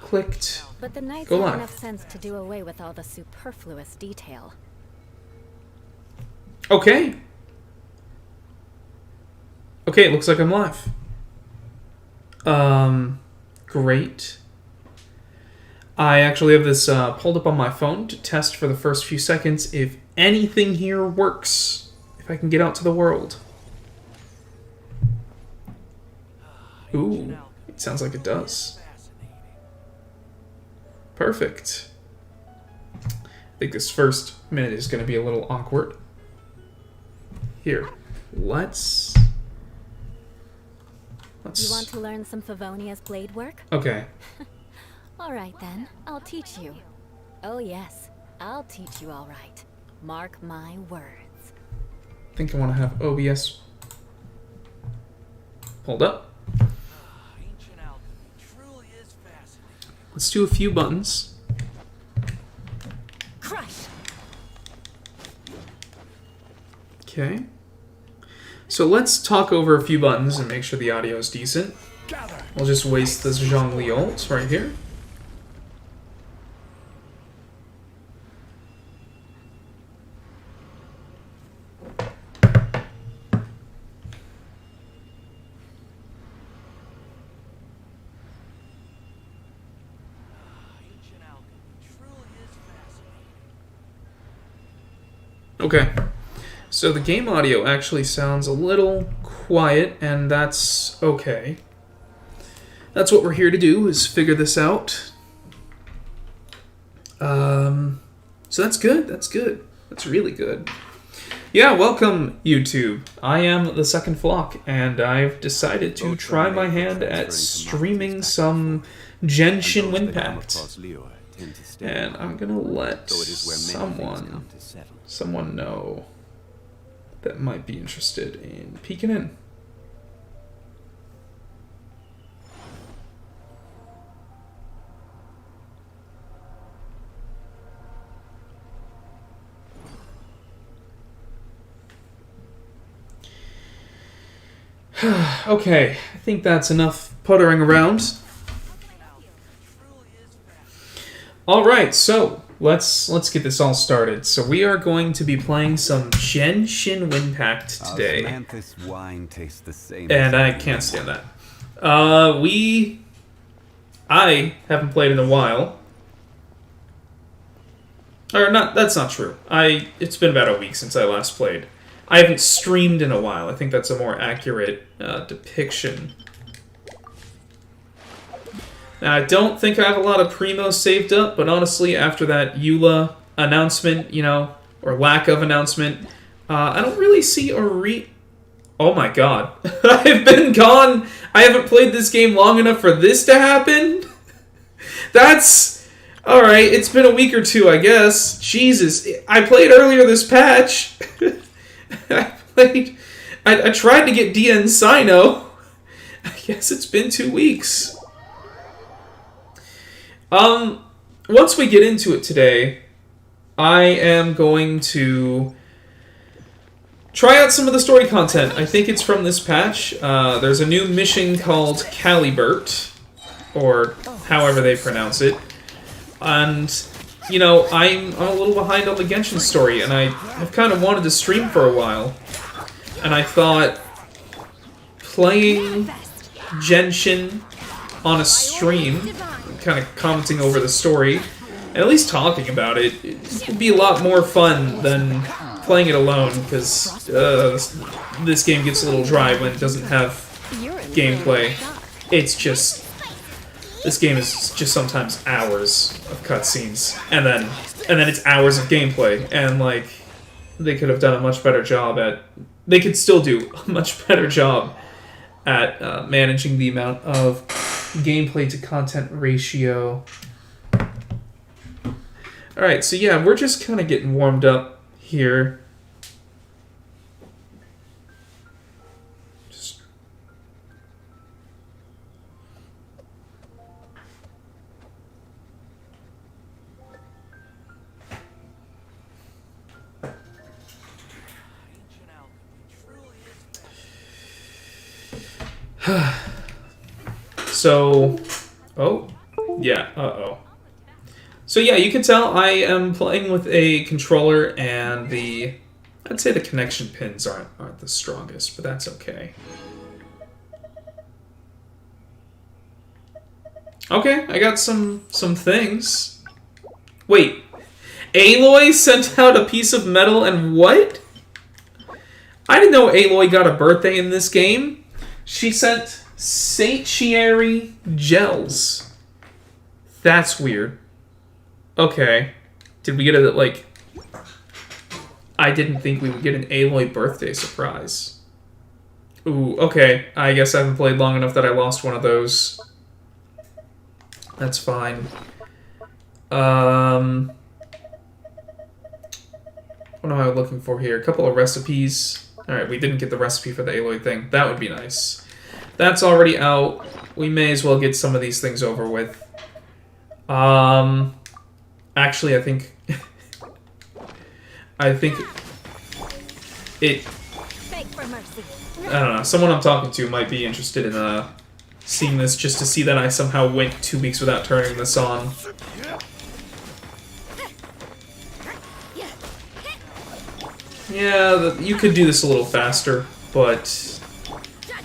clicked. But the knights Go have live. enough sense to do away with all the superfluous detail. Okay. Okay, it looks like I'm live. Great. I actually have this pulled up on my phone to test for the first few seconds if anything here works. If I can get out to the world. Ooh, it sounds like it does. Perfect. I think this first minute is going to be a little awkward. Here, let's... You want to learn some Favonia's blade work? Okay. All right then, I'll teach you. Oh yes, I'll teach you all right. Mark my words. I think I want to have OBS pulled up. Let's do a few buttons. Crush. Okay. So let's talk over a few buttons and make sure the audio is decent. We'll just waste this Zhongli ult right here. Okay. So the game audio actually sounds a little quiet, and that's okay. That's what we're here to do, is figure this out. So that's good, that's good. That's really good. Yeah, welcome, YouTube. I am TheSecondFlock, and I've decided to try my hand at streaming some Genshin Impact. And I'm gonna let someone know that might be interested in peeking in. Okay, I think that's enough puttering around. All right, so let's get this all started. So we are going to be playing some Genshin Impact today, Wine tastes the same and I can't stand that. I haven't played in a while. Or not? That's not true. It's been about a week since I last played. I haven't streamed in a while. I think that's a more accurate depiction. Now, I don't think I have a lot of Primo saved up, but honestly, after that Eula announcement, or lack of announcement, I don't really see a Oh my god. I've been gone! I haven't played this game long enough for this to happen? That's... Alright, it's been a week or two, I guess. Jesus. I played earlier this patch. I tried to get DN Sino. I guess it's been 2 weeks. Once we get into it today, I am going to try out some of the story content. I think it's from this patch. There's a new mission called Caribert, or however they pronounce it. And, I'm a little behind on the Genshin story, and I've kind of wanted to stream for a while. And I thought playing Genshin on a stream, kind of commenting over the story, and at least talking about it, would be a lot more fun than playing it alone, because this game gets a little dry when it doesn't have gameplay. It's just... This game is just sometimes hours of cutscenes, and then it's hours of gameplay, and, they could have done a much better job at... They could still do a much better job at managing the amount of gameplay to content ratio. Alright, so yeah, we're just kind of getting warmed up here. So, oh, Yeah, uh-oh. So yeah, you can tell I am playing with a controller, and I'd say the connection pins aren't the strongest, but that's okay. Okay, I got some things. Wait, Aloy sent out a piece of metal and what? I didn't know Aloy got a birthday in this game. She sent satiary gels. That's weird. Okay. Did we get a, like... I didn't think we would get an Aloy birthday surprise. Ooh, okay. I guess I haven't played long enough that I lost one of those. That's fine. What am I looking for here? A couple of recipes. Alright, we didn't get the recipe for the Aloy thing. That would be nice. That's already out. We may as well get some of these things over with. Actually, I think... I think it... I don't know. Someone I'm talking to might be interested in seeing this just to see that I somehow went 2 weeks without turning this on. Yeah, you could do this a little faster, but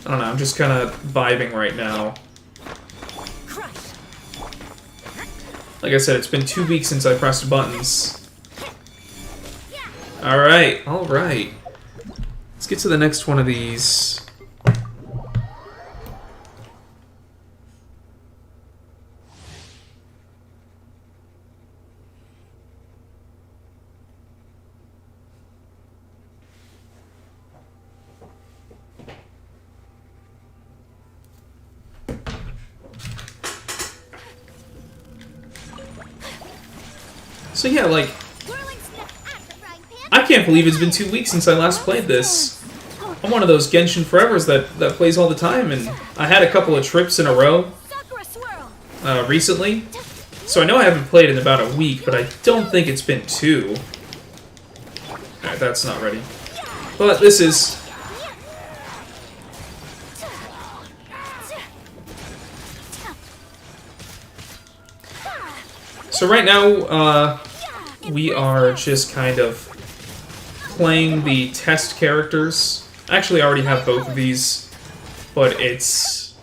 I don't know, I'm just kind of vibing right now. Like I said, it's been 2 weeks since I pressed buttons. Alright, alright. Let's get to the next one of these. So yeah, like, I can't believe it's been 2 weeks since I last played this. I'm one of those Genshin Forevers that plays all the time, and I had a couple of trips in a row recently. So I know I haven't played in about a week, but I don't think it's been 2. Alright, that's not ready. But this is... So right now, we are just kind of playing the test characters. Actually, I already have both of these, but it's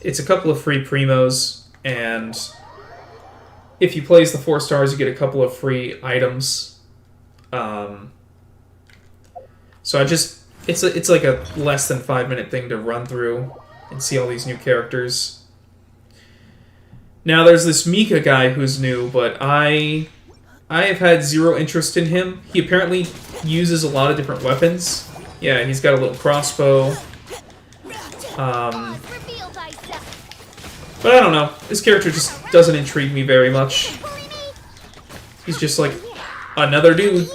a couple of free primos, and if you play as the 4 stars, you get a couple of free items. So I just it's like a less than 5-minute thing to run through and see all these new characters. Now there's this Mika guy who's new, but I have had zero interest in him. He apparently uses a lot of different weapons. Yeah, he's got a little crossbow. But I don't know. This character just doesn't intrigue me very much. He's just like another dude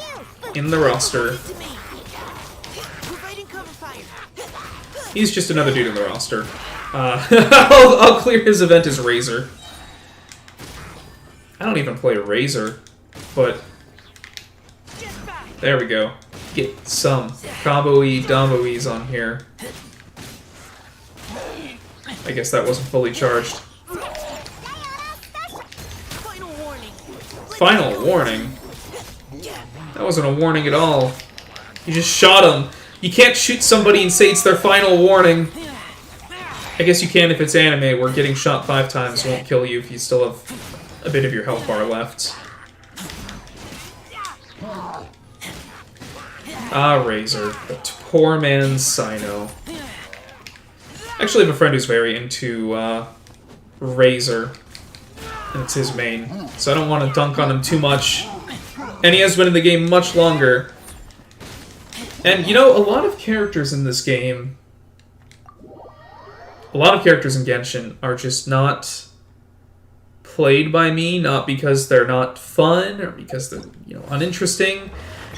in the roster. He's just another dude in the roster. I'll clear his event as Razor. I don't even play Razor, but there we go. Get some combo-y, dombo-ys on here. I guess that wasn't fully charged. Final warning? That wasn't a warning at all. You just shot him. You can't shoot somebody and say it's their final warning. I guess you can if it's anime, where getting shot 5 times won't kill you if you still have a bit of your health bar left. Ah, Razor. The poor man's Sino. Actually, I have a friend who's very into Razor. And it's his main. So I don't want to dunk on him too much. And he has been in the game much longer. And, you know, a lot of characters in this game... A lot of characters in Genshin are just not played by me, not because they're not fun or because they're, you know, uninteresting,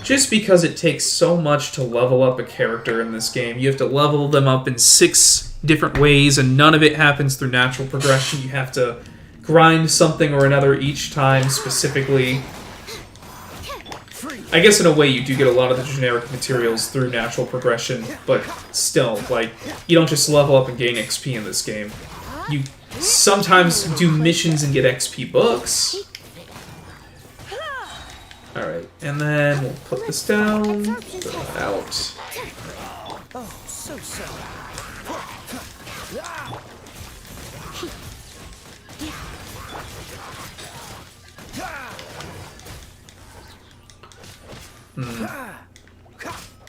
just because it takes so much to level up a character in this game. You have to level them up in 6 different ways, and none of it happens through natural progression. You have to grind something or another each time specifically. I guess in a way you do get a lot of the generic materials through natural progression, but still, like, you don't just level up and gain XP in this game. You sometimes do missions and get XP books. Alright, and then we'll put this down, throw that out.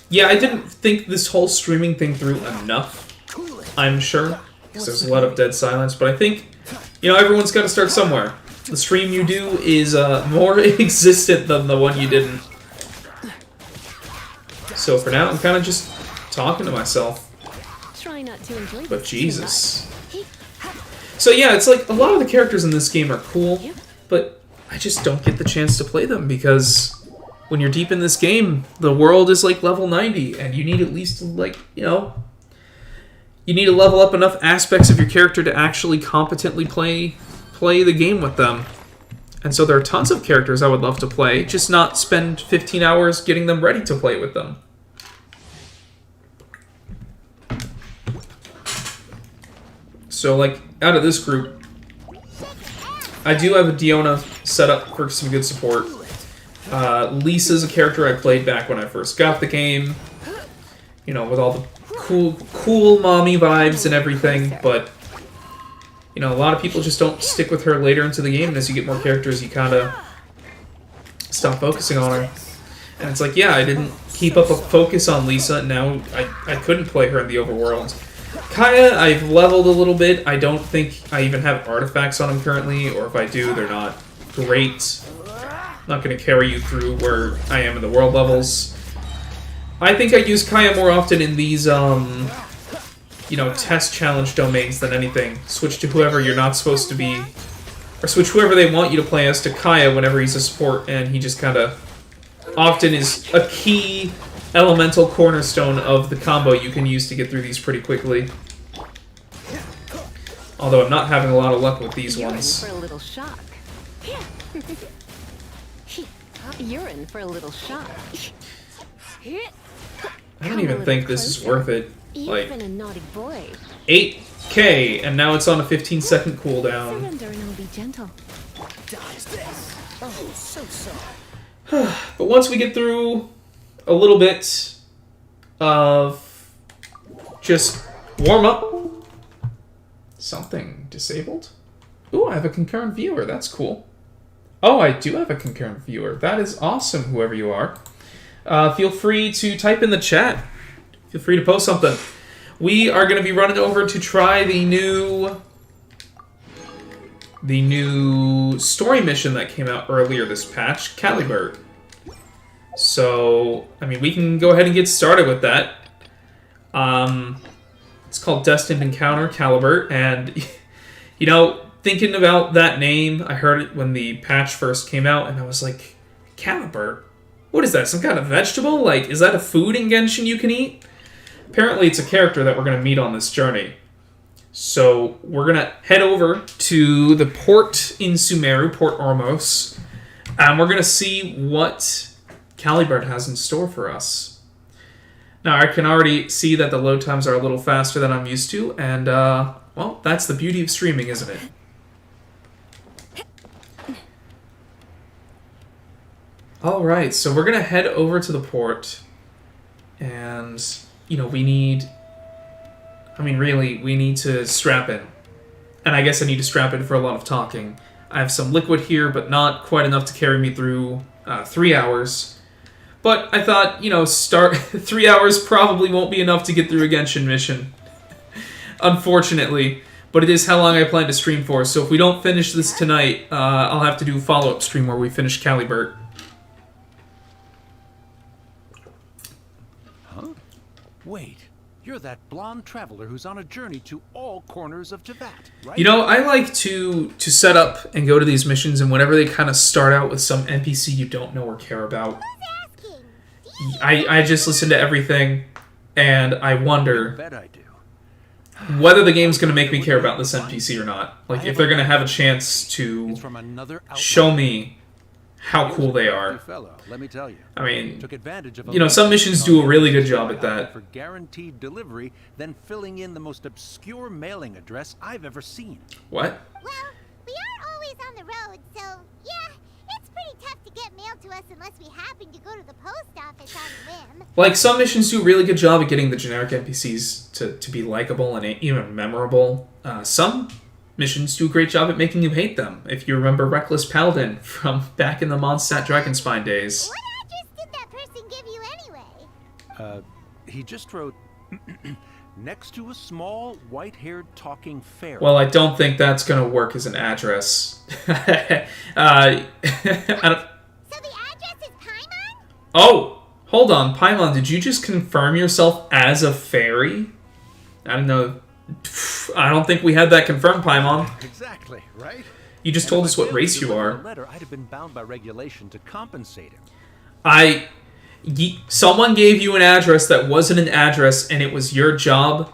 Yeah, I didn't think this whole streaming thing through enough, I'm sure, because there's a lot of dead silence, but I think, you know, everyone's got to start somewhere. The stream you do is more existent than the one you didn't. So for now, I'm kind of just talking to myself. Try not to enjoy But this Jesus. So yeah, it's like, a lot of the characters in this game are cool, but I just don't get the chance to play them because when you're deep in this game, the world is like level 90, and you need at least, like, you know, you need to level up enough aspects of your character to actually competently play the game with them. And so there are tons of characters I would love to play, just not spend 15 hours getting them ready to play with them. So, like, out of this group, I do have a Diona set up for some good support. Lisa's a character I played back when I first got the game, you know, with all the cool mommy vibes and everything, but, you know, a lot of people just don't stick with her later into the game, and as you get more characters, you kind of stop focusing on her. And it's like, yeah, I didn't keep up a focus on Lisa, and now I couldn't play her in the overworld. Kaya, I've leveled a little bit. I don't think I even have artifacts on him currently, or if I do, they're not great. I'm not going to carry you through where I am in the world levels. I think I use Kaya more often in these, you know, test challenge domains than anything. Switch to whoever you're not supposed to be, or switch whoever they want you to play as to Kaya whenever he's a support, and he just kind of often is a key elemental cornerstone of the combo you can use to get through these pretty quickly. Although I'm not having a lot of luck with these ones. For a little shock. You're in for a little shock. I don't even think this is worth it. Like, You've been a naughty boy. 8k, and now it's on a 15-second cooldown. Surrender and I'll be gentle. But once we get through a little bit of just warm up. Something disabled? Ooh, I have a concurrent viewer. That's cool. Oh, I do have a concurrent viewer. That is awesome, whoever you are. Feel free to type in the chat. Feel free to post something. We are going to be running over to try the new story mission that came out earlier this patch, Caribert. So, I mean, we can go ahead and get started with that. It's called Destined Encounter, Caribert, and, you know, thinking about that name, I heard it when the patch first came out, and I was like, Caribert? What is that, some kind of vegetable? Like, is that a food in Genshin you can eat? Apparently it's a character that we're going to meet on this journey. So, we're going to head over to the port in Sumeru, Port Ormos, and we're going to see what Caribert has in store for us. Now, I can already see that the load times are a little faster than I'm used to, and, well, that's the beauty of streaming, isn't it? Alright, so we're going to head over to the port, and, you know, we need to strap in. And I guess I need to strap in for a lot of talking. I have some liquid here, but not quite enough to carry me through 3 hours. But I thought, you know, 3 hours probably won't be enough to get through a Genshin mission. Unfortunately. But it is how long I plan to stream for, so if we don't finish this tonight, I'll have to do a follow-up stream where we finish Caribert. Huh? Wait, you're that blonde traveler who's on a journey to all corners of Teyvat, right? You know, I like to set up and go to these missions, and whenever they kind of start out with some NPC you don't know or care about, I just listen to everything, and I wonder Bet I do. whether the game's going to make me care about this NPC or not. Like, if they're going to have a chance to It's from another outlet. show me how He cool was a they crafty are. fellow, let me tell you. I mean, Took advantage of a you know, some late missions do a really good job at outfit that. for guaranteed delivery, then filling in the most obscure mailing address I've ever seen. What? Well, we are always on the road, so yeah, it's pretty tough to get mail to us unless we happen to go to the post office on a whim. Like, some missions do a really good job at getting the generic NPCs to be likable and even memorable. Some missions do a great job at making you hate them. If you remember Reckless Paladin from back in the Mondstadt Dragonspine days. What address did that person give you anyway? He just wrote, next to a small, white-haired talking fairy. Well, I don't think that's going to work as an address. I don't... So the address is Paimon? Oh, hold on. Paimon, did you just confirm yourself as a fairy? I don't know. I don't think we had that confirmed, Paimon. Exactly, right? You just told us what race you are. Letter, I'd have been bound by regulation to compensate him. Someone gave you an address that wasn't an address, and it was your job.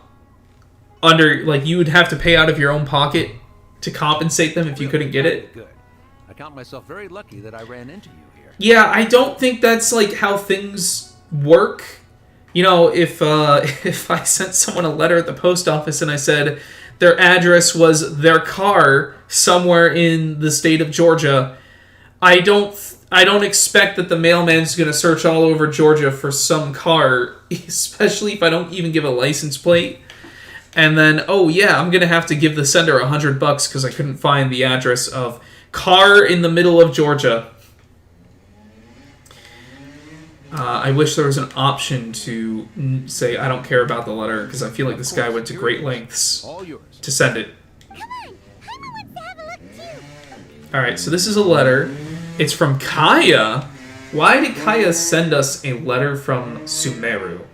You would have to pay out of your own pocket to compensate them if you couldn't get it. Good. I count myself very lucky that I ran into you here. Yeah, I don't think that's like how things work. You know, if I sent someone a letter at the post office and I said their address was their car somewhere in the state of Georgia, I don't expect that the mailman's going to search all over Georgia for some car, especially if I don't even give a license plate. And then, oh yeah, I'm going to have to give the sender $100 because I couldn't find the address of car in the middle of Georgia. I wish there was an option to say I don't care about the letter because I feel like this guy went to great lengths All yours. to send it. Come on, Paimon wants to have a look too. Alright, so this is a letter. It's from Kaya. Why did Kaya send us a letter from Sumeru?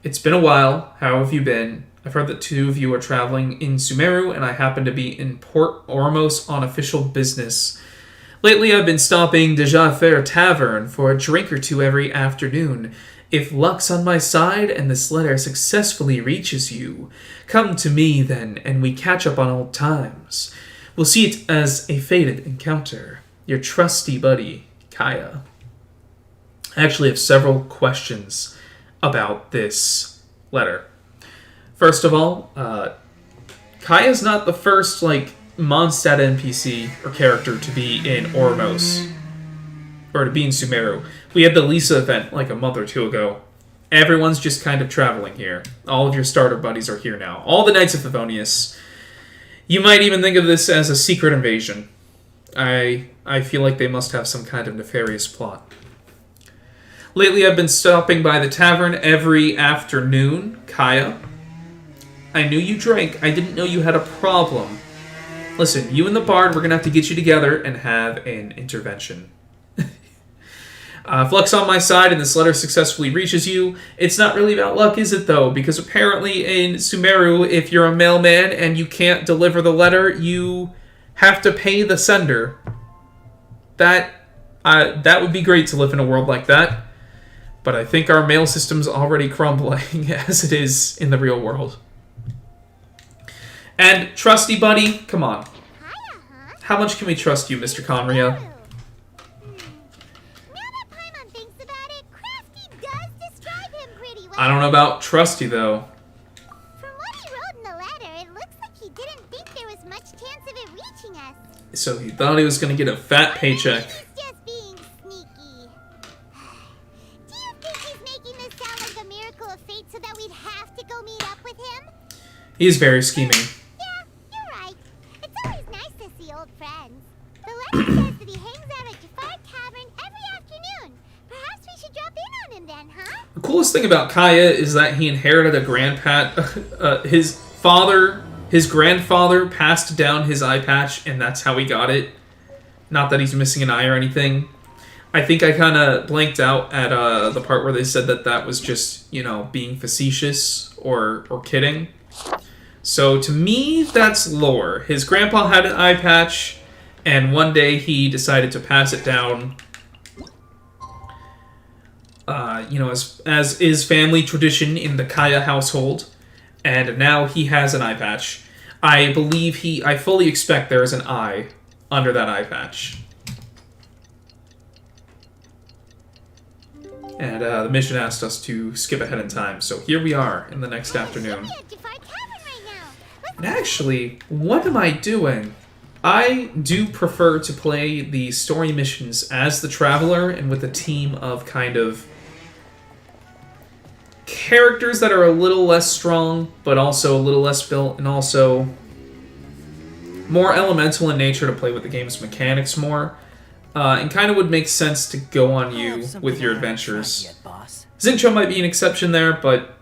It's been a while. How have you been? I've heard that 2 of you are traveling in Sumeru, and I happen to be in Port Ormos on official business. Lately, I've been stopping Deja Fair Tavern for a drink or 2 every afternoon. If luck's on my side and this letter successfully reaches you, come to me then, and we catch up on old times. We'll see it as a fated encounter. Your trusty buddy, Kaya. I actually have several questions about this letter. First of all, Kaya's not the first, Mondstadt NPC or character to be in Ormos. Or to be in Sumeru. We had the Lisa event, a month or 2 ago. Everyone's just kind of traveling here. All of your starter buddies are here now. All the Knights of Favonius. You might even think of this as a secret invasion. I feel like they must have some kind of nefarious plot. Lately, I've been stopping by the tavern every afternoon. Kaya, I knew you drank. I didn't know you had a problem. Listen, you and the bard, we're going to have to get you together and have an intervention. If luck's on my side and this letter successfully reaches you, it's not really about luck, is it, though? Because apparently in Sumeru, if you're a mailman and you can't deliver the letter, you have to pay the sender. That would be great to live in a world like that. But I think our mail system's already crumbling as it is in the real world. And trusty buddy, come on. Hiya, huh? How much can we trust you, Mr. Conria? Now that Paimon thinks about it, Crafty does describe him pretty well. I don't know about trusty, though. From what he wrote in the letter, it looks like he didn't think there was much chance of it reaching us. So he thought he was going to get a fat paycheck. He's just being sneaky. Do you think he's making this sound like a miracle of fate so that we'd have to go meet up with him? He's very scheming. Yeah, you're right. It's always nice to see old friends. The letter says that he hangs out at Jafar Tavern every afternoon. Perhaps we should drop in on him then, huh? The coolest thing about Kaya is that he inherited a grandpat. His grandfather passed down his eye patch, and that's how he got it. Not that he's missing an eye or anything. I think I kind of blanked out at the part where they said that was just, being facetious or kidding. So to me, that's lore. His grandpa had an eye patch, and one day he decided to pass it down, as is family tradition in the Kaya household. And now he has an eye patch. I fully expect there is an eye under that eye patch. And the mission asked us to skip ahead in time, so here we are in the next afternoon. We're at Jafar Cavern right now. And actually, what am I doing? I do prefer to play the story missions as the Traveler and with a team of kind of characters that are a little less strong, but also a little less built, and also more elemental in nature to play with the game's mechanics more. And kind of would make sense to go on you with your adventures. Zincho might be an exception there, but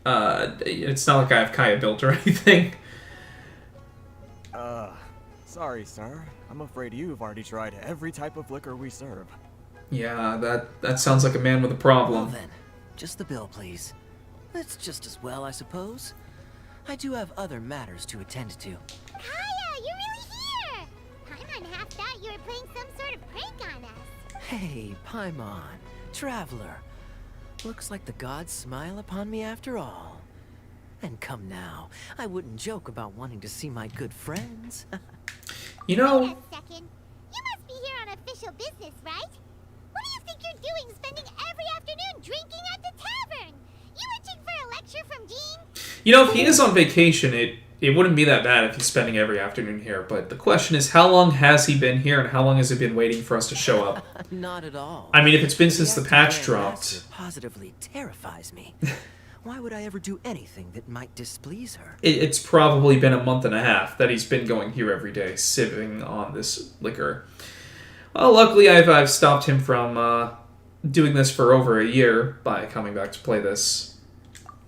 it's not like I have Kaya built or anything. Sorry, sir. I'm afraid you've already tried every type of liquor we serve. Yeah, that sounds like a man with a Well problem. then, just the bill, please. That's just as well, I suppose. I do have other matters to attend to. Kaya, you're really here! Paimon half thought you were playing some sort of prank on us. Hey, Paimon, Traveler. Looks like the gods smile upon me after all. And come now, I wouldn't joke about wanting to see my good friends. You know, Wait a second. You must be here on official business, right? What do you think you're doing spending every afternoon drinking at the tavern? You itching for a lecture from Jean? if he is on vacation, it wouldn't be that bad if he's spending every afternoon here. But the question is, how long has he been here, and how long has he been waiting for us to show up? Not at all. I mean, if it's been since the patch active dropped. master positively terrifies me. Why would I ever do anything that might displease her? It's probably been a month and a half that he's been going here every day, sipping on this liquor. Well, luckily I've stopped him from doing this for over a year by coming back to play this.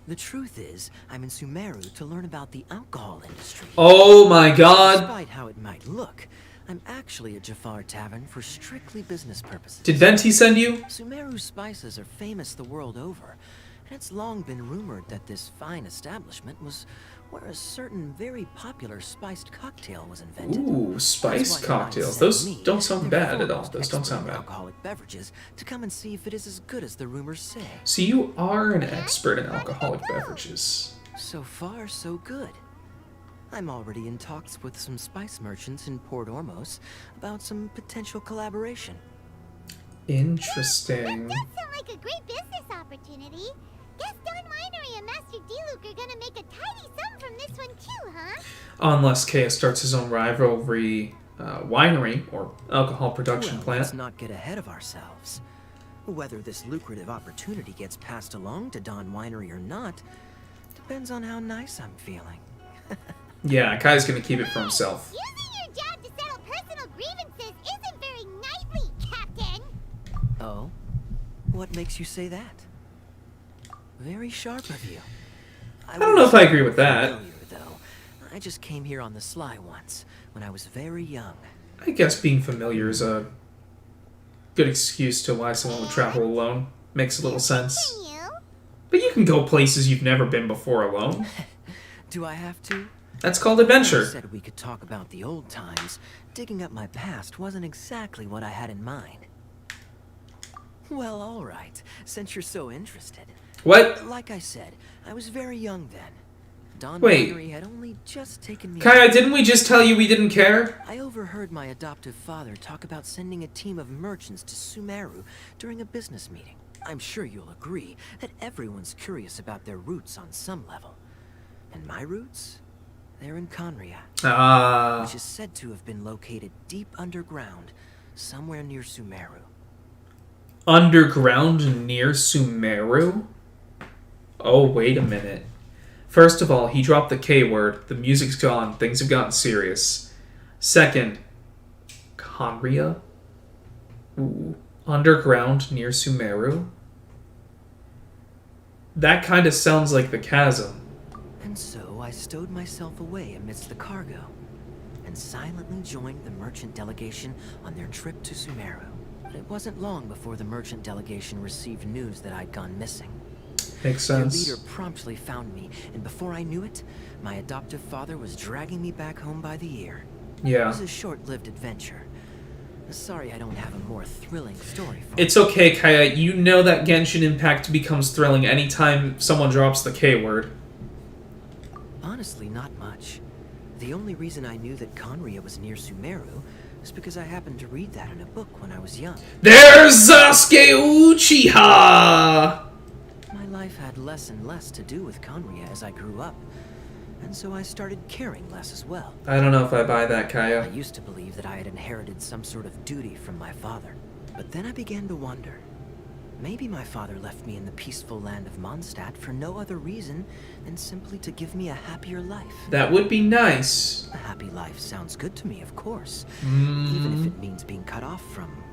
The truth is, I'm in Sumeru to learn about the alcohol industry. Oh my god! Despite how it might look, I'm actually at Jafar Tavern for strictly business purposes. Did Venti send you? Sumeru spices are famous the world over, and it's long been rumored that this fine establishment was where a certain very popular spiced cocktail was invented. Ooh, That's spiced why cocktails. Alliance Those sent me, don't sound their bad at all. foremost Those don't expert sound in bad. alcoholic beverages, to come and see if it is as good as the rumors say. So you are an expert in alcoholic beverages. So far, so good. I'm already in talks with some spice merchants in Port Ormos about some potential collaboration. Interesting. That sounds like a great business opportunity. Guess Don Winery and Master D-Luke are gonna make a tidy sum from this one too, huh? Unless Kea starts his own rivalry winery or alcohol production Well, plant. let's not get ahead of ourselves. Whether this lucrative opportunity gets passed along to Don Winery or not depends on how nice I'm feeling. Yeah, Kai's gonna keep it for himself. Using your job to settle personal grievances isn't very knightly, Captain. Oh? What makes you say that? Very sharp of you. I don't know if I agree with that. Familiar, though. I just came here on the sly once, when I was very young. I guess being familiar is a good excuse to why someone would travel alone. Makes a little sense. Continue. But you can go places you've never been before alone. Do I have to? That's called I adventure. said we could talk about the old times. Digging up my past wasn't exactly what I had in mind. Well, all right, since you're so interested. What? Like I said, I was very young then. Don Wait. Winery had only just taken me. Kaya, didn't we just tell you we didn't care? I overheard my adoptive father talk about sending a team of merchants to Sumeru during a business meeting. I'm sure you'll agree that everyone's curious about their roots on some level. And my roots? They're in Conria, which is said to have been located deep underground, somewhere near Sumeru. Underground near Sumeru? Oh, wait a minute. First of all, he dropped the K word. The music's gone. Things have gotten serious. Second, Conria? Ooh. Underground near Sumeru? That kind of sounds like the chasm. And so I stowed myself away amidst the cargo, and silently joined the merchant delegation on their trip to Sumeru. But it wasn't long before the merchant delegation received news that I'd gone missing. Makes Their sense. leader promptly found me, and before I knew it, my adoptive father was dragging me back home by the ear. It Yeah. was a short-lived adventure. Sorry I don't have a more thrilling story for It's okay, Kaya. You know that Genshin Impact becomes thrilling anytime someone drops the K word. Honestly, not much. The only reason I knew that Conria was near Sumeru It's because I happened to read that in a book when I was young. There's Sasuke Uchiha! My life had less and less to do with Conria as I grew up, and so I started caring less as well. I don't know if I buy that, I Kaya. used to believe that I had inherited some sort of duty from my father, but then I began to wonder. Maybe my father left me in the peaceful land of Mondstadt for no other reason than simply to give me a happier life. That would be nice. A happy life sounds good to me, of course, even if it means being cut off from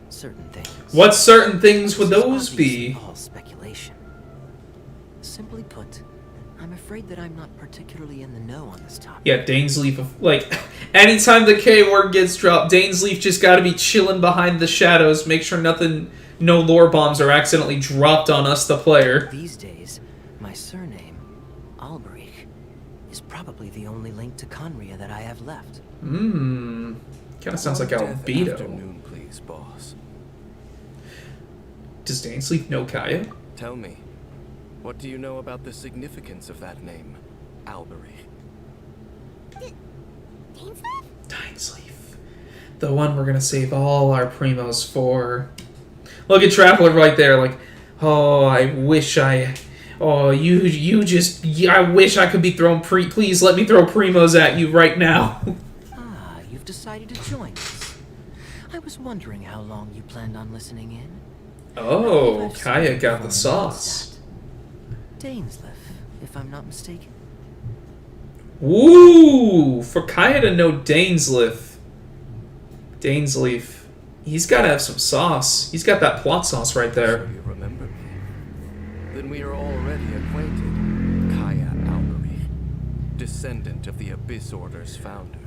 certain things. What certain things would those This is be? obviously all speculation. Simply put, I'm afraid that I'm not particularly in the know on this topic. Yeah, Dainsleif, like, anytime the K word gets dropped, Dainsleif just gotta be chilling behind the shadows, make sure no lore bombs are accidentally dropped on us, the player. These days, my surname, Alberich, is probably the only link to Conria that I have left. Kinda sounds like Albedo. Afternoon, please, boss. Does Dainsleif know Kaya? Tell me, what do you know about the significance of that name, Alberich? Dainsleif? Dainsleif. The one we're gonna save all our primos for. Look at Traveler right there, like, oh, I wish I... Oh, I wish I could be throwing please let me throw primos at you right now. Ah, you've decided to join us. I was wondering how long you planned on listening in. Oh, I've Kaya seen got the before sauce. Dainsleif, if I'm not mistaken. Ooh, for Kaya to know Dainsleif, he's got to have some sauce. He's got that plot sauce right So there. you remember me. Then we are already acquainted. Kaya Alberich, descendant of the Abyss Order's founder.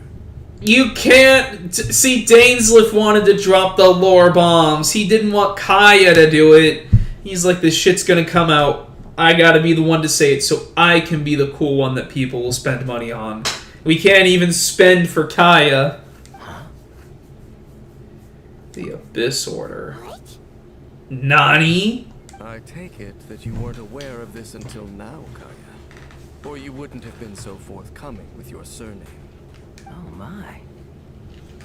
You can't... See, Dainsleif wanted to drop the lore bombs. He didn't want Kaya to do it. He's like, this shit's gonna come out. I gotta be the one to say it so I can be the cool one that people will spend money on. We can't even spend for Kaya. The Abyss Order. What? Nani? I take it that you weren't aware of this until now, Kaya. Or you wouldn't have been so forthcoming with your surname. Oh my.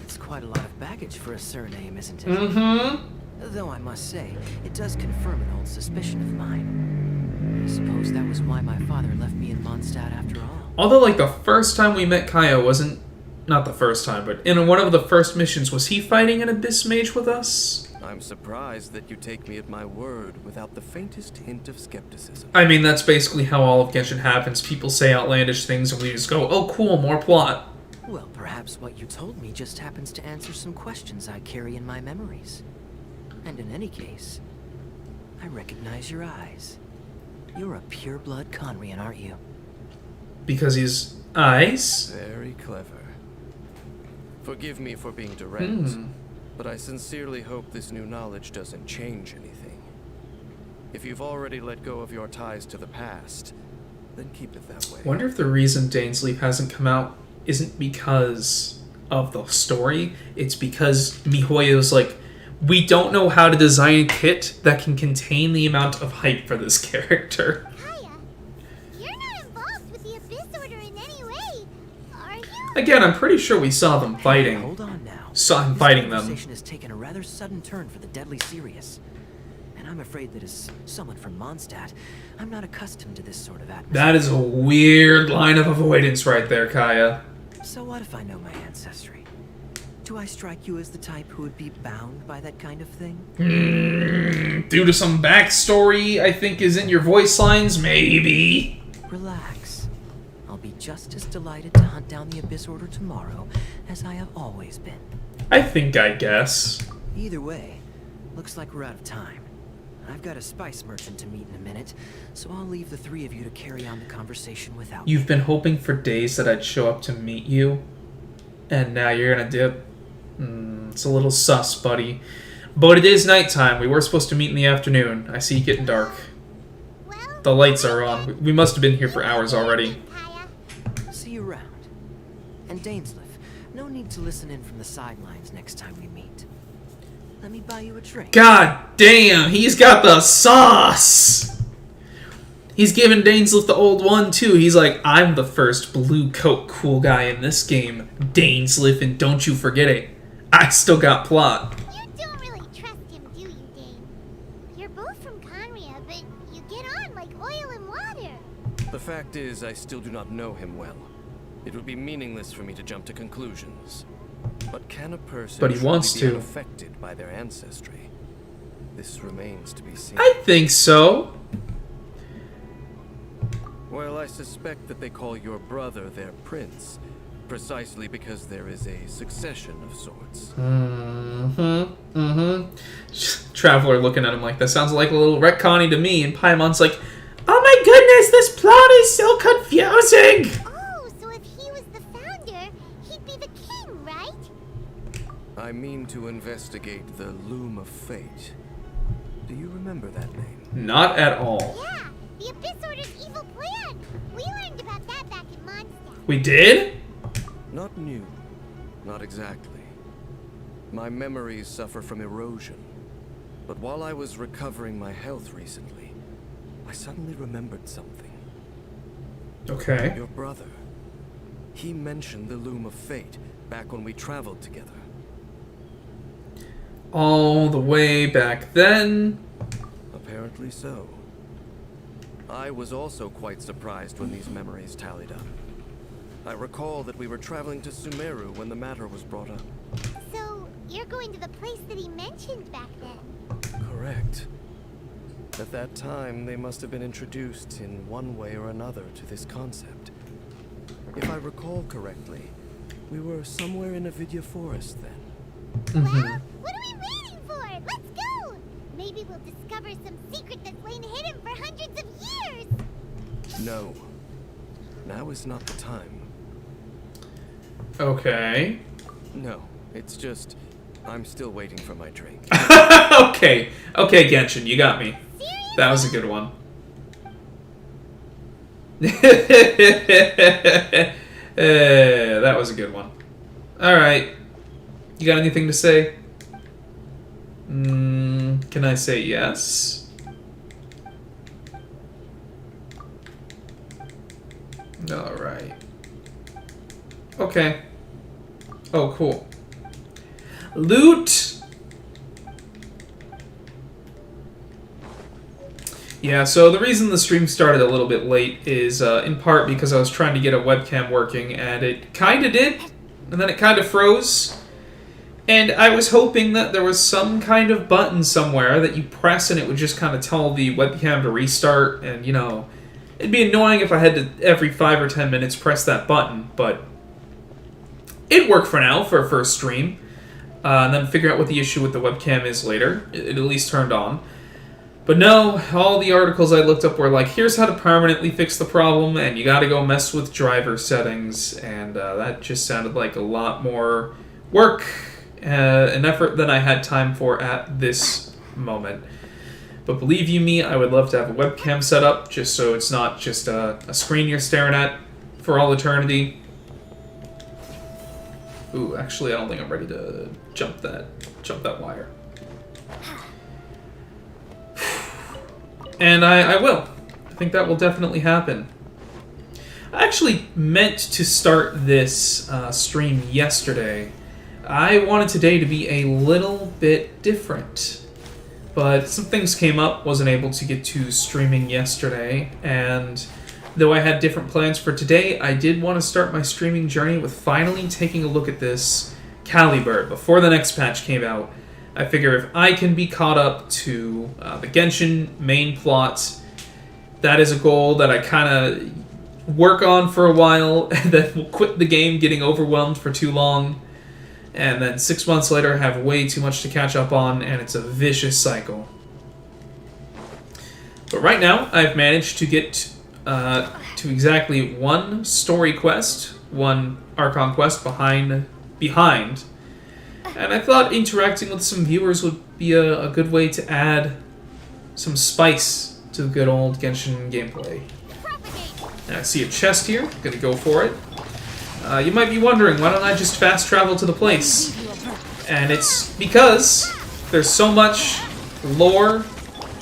It's quite a lot of baggage for a surname, isn't it? Mm-hmm. Though I must say, it does confirm an old suspicion of mine. I suppose that was why my father left me in Mondstadt after all. Although, like, the first time we met Kaya wasn't... Not the first time, but in one of the first missions, was he fighting an Abyss Mage with us? I'm surprised that you take me at my word without the faintest hint of skepticism. I mean, that's basically how all of Genshin happens. People say outlandish things and we just go, oh cool, more plot. Well, perhaps what you told me just happens to answer some questions I carry in my memories. And in any case, I recognize your eyes. You're a pure-blood Conrian, aren't you? Because he's eyes? Very clever. Forgive me for being direct, but I sincerely hope this new knowledge doesn't change anything. If you've already let go of your ties to the past, then keep it that way. Wonder if the reason Dainsleif hasn't come out isn't because of the story. It's because MiHoYo's like, we don't know how to design a kit that can contain the amount of hype for this character. Kaya, you're not involved with the Abyss Order in any way, are you? Again, I'm pretty sure we saw them fighting. Hold on now. Saw him fighting This them. conversation has taken a rather sudden turn for the deadly serious. And I'm afraid that as someone from Mondstadt, I'm not accustomed to this sort of atmosphere. That is a weird line of avoidance right there, Kaya. So what if I know my ancestry? Do I strike you as the type who would be bound by that kind of thing? Due to some backstory I think is in your voice lines, maybe. Relax. I'll be just as delighted to hunt down the Abyss Order tomorrow as I have always been. I think I guess. Either way, looks like we're out of time. I've got a spice merchant to meet in a minute, so I'll leave the three of you to carry on the conversation without me. You've been hoping for days that I'd show up to meet you, and now you're gonna dip. It's a little sus, buddy. But it is nighttime. We were supposed to meet in the afternoon. I see it getting dark. Well, The lights are on. We must have been here for hours already. Kaya. See you around. And Dainsleif, no need to listen in from the sidelines next time we meet. Let me buy you a drink. God damn, he's got the sauce! He's giving Dainsleif the old one, too. He's like, I'm the first blue coat cool guy in this game, Dainsleif, and don't you forget it. I still got plot. You don't really trust him, do you, Dane? You're both from Conria, but you get on like oil and water. The fact is, I still do not know him well. It would be meaningless for me to jump to conclusions. But can a person But he wants truly be to. unaffected by their ancestry? This remains to be seen. I think so. Well, I suspect that they call your brother their prince, precisely because there is a succession of sorts. Traveler looking at him like, that sounds like a little retconning to me, and Paimon's like, oh my goodness, this plot is so confusing! Oh, so if he was the founder, he'd be the king, right? I mean to investigate the Loom of Fate. Do you remember that name? Not at all. Yeah, the Abyss Order's evil plan. We learned about that back in Mondstadt. We did? Not new. Not exactly. My memories suffer from erosion. But while I was recovering my health recently, I suddenly remembered something. Okay. Your brother. He mentioned the Loom of Fate back when we traveled together. All the way back then. Apparently so. I was also quite surprised when these memories tallied up. I recall that we were traveling to Sumeru when the matter was brought up. So, you're going to the place that he mentioned back then? Correct. At that time, they must have been introduced in one way or another to this concept. If I recall correctly, we were somewhere in Avidya Forest then. Well, what are we waiting for? Let's go! Maybe we'll discover some secret that's lain hidden for hundreds of years! No. Now is not the time. Okay. No, it's just... I'm still waiting for my drink. Okay. Okay, Genshin, you got me. That was a good one. That was a good one. Alright. You got anything to say? Can I say yes? Alright. Okay. Oh, cool. Loot! Yeah, so the reason the stream started a little bit late is in part because I was trying to get a webcam working, and it kind of did, and then it kind of froze. And I was hoping that there was some kind of button somewhere that you press and it would just kind of tell the webcam to restart, and, you know, it'd be annoying if I had to, every 5 or 10 minutes, press that button, but it worked for now, for a first stream. And then figure out what the issue with the webcam is later. It at least turned on. But no, all the articles I looked up were like, here's how to permanently fix the problem, and you gotta go mess with driver settings, and that just sounded like a lot more work and effort than I had time for at this moment. But believe you me, I would love to have a webcam set up, just so it's not just a screen you're staring at for all eternity. Ooh, actually, I don't think I'm ready to jump that wire. And I will. I think that will definitely happen. I actually meant to start this stream yesterday. I wanted today to be a little bit different. But some things came up, wasn't able to get to streaming yesterday, and though I had different plans for today, I did want to start my streaming journey with finally taking a look at this Caribert before the next patch came out. I figure if I can be caught up to the Genshin main plot, that is a goal that I kind of work on for a while, and then will quit the game getting overwhelmed for too long, and then 6 months later have way too much to catch up on, and it's a vicious cycle. But right now, I've managed to get to exactly one story quest, one Archon quest behind, and I thought interacting with some viewers would be a good way to add some spice to the good old Genshin gameplay. And I see a chest here, I'm gonna go for it. You might be wondering, why don't I just fast travel to the place? And it's because there's so much lore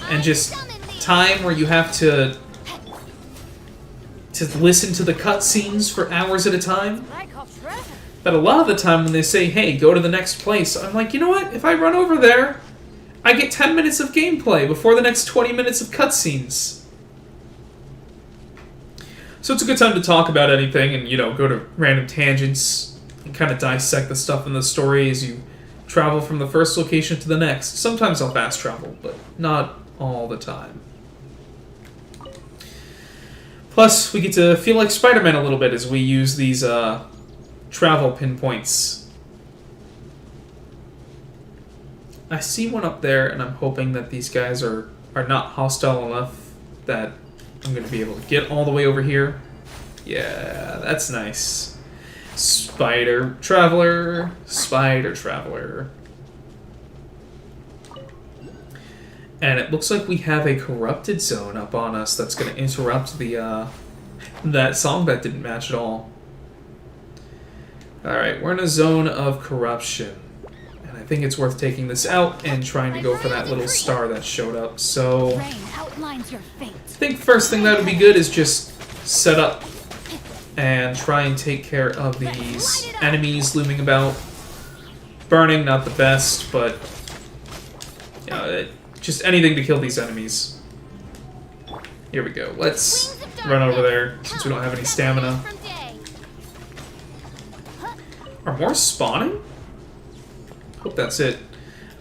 and just time where you have to listen to the cutscenes for hours at a time. But a lot of the time when they say, hey, go to the next place, I'm like, you know what? If I run over there, I get 10 minutes of gameplay before the next 20 minutes of cutscenes. So it's a good time to talk about anything and, you know, go to random tangents and kind of dissect the stuff in the story as you travel from the first location to the next. Sometimes I'll fast travel, but not all the time. Plus, we get to feel like Spider-Man a little bit as we use these travel pinpoints. I see one up there, and I'm hoping that these guys are not hostile enough that I'm going to be able to get all the way over here. Yeah, that's nice. Spider Traveler, Spider Traveler. And it looks like we have a corrupted zone up on us that's going to interrupt the that song that didn't match at all. Alright, we're in a zone of corruption. And I think it's worth taking this out and trying to go for that little star that showed up. So I think first thing that would be good is just set up and try and take care of these enemies looming about. Burning, not the best, but you know, just anything to kill these enemies. Here we go. Let's run over there since we don't have any stamina. Are more spawning? Hope that's it.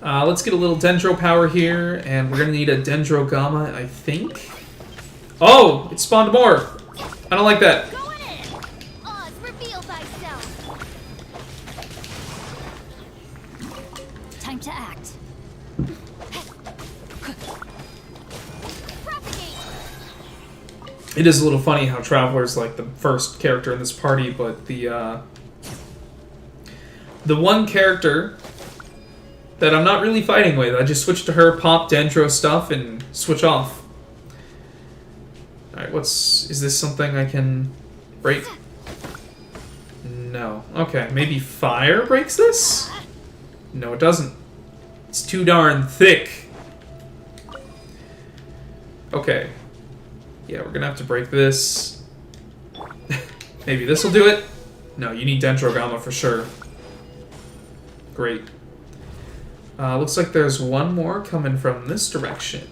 Let's get a little Dendro power here, and we're gonna need a Dendro Gamma, I think. Oh, it spawned more. I don't like that. Time to act. It is a little funny how Traveler's like the first character in this party, but the one character that I'm not really fighting with, I just switch to her, pop Dendro stuff, and switch off. Alright, is this something I can break? No. Okay, maybe fire breaks this? No, it doesn't. It's too darn thick. Okay. Yeah, we're gonna have to break this. Maybe this will do it? No, you need Dendro Gamma for sure. Great. Looks like there's one more coming from this direction.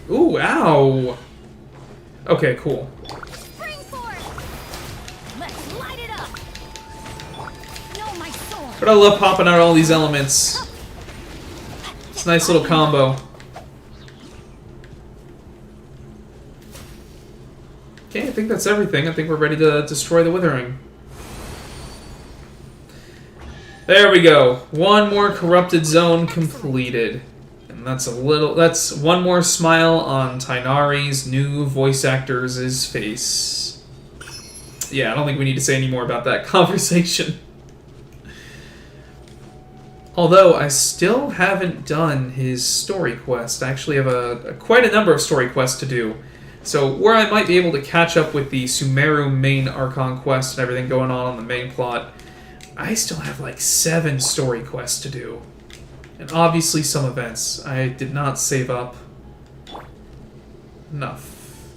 Ooh, ow! Okay, cool. But I love popping out all these elements. It's a nice little combo. Okay, I think that's everything. I think we're ready to destroy the Withering. There we go. One more corrupted zone completed. And that's one more smile on Tainari's new voice actor's face. Yeah, I don't think we need to say any more about that conversation. Although, I still haven't done his story quest. I actually have quite a number of story quests to do. So, where I might be able to catch up with the Sumeru main Archon quest and everything going on the main plot, I still have like 7 story quests to do. And obviously some events. I did not save up enough.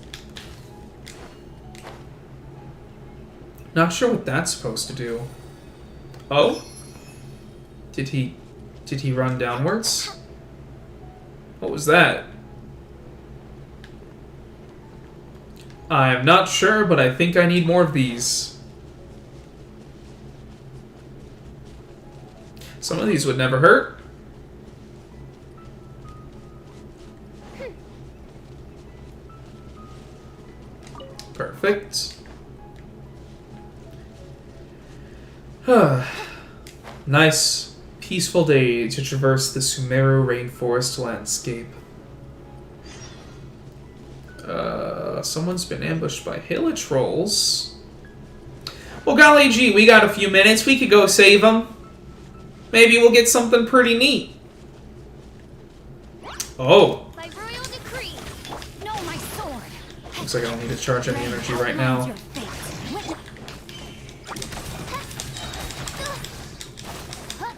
Not sure what that's supposed to do. Oh? Did he run downwards? What was that? I'm not sure, but I think I need more of these. Some of these would never hurt. Perfect. Nice, peaceful day to traverse the Sumeru rainforest landscape. Someone's been ambushed by Hilla trolls. Well, golly gee, we got a few minutes. We could go save them. Maybe we'll get something pretty neat. Oh. By royal decree. No, my sword. Looks like I don't need to charge any energy right now.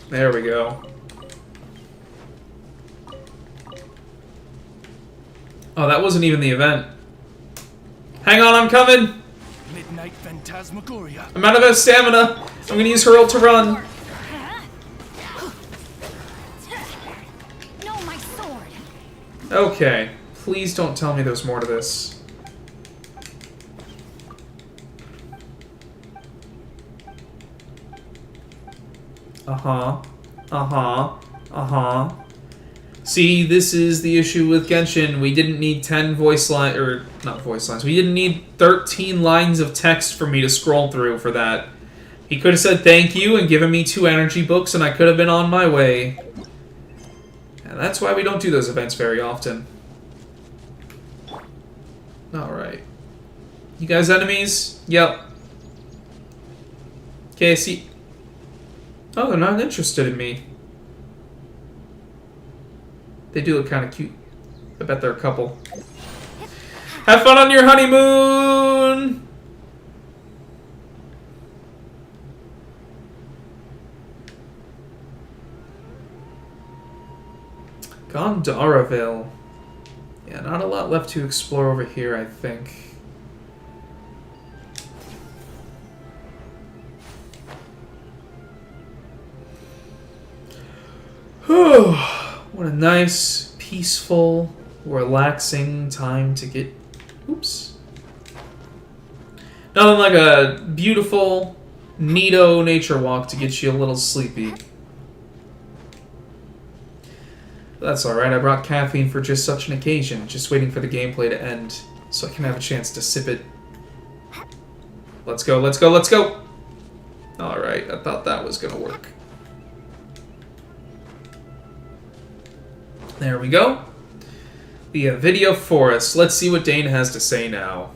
There we go. Oh, that wasn't even the event. Hang on, I'm coming! phantasmagoria. I'm out of stamina. I'm gonna use Hurl to run. No, my sword. Okay. Please don't tell me there's more to this. Uh-huh. Uh-huh. Uh-huh. See, this is the issue with Genshin. We didn't need 10 voice lines, or not voice lines. We didn't need 13 lines of text for me to scroll through for that. He could have said thank you and given me 2 energy books, and I could have been on my way. And that's why we don't do those events very often. Alright. You guys enemies? Yep. Okay, see. Oh, they're not interested in me. They do look kind of cute. I bet they're a couple. Have fun on your honeymoon! Gondaraville. Yeah, not a lot left to explore over here, I think. What a nice, peaceful, relaxing time to get... Oops. Nothing like a beautiful, neato nature walk to get you a little sleepy. That's alright, I brought caffeine for just such an occasion, just waiting for the gameplay to end, so I can have a chance to sip it. Let's go, let's go, let's go! Alright, I thought that was gonna work. There we go. The Avidia Forest. Let's see what Dane has to say now.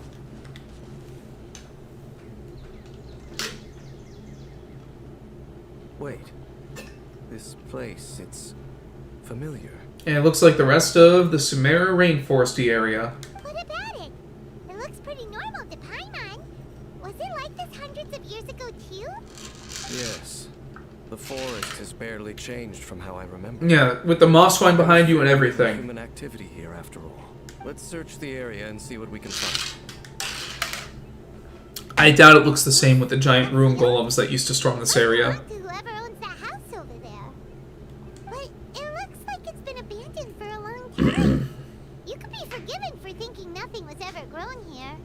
Wait. This place, it's familiar. And it looks like the rest of the Sumeru rainforesty area. What about it? It looks pretty normal to Paimon. Was it like this hundreds of years ago too? Yes. The forest has barely changed from how I remember. Yeah, with the moss vine behind you and everything. Human activity here, after all. Let's search the area and see what we can find. I doubt it looks the same with the giant ruin golems that used to storm this area. To whoever owns that house over there. But it looks like it's been abandoned for a long time. You could be forgiven for thinking nothing was ever grown here.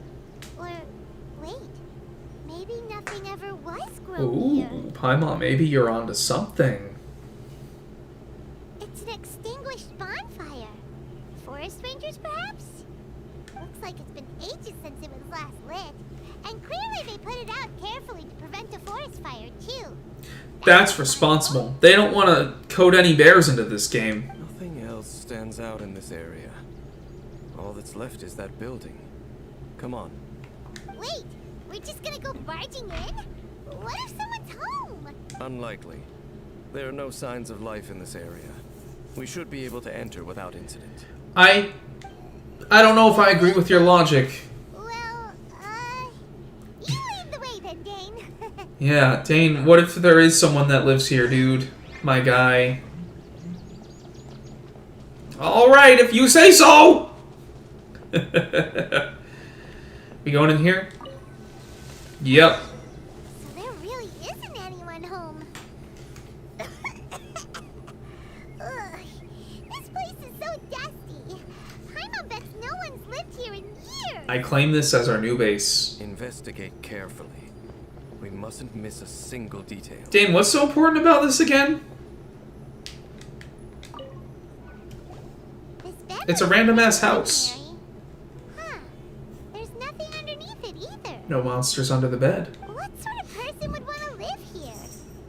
Or, wait, maybe nothing ever was grown here. Ooh, Paimon, maybe you're onto something. It's an extinguished bonfire. Forest rangers, perhaps? Looks like it's been ages since it was last lit. And clearly they put it out carefully to prevent a forest fire, too. That's responsible. They don't want to code any bears into this game. Nothing else stands out in this area. All that's left is that building. Come on. Wait, we're just gonna go barging in? What if someone's home? Unlikely. There are no signs of life in this area. We should be able to enter without incident. I don't know if I agree with your logic. Well, you lead the way then, Dane. Yeah, Dane, what if there is someone that lives here, dude? My guy. Alright, if you say so! We going in here? Yep. So there really isn't anyone home. Ugh, this place is so dusty. Paimon bets no one's lived here in years. I claim this as our new base. Investigate carefully. We mustn't miss a single detail. Dane, what's so important about this again? This bedroom It's a random-ass is house. ordinary. Huh. There's nothing underneath it either. No monsters under the bed. What sort of person would want to live here?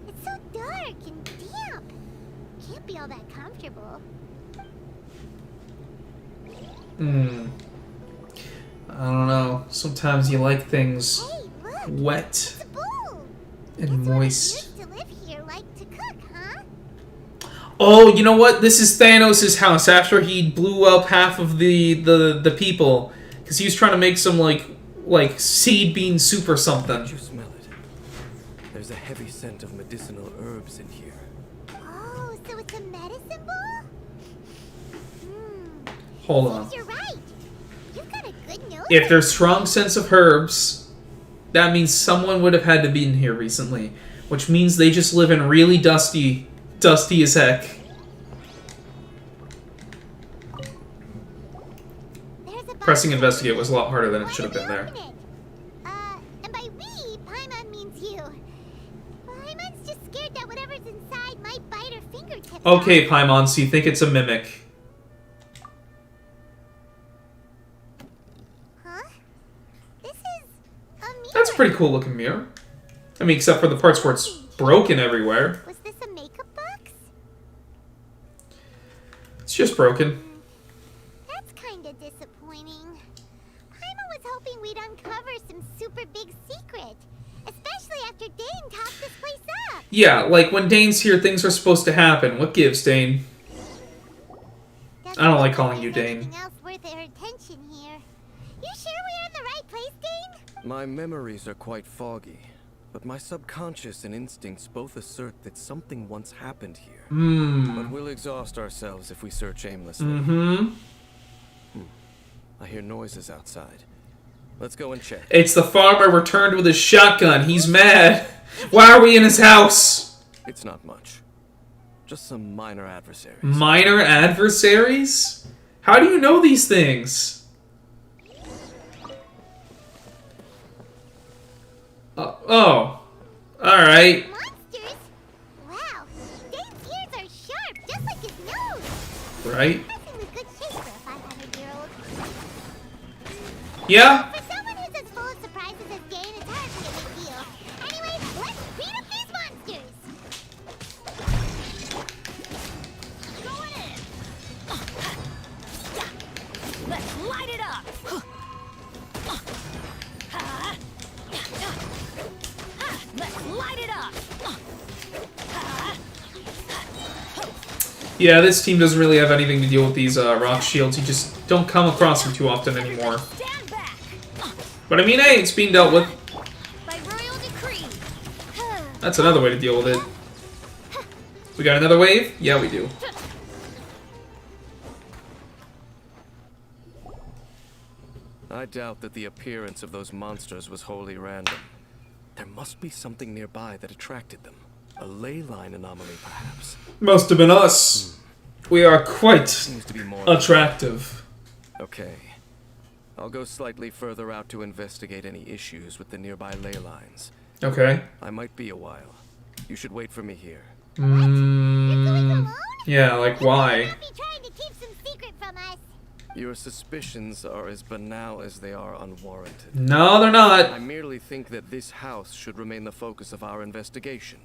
It's so dark and damp. Can't be all that comfortable. I don't know. Sometimes you like things Hey, look! wet It's a bull! and Guess what moist. used to live here like to cook, huh? Oh, you know what? This is Thanos' house after he blew up half of the people. Because he was trying to make some, like seed bean soup or something. Did you smell it? There's a heavy scent of medicinal herbs in here. Oh, so it's a medicine ball? Hold on. You're right. You've got a good nose. If there's strong sense of herbs, that means someone would have had to be in here recently, which means they just live in really dusty as heck. Pressing investigate was a lot harder than it should have been there. And by we, Paimon means you. Paimon's just scared that whatever's inside might bite her fingertips. Okay, Paimon, so you think it's a mimic. Huh? This is a mirror. That's a pretty cool looking mirror. I mean, except for the parts where it's broken everywhere. Was this a makeup box? It's just broken. That's kinda disappointing. Paimon was hoping we'd uncover some super big secret. Especially after Dane topped this place up. Yeah, like when Dane's here, things are supposed to happen. What gives, Dane? I don't like calling you Dane. Anything else worth our attention here. You sure we're in the right place, Dane? My memories are quite foggy, but my subconscious and instincts both assert that something once happened here. But we'll exhaust ourselves if we search aimlessly. I hear noises outside. Let's go and check. It's the farmer returned with his shotgun. He's mad. Why are we in his house? It's not much. Just some minor adversaries. Minor adversaries? How do you know these things? Oh. Alright. Monsters? Wow. Dane's ears are sharp, just like his nose. Right? That's in good shape for a 500-year-old. Yeah? For someone who's as full of surprises as Dane, it's hard to get a big deal. Anyway, let's beat up these monsters. Going in. Let's light it up! Let's light it up! Yeah, this team doesn't really have anything to deal with these rock shields. You just don't come across them too often anymore. Stand back! But I mean, hey, it's being dealt with. By royal decree! That's another way to deal with it. We got another wave? Yeah, we do. I doubt that the appearance of those monsters was wholly random. There must be something nearby that attracted them. A ley line anomaly, perhaps. Must have been us. We are quite Seems to be more attractive. Okay. I'll go slightly further out to investigate any issues with the nearby ley lines. Okay. I might be a while. You should wait for me here. Yeah, like why? Don't be trying to keep some secret from us. Your suspicions are as banal as they are unwarranted. No, they're not. I merely think that this house should remain the focus of our investigation.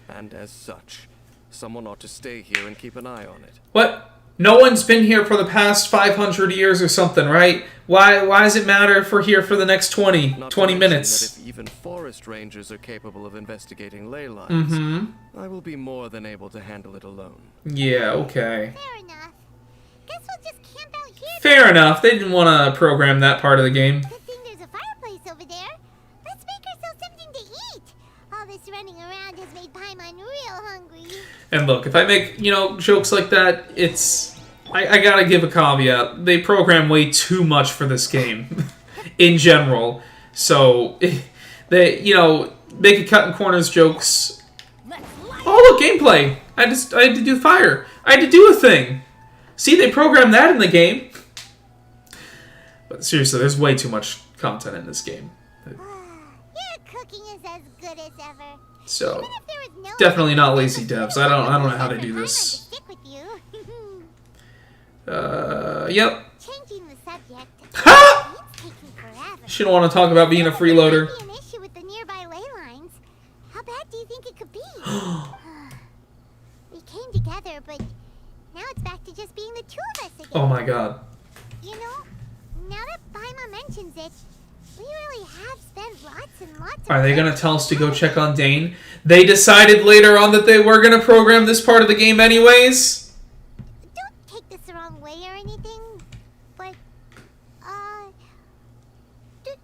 And as such, someone ought to stay here and keep an eye on it. What? No one's been here for the past 500 years or something, right? Why does it matter if we're here for the next 20 Not to mention minutes? that if even forest rangers are capable of investigating ley lines, I will be more than able to handle it alone. Yeah, okay. Fair enough. Guess we'll just camp out here. Fair enough. They didn't want to program that part of the game. Good thing there's a fireplace over there. Let's make ourselves something to eat. All this running around has made Paimon real hungry. And look, if I make, jokes like that, it's... I gotta give a caveat. They program way too much for this game. In general. So, they, make a cut in corners jokes. Oh, look, gameplay! I had to do fire. I had to do a thing. See, they programmed that in the game. But seriously, there's way too much content in this game. Your cooking is as good as ever. So, Even if there was no definitely not lazy devs. I don't know how to do Paimon to this. stick with you. Yep. Changing the subject. Ha! It's taking forever. She don't want to talk about being a freeloader. There might be an issue with the nearby ley lines. How bad do you think it could be? We came together, but now it's back to just being the two of us again. Oh my god. You know, now that Paimon mentions it, we really have spent lots and lots of Are they time going to tell us to go check on Dane? They decided later on that they were going to program this part of the game anyways? Don't take this the wrong way or anything, but, do you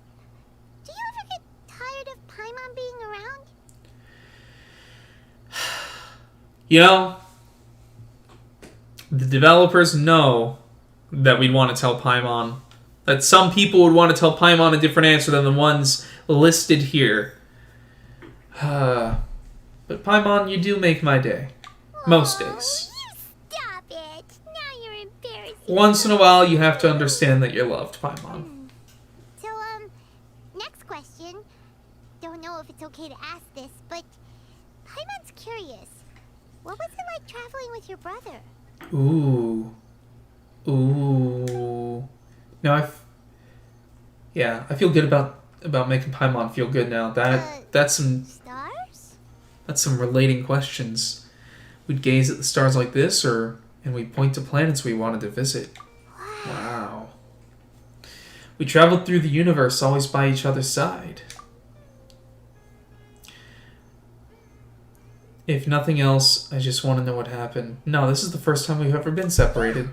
ever get tired of Paimon being around? The developers know that we'd want to tell Paimon that some people would want to tell Paimon a different answer than the ones listed here. But Paimon, you do make my day. Most days. You stop it. Now you're embarrassing. Once in a while, you have to understand that you're loved, Paimon. So, next question. Don't know if it's okay to ask this, but Paimon's curious. What was it like traveling with your brother? Ooh. Ooh. Now I feel good about making Paimon feel good now. That's some Stars? That's some relating questions. We'd gaze at the stars like this, and we'd point to planets we wanted to visit. Wow. We traveled through the universe, always by each other's side. If nothing else, I just want to know what happened. No, this is the first time we've ever been separated.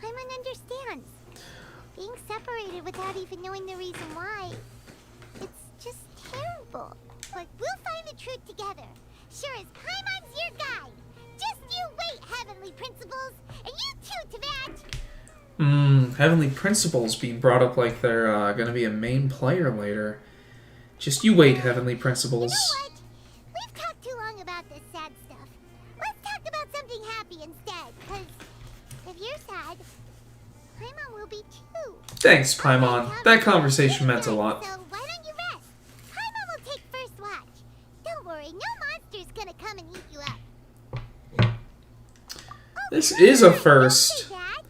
Paimon understands. Being separated without even knowing the reason why, it's just terrible. But we'll find the truth together. Sure as Paimon's your guide. Just you wait, Heavenly Principles, and you too, Teyvat. Heavenly Principles being brought up like they're gonna be a main player later. Just you wait, Heavenly Principles. You know what? We've talked too long about this sad stuff. Let's talk about something happy instead, because if you're sad, Paimon will be too. Thanks, Paimon. That conversation meant a lot. So why don't you rest? Paimon will take first watch. Don't worry, no monster's gonna come and eat you up. This is a first. Dad,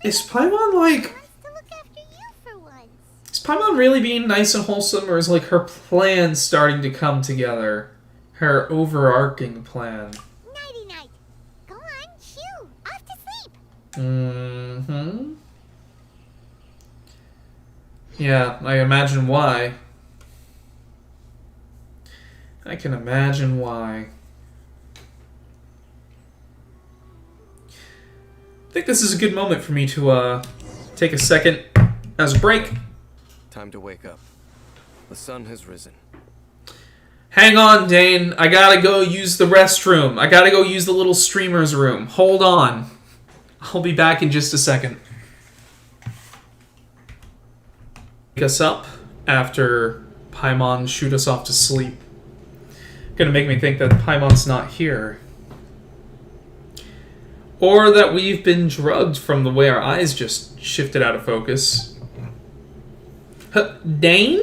Is Paimon like... wants to look after you for once. Is Paimon really being nice and wholesome, or is like her plan starting to come together? Her overarching plan. Nighty-night. Go on, shoo. Off to sleep. Mm-hmm. Yeah, I imagine why. I can imagine why. I think this is a good moment for me to take a second as a break. Time to wake up. The sun has risen. Hang on, Dane. I gotta go use the restroom. I gotta go use the little streamer's room. Hold on. I'll be back in just a second. Wake us up after Paimon shoot us off to sleep. Gonna make me think that Paimon's not here. Or that we've been drugged from the way our eyes just shifted out of focus. Dane?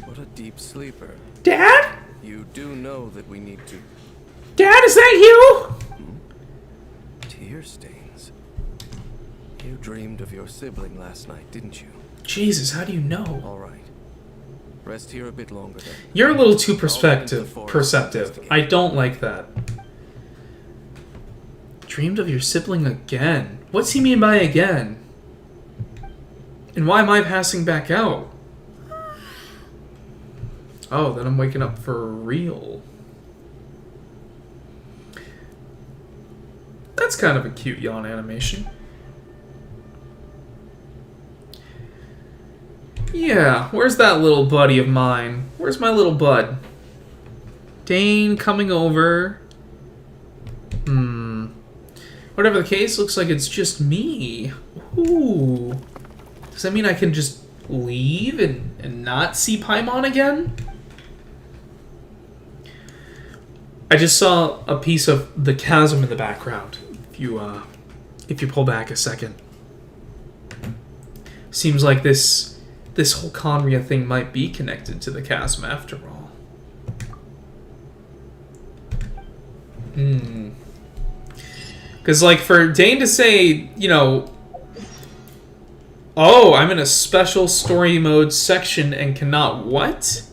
What a deep sleeper. Dad? You do know that we need to... Dad, is that you? Tear stains. You dreamed of your sibling last night, didn't you? Jesus, how do you know? All right. Rest here a bit longer then. You're a little too perceptive. I don't like that. Dreamed of your sibling again. What's he mean by again? And why am I passing back out? Oh, then I'm waking up for real. That's kind of a cute yawn animation. Yeah, where's that little buddy of mine? Where's my little bud? Dane coming over. Whatever the case, looks like it's just me. Ooh. Does that mean I can just leave and not see Paimon again? I just saw a piece of the chasm in the background. If you pull back a second. Seems like this whole Conria thing might be connected to the chasm after all. Because, like, for Dane to say, you know, oh, I'm in a special story mode section and cannot what?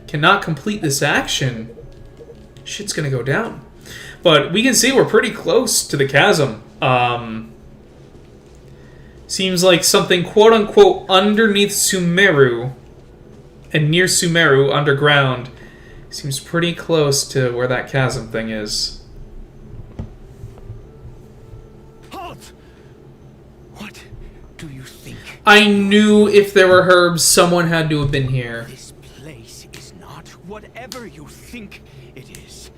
Cannot complete this action. Shit's gonna go down. But we can see we're pretty close to the chasm. Seems like something quote-unquote underneath Sumeru and near Sumeru underground. Seems pretty close to where that chasm thing is. Halt! What do you think? I knew if there were herbs, someone had to have been here. This place is not whatever you think it is.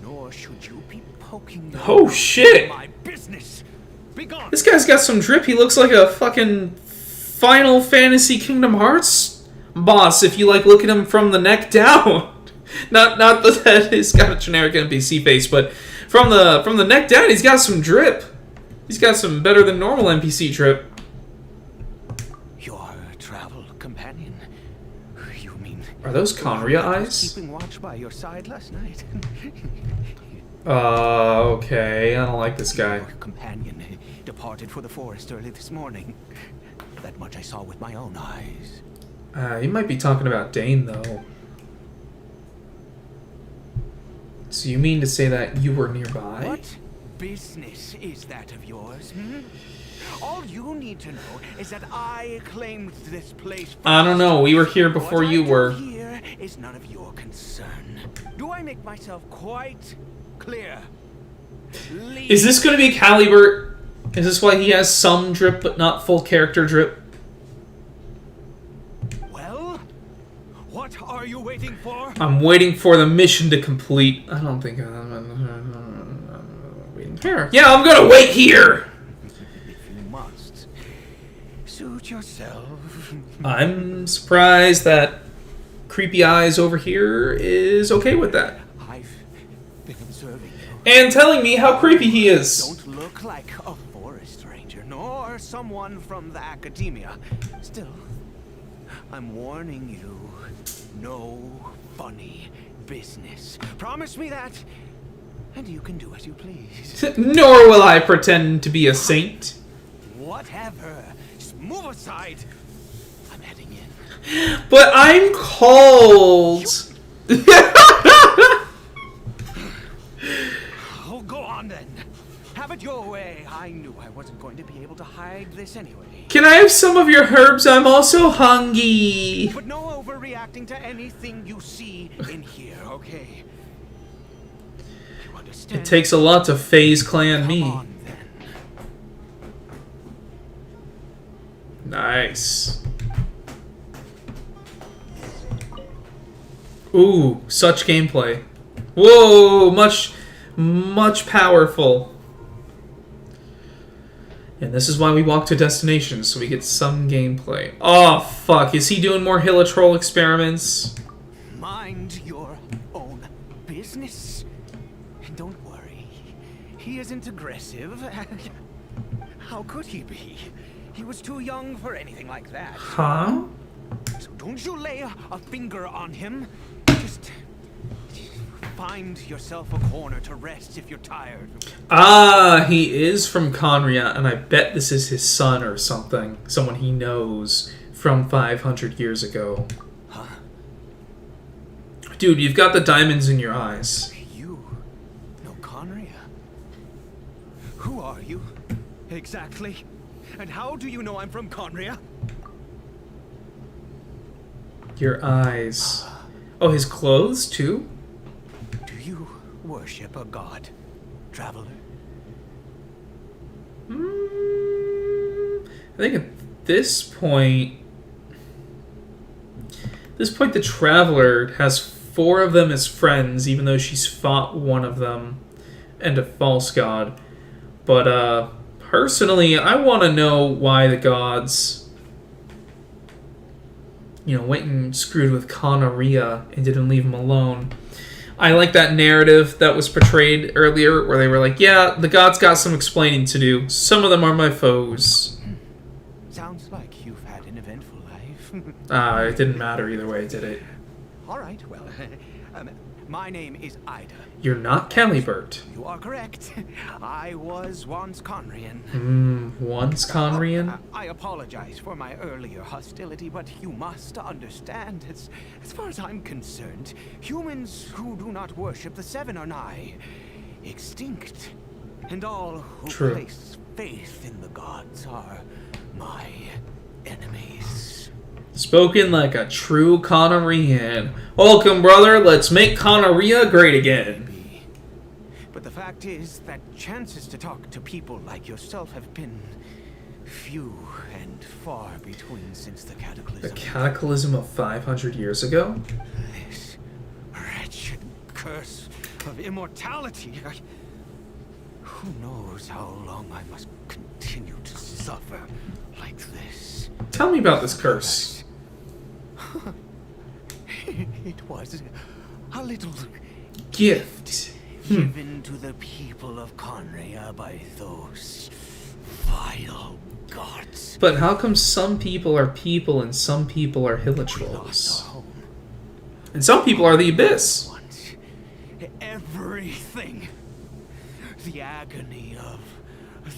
Nor should you be poking your Oh, shit. my business. Be gone. This guy's got some drip. He looks like a fucking Final Fantasy Kingdom Hearts boss if you like look at him from the neck down. Not that he's got a generic NPC face, but from the neck down, he's got some drip. He's got some better than normal NPC drip. Your travel companion? You mean... Are those Conria eyes? Keeping watch by your side last night? Okay. I don't like this guy. Your companion departed for the forest early this morning. That much I saw with my own eyes. He might be talking about Dane, though. So you mean to say that you were nearby? What business is that of yours? All you need to know is that I claimed this place first. I don't know. We were here before you were. What I do here is none of your concern. Do I make myself quite clear? Is this going to be Caribert? Is this why he has some drip but not full character drip? Well, what are you waiting for? I'm waiting for the mission to complete. I don't think I'm waiting here. Yeah, I'm gonna wait here. If you must, suit yourself. I'm surprised that Creepy Eyes over here is okay with that. I've been observing you. And telling me how creepy he is. Don't look like a forest ranger, nor someone from the academia. Still, I'm warning you, no funny business. Promise me that, and you can do as you please. Nor will I pretend to be a saint. Whatever. Just move aside. I'm heading in. But I'm cold. Oh, go on then. Have it your way. I knew I wasn't going to be able to hide this anyway. Can I have some of your herbs? I'm also hungry. But no overreacting to anything you see in here, okay? You understand? It takes a lot to phase clan me. Come on, then. Nice. Ooh, such gameplay. Whoa, much powerful. And this is why we walk to destinations, so we get some gameplay. Oh, fuck. Is he doing more Hilitroll experiments? Mind your own business. And don't worry. He isn't aggressive. How could he be? He was too young for anything like that. Huh? So don't you lay a finger on him. Just find yourself a corner to rest if you're tired. Ah, he is from Conria, and I bet this is his son or something. Someone he knows from 500 years ago. Huh? Dude, you've got the diamonds in your eyes. You know Conria? Who are you? Exactly. And how do you know I'm from Conria? Your eyes. Oh, his clothes, too? Do you worship a god, traveler? I think at this point... the Traveler has 4 of them as friends, even though she's fought one of them, and a false god. But, personally, I want to know why the gods... went and screwed with Conria and didn't leave him alone. I like that narrative that was portrayed earlier where they were like, yeah, the gods got some explaining to do. Some of them are my foes. Sounds like you've had an eventful life. It didn't matter either way, did it? All right, well, my name is Ida. You're not Caribert. You are correct. I was once Conrian. Once Conrian? I apologize for my earlier hostility, but you must understand, as far as I'm concerned, humans who do not worship the Seven are nigh extinct. And all who True. place faith in the gods are my enemies. Spoken like a true Conrian. Welcome, brother. Let's make Conria great again. But the fact is that chances to talk to people like yourself have been few and far between since the cataclysm. The cataclysm of 500 years ago? This wretched curse of immortality. Who knows how long I must continue to suffer like this? Tell me about this curse. It was a little Gift. given to the people of Conria by those vile gods. But how come some people are people and some people are We Hilitrolls? lost our home. And some people are the Abyss. Once, everything. The agony of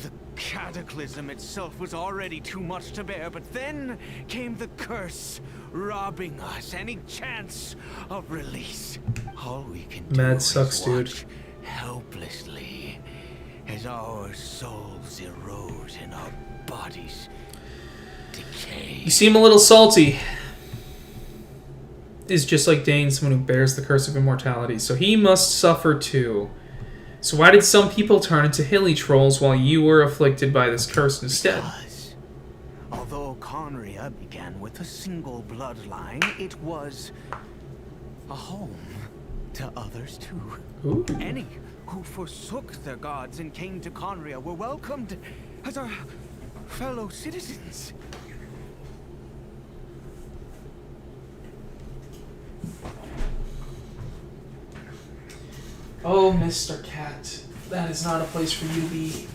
the cataclysm itself was already too much to bear, but then came the curse, robbing us any chance of release. All we can do Mad is sucks, dude. watch helplessly as our souls erode and our bodies decay. You seem a little salty. Is just like Dane, someone who bears the curse of immortality, so he must suffer too. So why did some people turn into Hilitrolls while you were afflicted by this curse instead? Because, although Conria began with a single bloodline, it was a home to others too. Ooh. Any who forsook their gods and came to Conria were welcomed as our fellow citizens. Oh, Mr. Cat. That is not a place for you to be.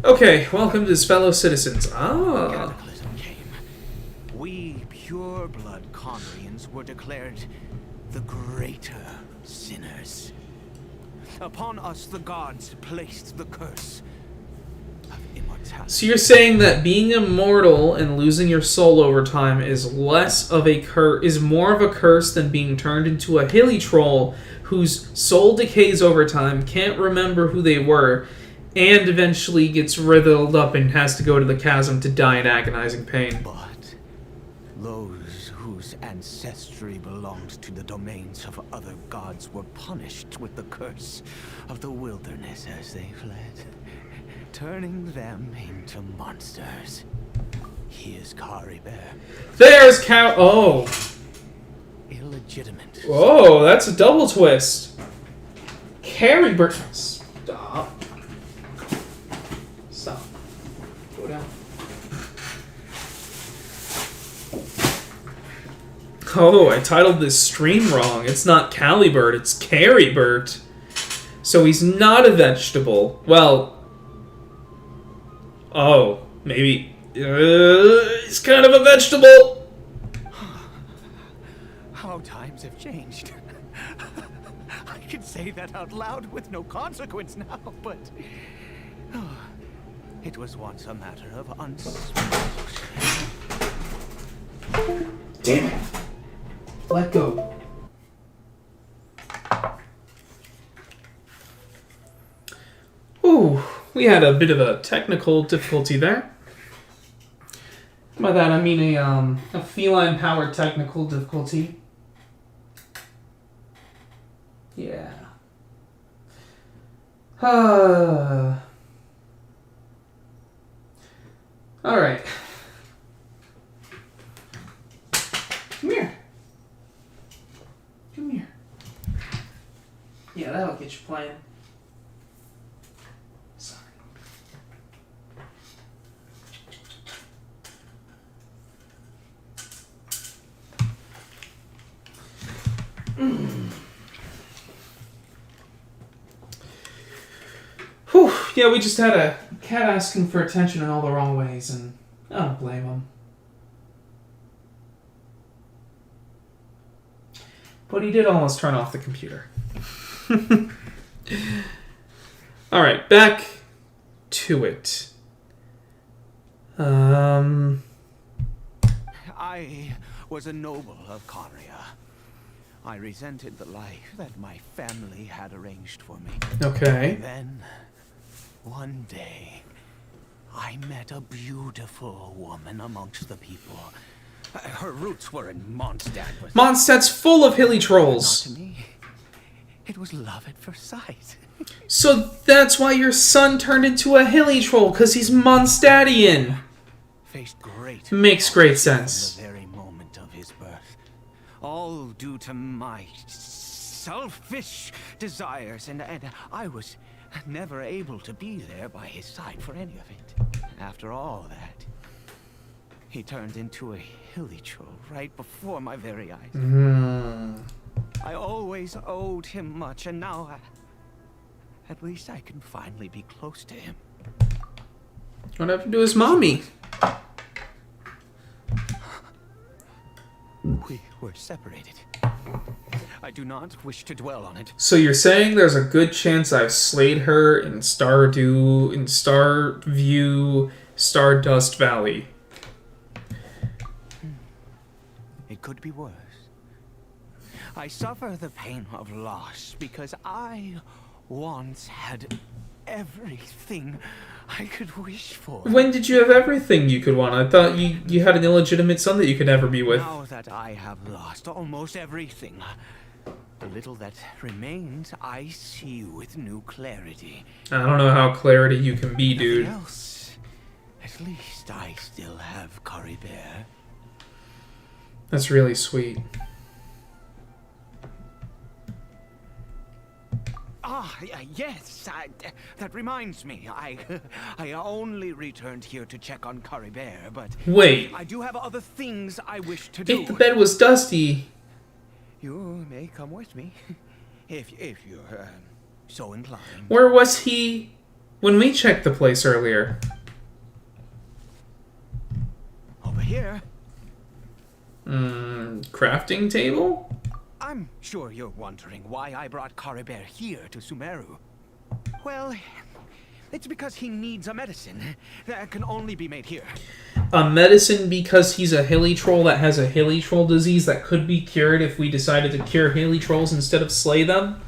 Okay, welcome to his fellow citizens. Ah. Cataclysm came. We pure-blood Conrians were declared the greater sinners. Upon us the gods placed the curse of immortality. So you're saying that being immortal and losing your soul over time is less of a is more of a curse than being turned into a Hilitroll whose soul decays over time, can't remember who they were, and eventually gets writhed up and has to go to the chasm to die in agonizing pain. But those whose ancestry belonged to the domains of other gods were punished with the curse of the wilderness as they fled, turning them into monsters. He is Caribert. There's Cow. Oh. Illegitimate. Whoa, that's a double twist. Caribert. Stop. Stop. Go down. Oh, I titled this stream wrong. It's not Calibert, it's Caribert. So he's not a vegetable. Well. Oh, maybe. He's kind of a vegetable. How times have changed. I can say that out loud with no consequence now, but it was once a matter of Damn it. Let go. Ooh, we had a bit of a technical difficulty there. By that I mean a feline-powered technical difficulty. Yeah. All right. Come here. Come here. Yeah, that'll get you playing. Sorry. Whew. Yeah, we just had a cat asking for attention in all the wrong ways, and I don't blame him. But he did almost turn off the computer. Alright, back to it. I was a noble of Conria. I resented the life that my family had arranged for me. Okay. Then, one day, I met a beautiful woman amongst the people. Her roots were in Mondstadt. But Mondstadt's full of hilly not trolls. to me. It was love at first sight. So that's why your son turned into a hilly troll, because he's Mondstadtian. Faced great. Makes great opposition sense. From the very moment of his birth. All due to my selfish desires, and I was never able to be there by his side for any of it. After all that, he turned into a hilly troll right before my very eyes. I always owed him much, and now at least I can finally be close to him. What happened to his mommy? We were separated. I do not wish to dwell on it. So you're saying there's a good chance I've slayed her in Stardew, in Starview, Stardust Valley. It could be worse. I suffer the pain of loss because I once had everything I could wish for. When did you have everything you could want? I thought you had an illegitimate son that you could never be with. Now that I have lost almost everything, the little that remains I see with new clarity. I don't know how clarity you can be, dude. Nothing else. At least I still have Caribert. That's really sweet. Yes, that reminds me. I only returned here to check on Caribert, but Wait, I do have other things I wish to do. if the bed was dusty... You may come with me, if you're so inclined. Where was he when we checked the place earlier? Over here. Crafting table? I'm sure you're wondering why I brought Caribert here to Sumeru. Well, it's because he needs a medicine that can only be made here. A medicine because he's a hilly troll that has a hilly troll disease that could be cured if we decided to cure hilly trolls instead of slay them?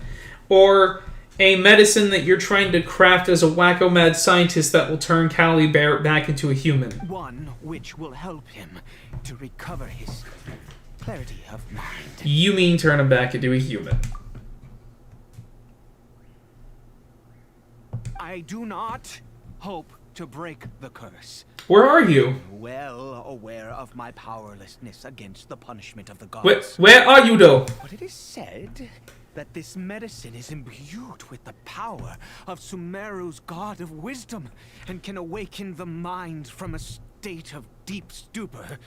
Or a medicine that you're trying to craft as a wacko-mad scientist that will turn Caribert back into a human? One which will help him to recover his clarity of mind. You mean turn him back into a human? I do not hope to break the curse. Where are you? Well aware of my powerlessness against the punishment of the gods. Where are you, though? But it is said that this medicine is imbued with the power of Sumeru's god of wisdom and can awaken the mind from a state of deep stupor.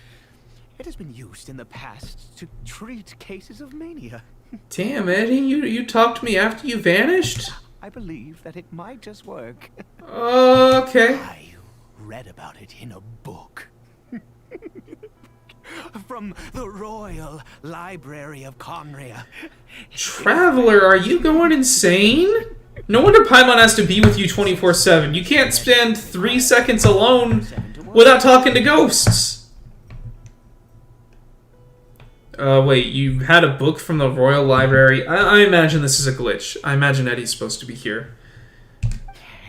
It has been used in the past to treat cases of mania. Damn, Eddie, you talked to me after you vanished? I believe that it might just work. Okay. I read about it in a book. From the Royal Library of Conria. Traveler, are you going insane? No wonder Paimon has to be with you 24/7. You can't spend 3 seconds alone without talking to ghosts. Wait, you had a book from the Royal Library? I imagine this is a glitch. I imagine Eddie's supposed to be here.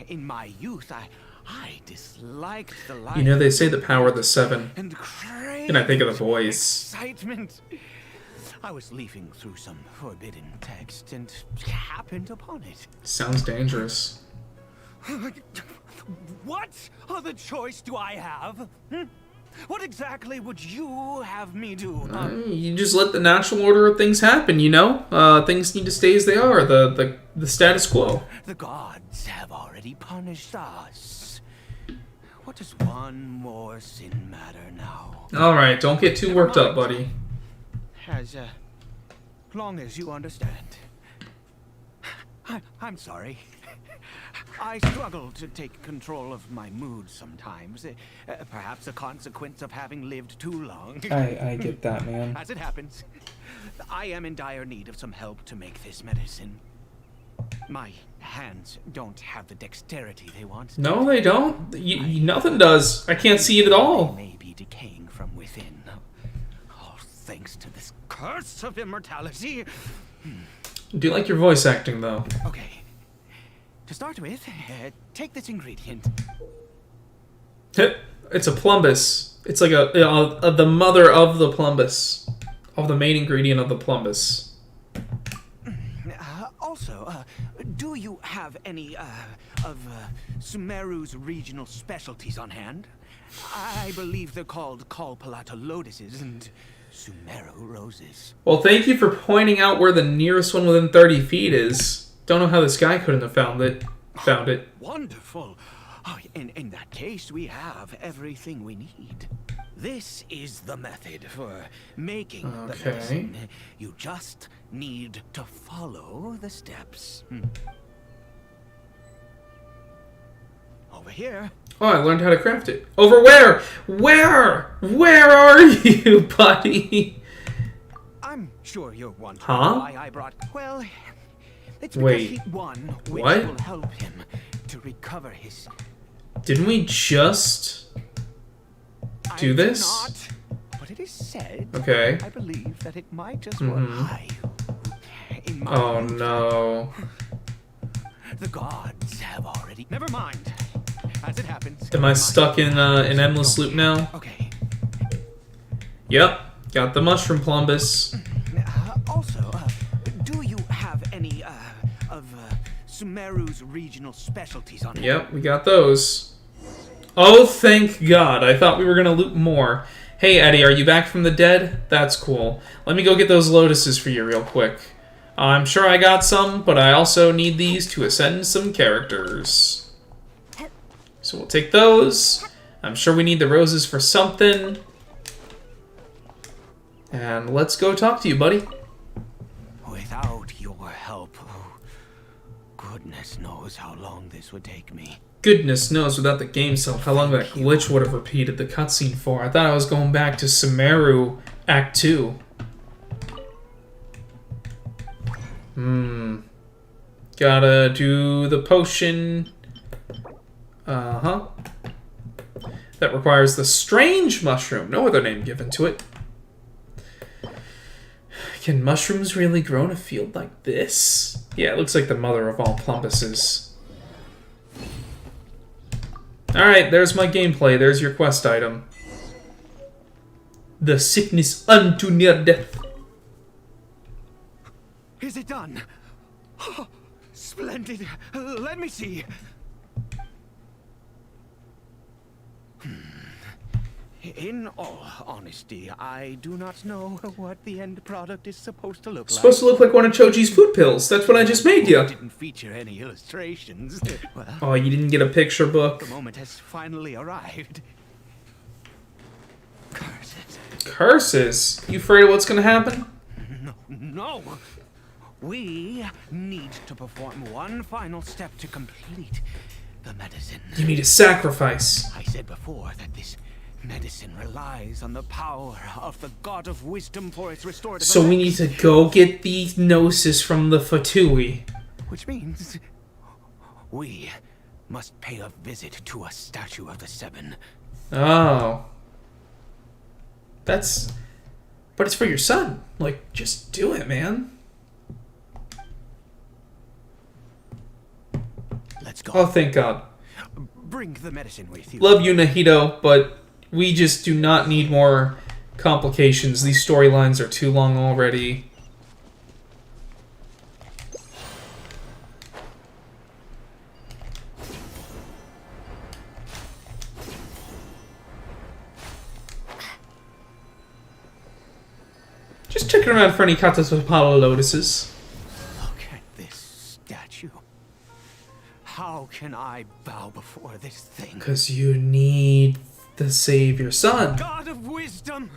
In my youth, I disliked the life. You know, they say the power of the seven. And I think of the voice. Excitement. I was leafing through some forbidden text and happened upon it. Sounds dangerous. What other choice do I have? What exactly would you have me do? You just let the natural order of things happen, you know? Things need to stay as they are, the status quo. The gods have already punished us. What does one more sin matter now? Alright, don't get too worked up, buddy. As long as you understand. I'm sorry. I struggle to take control of my mood sometimes. Perhaps a consequence of having lived too long. I get that, man. As it happens, I am in dire need of some help to make this medicine. My hands don't have the dexterity they want. No, they don't. Nothing does. I can't see it at all. They may be decaying from within. All thanks to this curse of immortality. Do you like your voice acting, though? Okay. To start with, take this ingredient. It's a plumbus. It's like the mother of the plumbus. Of the main ingredient of the plumbus. Also, do you have any of Sumeru's regional specialties on hand? I believe they're called Kalpalata lotuses and Sumeru roses. Well, thank you for pointing out where the nearest one within 30 feet is. Don't know how this guy couldn't have found it. Wonderful. Oh, in that case, we have everything we need. This is the method for making the Okay. medicine. You just need to follow the steps. Over here. Oh, I learned how to craft it. Over where? Where are you, buddy? I'm sure you're wondering Huh? why I brought... Well, it's because Wait. he won, which What? will help him to recover his... Didn't we just do I this? Not, but it is said. Okay. I believe that it might just work. In my Oh youth, no. The gods have already... Never mind. As it happens... Am I stuck in an endless loop now? Okay. Yep. Got the mushroom plumbus. Also, do you have any of Sumeru's regional specialties on hand? Yep, we got those. Oh, thank God. I thought we were going to loot more. Hey, Eddie, are you back from the dead? That's cool. Let me go get those lotuses for you real quick. I'm sure I got some, but I also need these to ascend some characters. So we'll take those. I'm sure we need the roses for something. And let's go talk to you, buddy. Without your help, goodness knows how long this would take me. Goodness knows without the game self how long that glitch would have repeated the cutscene for. I thought I was going back to Sumeru Act 2. Gotta do the potion. That requires the strange mushroom. No other name given to it. Can mushrooms really grow in a field like this? Yeah, it looks like the mother of all plumbuses. Alright, there's my gameplay. There's your quest item. The sickness unto near death. Is it done? Oh, splendid. Let me see. In all honesty, I do not know what the end product is supposed to look like. Supposed to look like one of Choji's food pills. That's what I just made you. Didn't feature any illustrations. Well, Oh, you didn't get a picture book. the moment has finally arrived. Curses. Curses. You afraid of what's gonna happen? No. We need to perform one final step to complete the medicine. You need a sacrifice. I said before that this medicine relies on the power of the god of wisdom for its restorative So we need to go get the gnosis from the Fatui. Which means we must pay a visit to a statue of the Seven. Oh. That's... But it's for your son. Like, just do it, man. Let's go. Oh, thank God. Bring the medicine with you. Love you, Nahito, but we just do not need more complications. These storylines are too long already. Just checking around for any Katasapala lotuses. Look at this statue. How can I bow before this thing? Because you need to save your son. God of wisdom,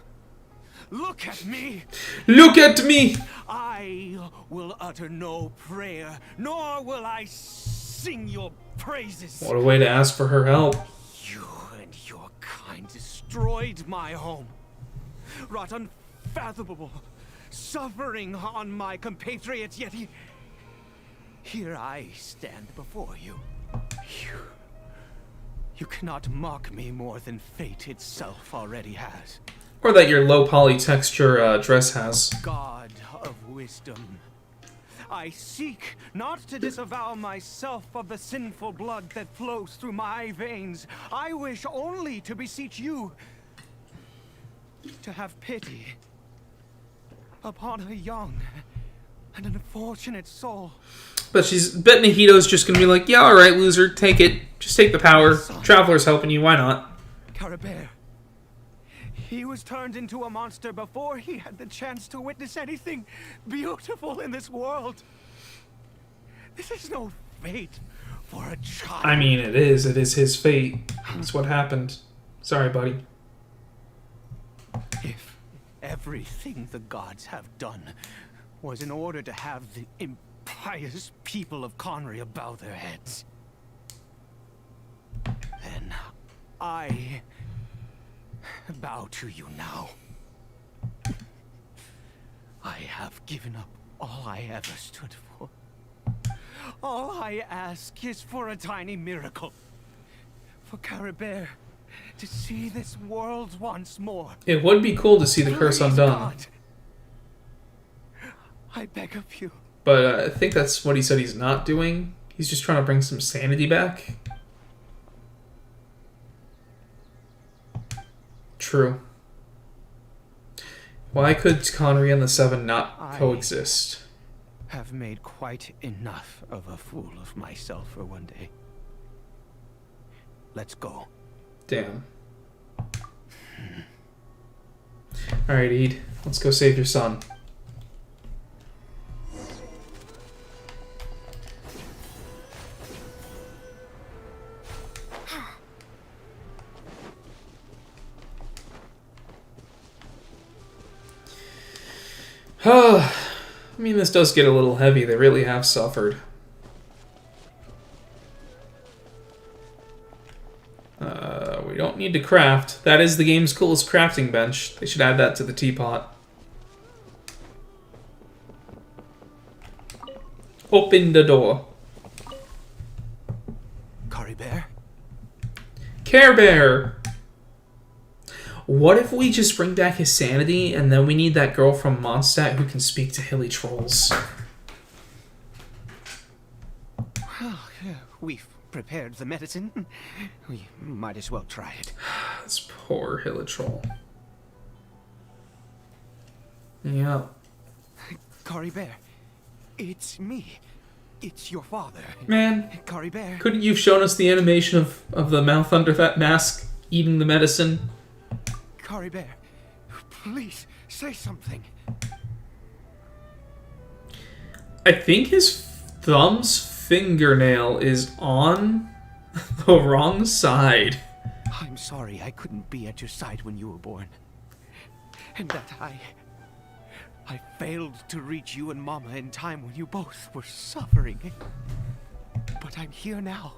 look at me. Look at me! I will utter no prayer, nor will I sing your praises. What a way to ask for her help. You and your kind destroyed my home, wrought unfathomable suffering on my compatriots, yet here I stand before you. You cannot mock me more than fate itself already has. Or that your low poly texture dress has. God of wisdom, I seek not to disavow myself of the sinful blood that flows through my veins. I wish only to beseech you to have pity upon a young and unfortunate soul. But bet Nahito's just gonna be like, yeah, alright, loser, take it. Just take the power. Traveler's helping you, why not? Caribert. He was turned into a monster before he had the chance to witness anything beautiful in this world. This is no fate for a child. I mean, it is. It is his fate. That's what happened. Sorry, buddy. If everything the gods have done was in order to have the impious people of Conria bow their heads, then I bow to you now. I have given up all I ever stood for. All I ask is for a tiny miracle. For Caribert to see this world once more. It would be cool to see the curse Please, undone. God, I beg of you. But I think that's what he said he's not doing. He's just trying to bring some sanity back. True. Why could Connery and the Seven not coexist? Have made quite enough of a fool of myself for one day. Let's go. Damn. Alright, Ede. Let's go save your son. I mean, this does get a little heavy. They really have suffered. We don't need to craft. That is the game's coolest crafting bench. They should add that to the teapot. Open the door. Caribert? Care Bear! What if we just bring back his sanity and then we need that girl from Mondstadt who can speak to hilly trolls? We've prepared the medicine. We might as well try it. This poor hilly troll. Yeah. Caribert, it's me. It's your father. Man, Caribert. couldn't you have shown us the animation of the mouth under that mask eating the medicine? Caribert, please say something. I think his thumb's fingernail is on the wrong side. I'm sorry I couldn't be at your side when you were born. And that I failed to reach you and Mama in time when you both were suffering. But I'm here now.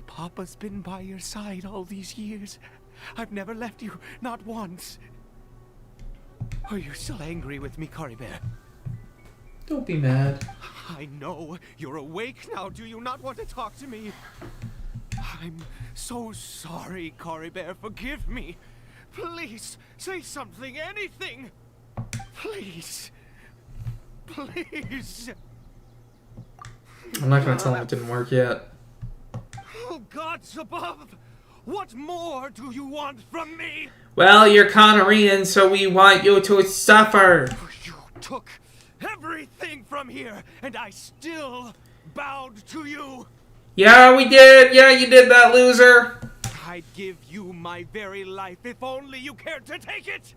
Papa's been by your side all these years. I've never left you, not once. Are you still angry with me, Caribert? Don't be mad. I know you're awake now. Do you not want to talk to me? I'm so sorry, Caribert. Forgive me. Please, say something, anything. Please. Please. I'm not gonna tell him it didn't work yet. Oh, gods above! What more do you want from me? Well, you're Conorian, so we want you to suffer. You took everything from here, and I still bowed to you. Yeah, we did. Yeah, you did that, loser. I'd give you my very life if only you cared to take it.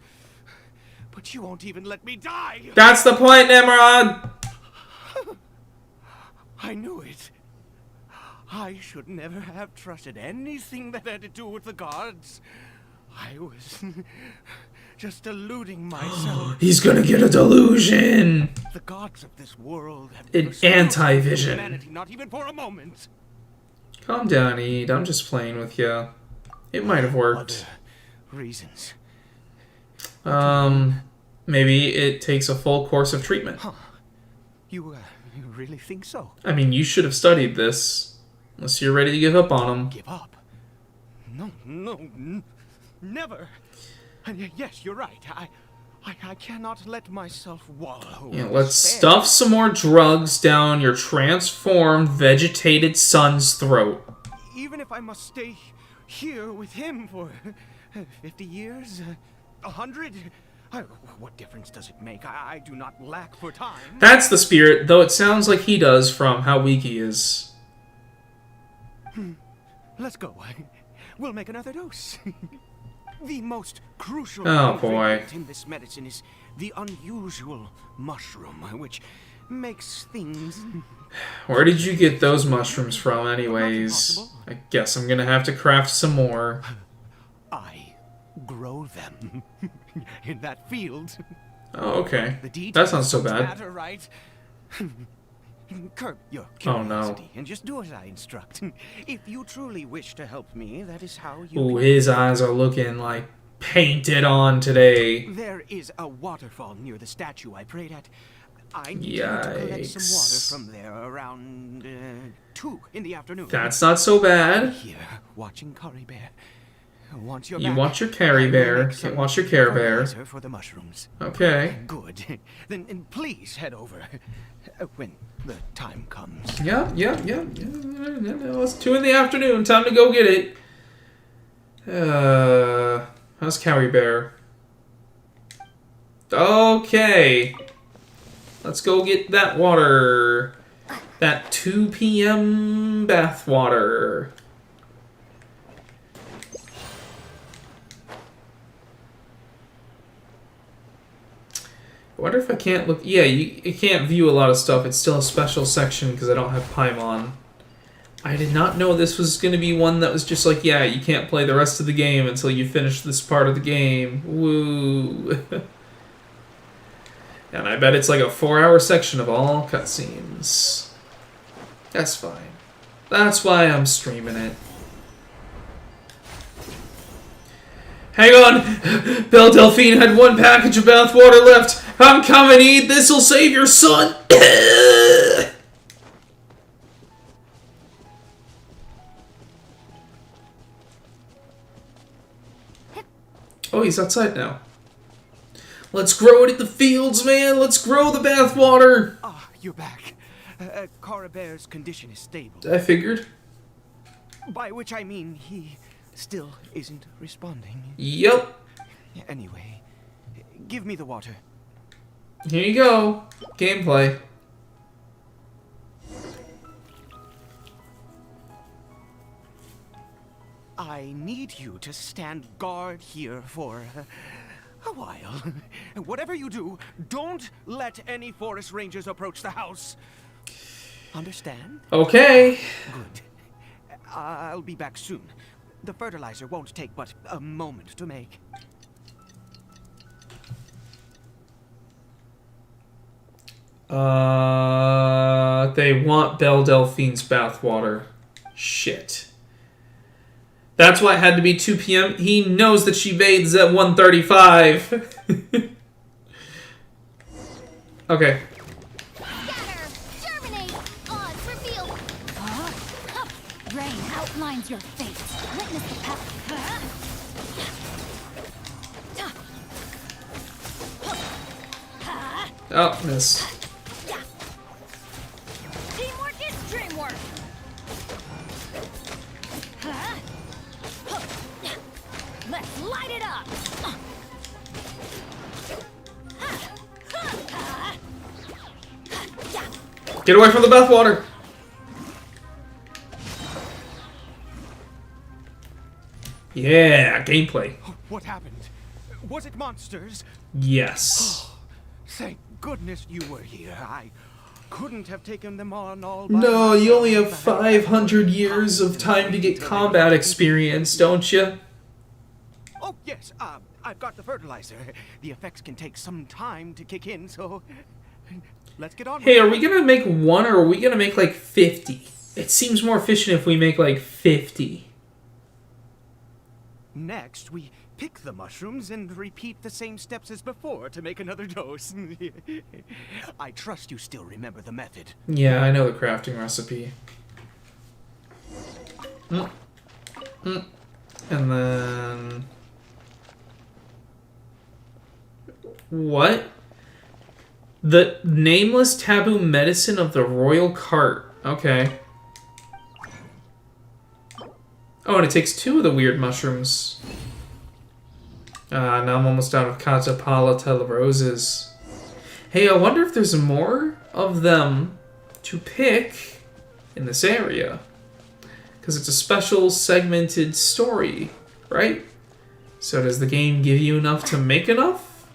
But you won't even let me die. That's the point, Nimrod. I knew it. I should never have trusted anything that had to do with the gods. I was just deluding myself. He's gonna get a delusion. The gods of this world have An anti-vision. humanity, not even for a moment. Calm down, Ede. I'm just playing with you. It might have worked. Other reasons. Maybe it takes a full course of treatment. Huh. You really think so? I mean, you should have studied this. Unless you're ready to give up on him. Give up? No, never. And yes, you're right. I cannot let myself wallow. Yeah, in let's despair. stuff some more drugs down your transformed, vegetated son's throat. Even if I must stay here with him for 50 years, 100, what difference does it make? I do not lack for time. That's the spirit, though it sounds like he does from how weak he is. Let's go. We'll make another dose. The most crucial Oh, boy. ingredient in this medicine is the unusual mushroom, which makes things... Where did you get those mushrooms from, anyways? I guess I'm gonna have to craft some more. I grow them in that field. Oh, okay. The details That sounds so don't bad. matter, right? Curb your Oh, no. curiosity and just do as I instruct. If you truly wish to help me, that is how you Ooh, can. his eyes are looking like painted on today. There is a waterfall near the statue I prayed at. I need you to collect some water Yikes. from there around 2 in the afternoon. That's not so bad. Here, watching Caribert. Once you're You back, want your I will Caribert. make some Watch your Caribert. fertilizer for the mushrooms. Okay. Good. Then please head over when the time comes. Yeah. It's 2 in the afternoon. Time to go get it. How's Caribert? Okay. Let's go get that water. That 2 p.m. bath water. I wonder if I can't look... Yeah, you can't view a lot of stuff. It's still a special section because I don't have Paimon. I did not know this was going to be one that was just like, yeah, you can't play the rest of the game until you finish this part of the game. Woo. And I bet it's like a 4-hour section of all cutscenes. That's fine. That's why I'm streaming it. Hang on! Belle Delphine had 1 package of bathwater left. I'm coming, Ede. This'll save your son. Oh, he's outside now. Let's grow it in the fields, man. Let's grow the bathwater. Ah, you're back. Caribert's condition is stable. I figured. By which I mean he still isn't responding. Yep. Anyway, give me the water. Here you go. Gameplay. I need you to stand guard here for a while. Whatever you do, don't let any forest rangers approach the house. Understand? Okay. Good. I'll be back soon. The fertilizer won't take but a moment to make. They want Belle Delphine's bathwater. Shit. That's why it had to be 2 p.m. He knows that she bathes at 1:35. Okay. Scatter! Germinate! Odds revealed! Rain outlines your fate. Witness the path. Oh, miss. Teamwork is dreamwork. Let's light it up. Get away from the bathwater. Yeah, gameplay. What happened? Was it monsters? Yes. Thank goodness you were here. I couldn't have taken them on all by No, you only have myself. 500 years of time to get combat experience, don't you? Oh, yes. I've got the fertilizer. The effects can take some time to kick in, so let's get on Hey, with are it. we gonna make 1 or are we gonna make like 50? It seems more efficient if we make like 50. Next, we pick the mushrooms and repeat the same steps as before to make another dose. I trust you still remember the method. Yeah, I know the crafting recipe. And then... What? The nameless taboo medicine of the royal cart. Okay. Oh, and it takes 2 of the weird mushrooms. Now I'm almost out of Catapala roses. Hey, I wonder if there's more of them to pick in this area. Because it's a special segmented story, right? So does the game give you enough to make enough?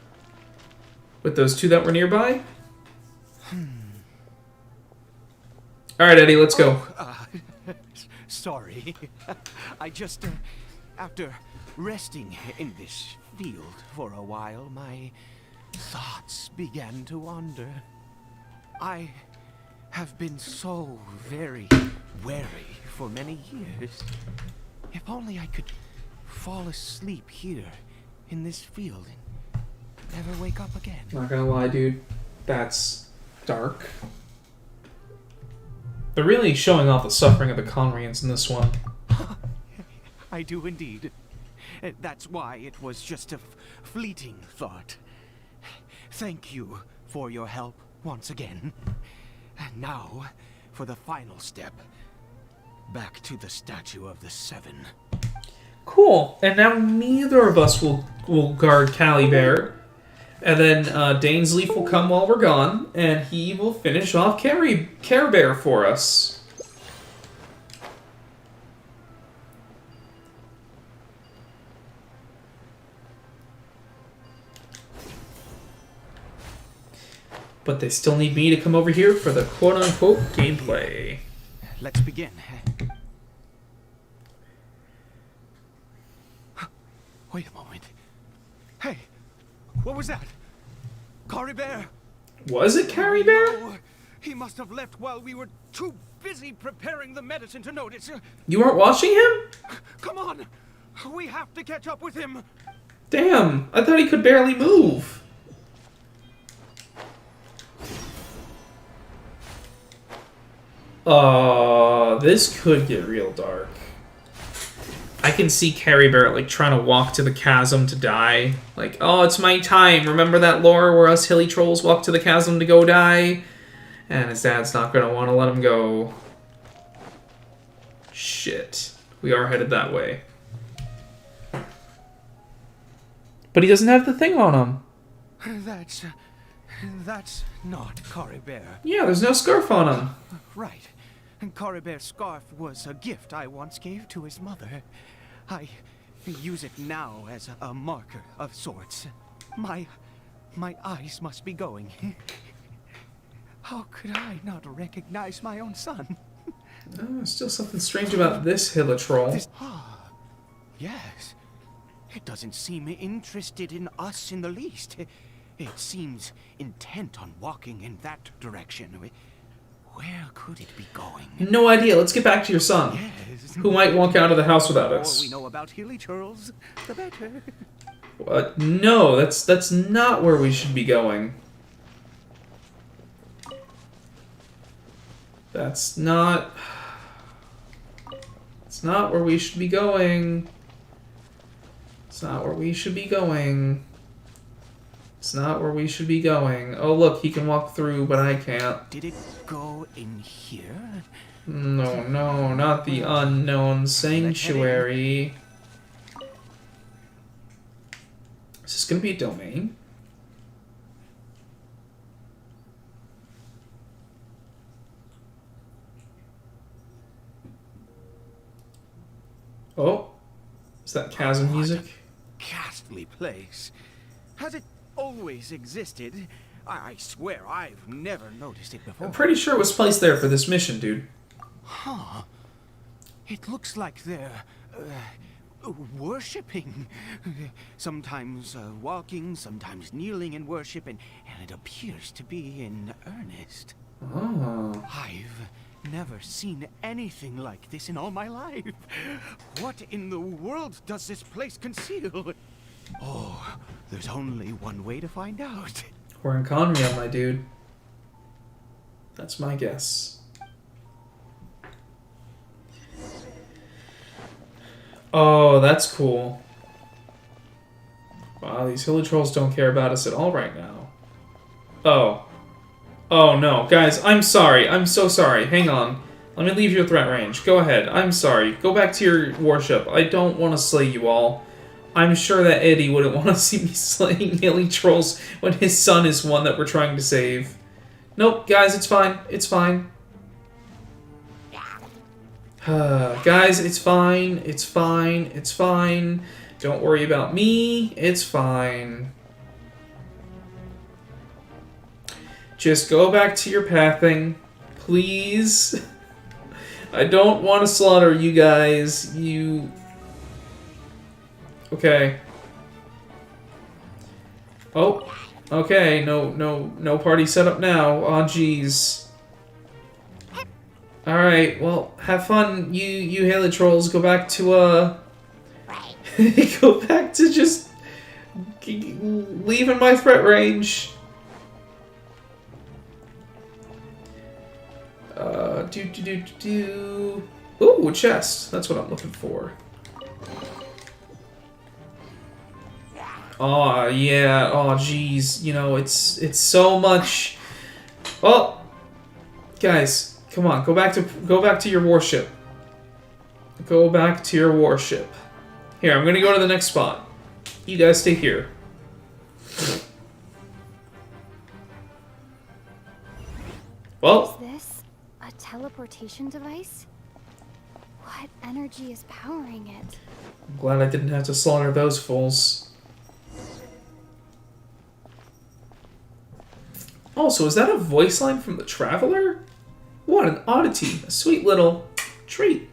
With those 2 that were nearby? All right, Eddie, let's go. Sorry. I just, after resting in this field for a while, my thoughts began to wander. I have been so very wary for many years. If only I could fall asleep here in this field and never wake up again. Not gonna lie, dude. That's dark. They're really showing off the suffering of the Conrians in this one. I do indeed. That's why it was just a fleeting thought. Thank you for your help once again. And now, for the final step. Back to the statue of the Seven. Cool. And now neither of us will guard Caribert. And then Dainsleif will come while we're gone, and he will finish off Caribert for us. But they still need me to come over here for the quote-unquote gameplay. Let's begin. Wait a moment. Hey, what was that? Caribert? Was it Caribert? No, he must have left while we were too busy preparing the medicine to notice. You weren't watching him? Come on! We have to catch up with him! Damn, I thought he could barely move. This could get real dark. I can see Caribert like trying to walk to the chasm to die. Like, oh, it's my time. Remember that lore where us hilly trolls walk to the chasm to go die? And his dad's not gonna want to let him go. Shit. We are headed that way. But he doesn't have the thing on him. That's not Caribert. Yeah, there's no scarf on him. Right. And Caribert's scarf was a gift I once gave to his mother. I use it now as a marker of sorts. My eyes must be going. How could I not recognize my own son? Oh, still something strange about this Hilitroll. Yes. It doesn't seem interested in us in the least. It seems intent on walking in that direction. Where could it be going? No idea. Let's get back to your son. Yes. Who might walk out of the house without The more us. we know about Hilly Churls, the better. No, that's not where we should be going. That's not where we should be going. It's not where we should be going. It's not where we should be going. Oh, look, he can walk through, but I can't. Did it go in here? No, not the unknown sanctuary. Is this going to be a domain? Oh, is that chasm music? Ghastly place. Has it always existed? I swear I've never noticed it before. I'm pretty sure it was placed there for this mission, dude. Huh. It looks like they're worshipping. Sometimes walking, sometimes kneeling in worship, and it appears to be in earnest. Oh. I've never seen anything like this in all my life. What in the world does this place conceal? Oh, there's only one way to find out. We're in Conria, my dude. That's my guess. Oh, that's cool. Wow, these hilly trolls don't care about us at all right now. Oh. Oh, no. Guys, I'm sorry. I'm so sorry. Hang on. Let me leave your threat range. Go ahead. I'm sorry. Go back to your worship. I don't want to slay you all. I'm sure that Eddie wouldn't want to see me slaying hilly trolls when his son is one that we're trying to save. Nope, guys, it's fine. It's fine. Guys, it's fine. It's fine. It's fine. Don't worry about me. It's fine. Just go back to your pathing. Please. I don't want to slaughter you guys. You... Okay. Oh. Okay. No party set up now. Aw, jeez. Alright, well, have fun. You Haley trolls. Go back to, go back to just... leaving my threat range. Ooh, a chest. That's what I'm looking for. Aw, yeah. Aw, jeez. You know, it's so much. Oh, guys, come on. Go back to your warship. Go back to your warship. Here, I'm gonna go to the next spot. You guys stay here. Well. Is this a teleportation device? What energy is powering it? I'm glad I didn't have to slaughter those fools. Also, is that a voice line from the Traveler? What an oddity. A sweet little treat.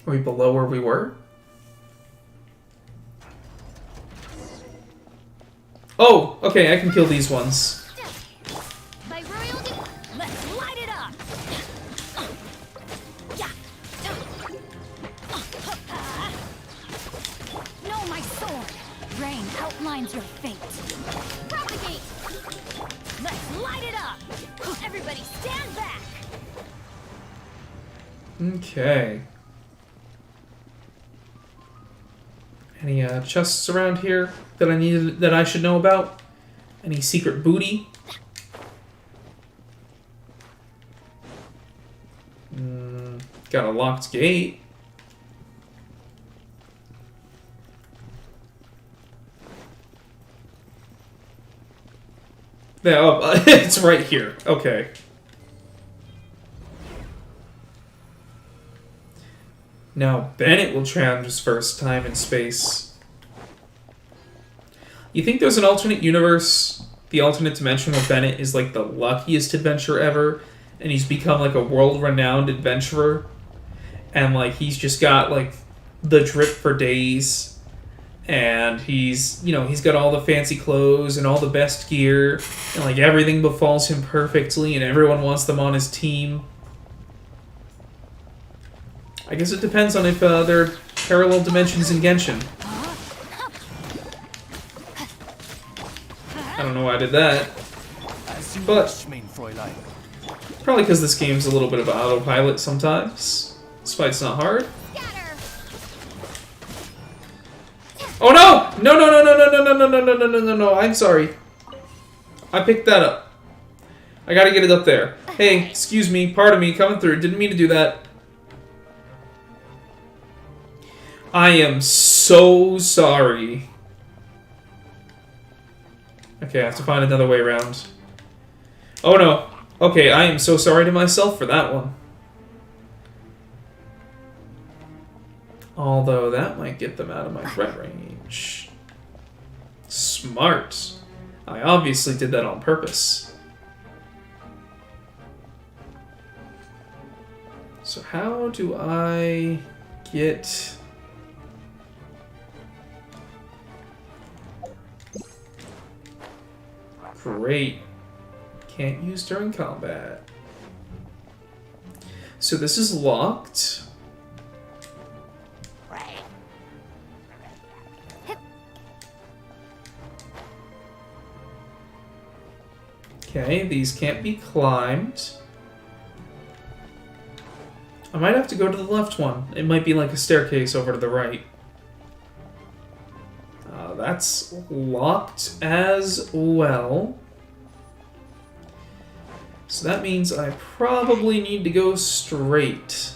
Are we below where we were? Oh, okay, I can kill these ones. By royalty, let's light it up. No, my sword! Rain outlines your fate. Propagate. Let's light it up. Everybody stand back. Okay. Any chests around here that I should know about? Any secret booty? Got a locked gate. Yeah, oh, it's right here. Okay. Now Bennett will transverse time and space. You think there's an alternate universe, the alternate dimension where Bennett is like the luckiest adventurer ever, and he's become like a world-renowned adventurer, and like he's just got like the drip for days, and he's got all the fancy clothes and all the best gear, and like everything befalls him perfectly, and everyone wants them on his team. I guess it depends on if there are parallel dimensions in Genshin. I don't know why I did that. But probably because this game's a little bit of an autopilot sometimes. This fight's not hard. Oh no! No, I'm sorry. I picked that up. I gotta get it up there. Hey, excuse me, pardon me, coming through. Didn't mean to do that. I am so sorry. Okay, I have to find another way around. Oh no. Okay, I am so sorry to myself for that one. Although that might get them out of my threat range. Smart. I obviously did that on purpose. So how do I get... Great. Can't use during combat. So this is locked. Okay, these can't be climbed. I might have to go to the left one. It might be like a staircase over to the right. That's locked as well. So that means I probably need to go straight.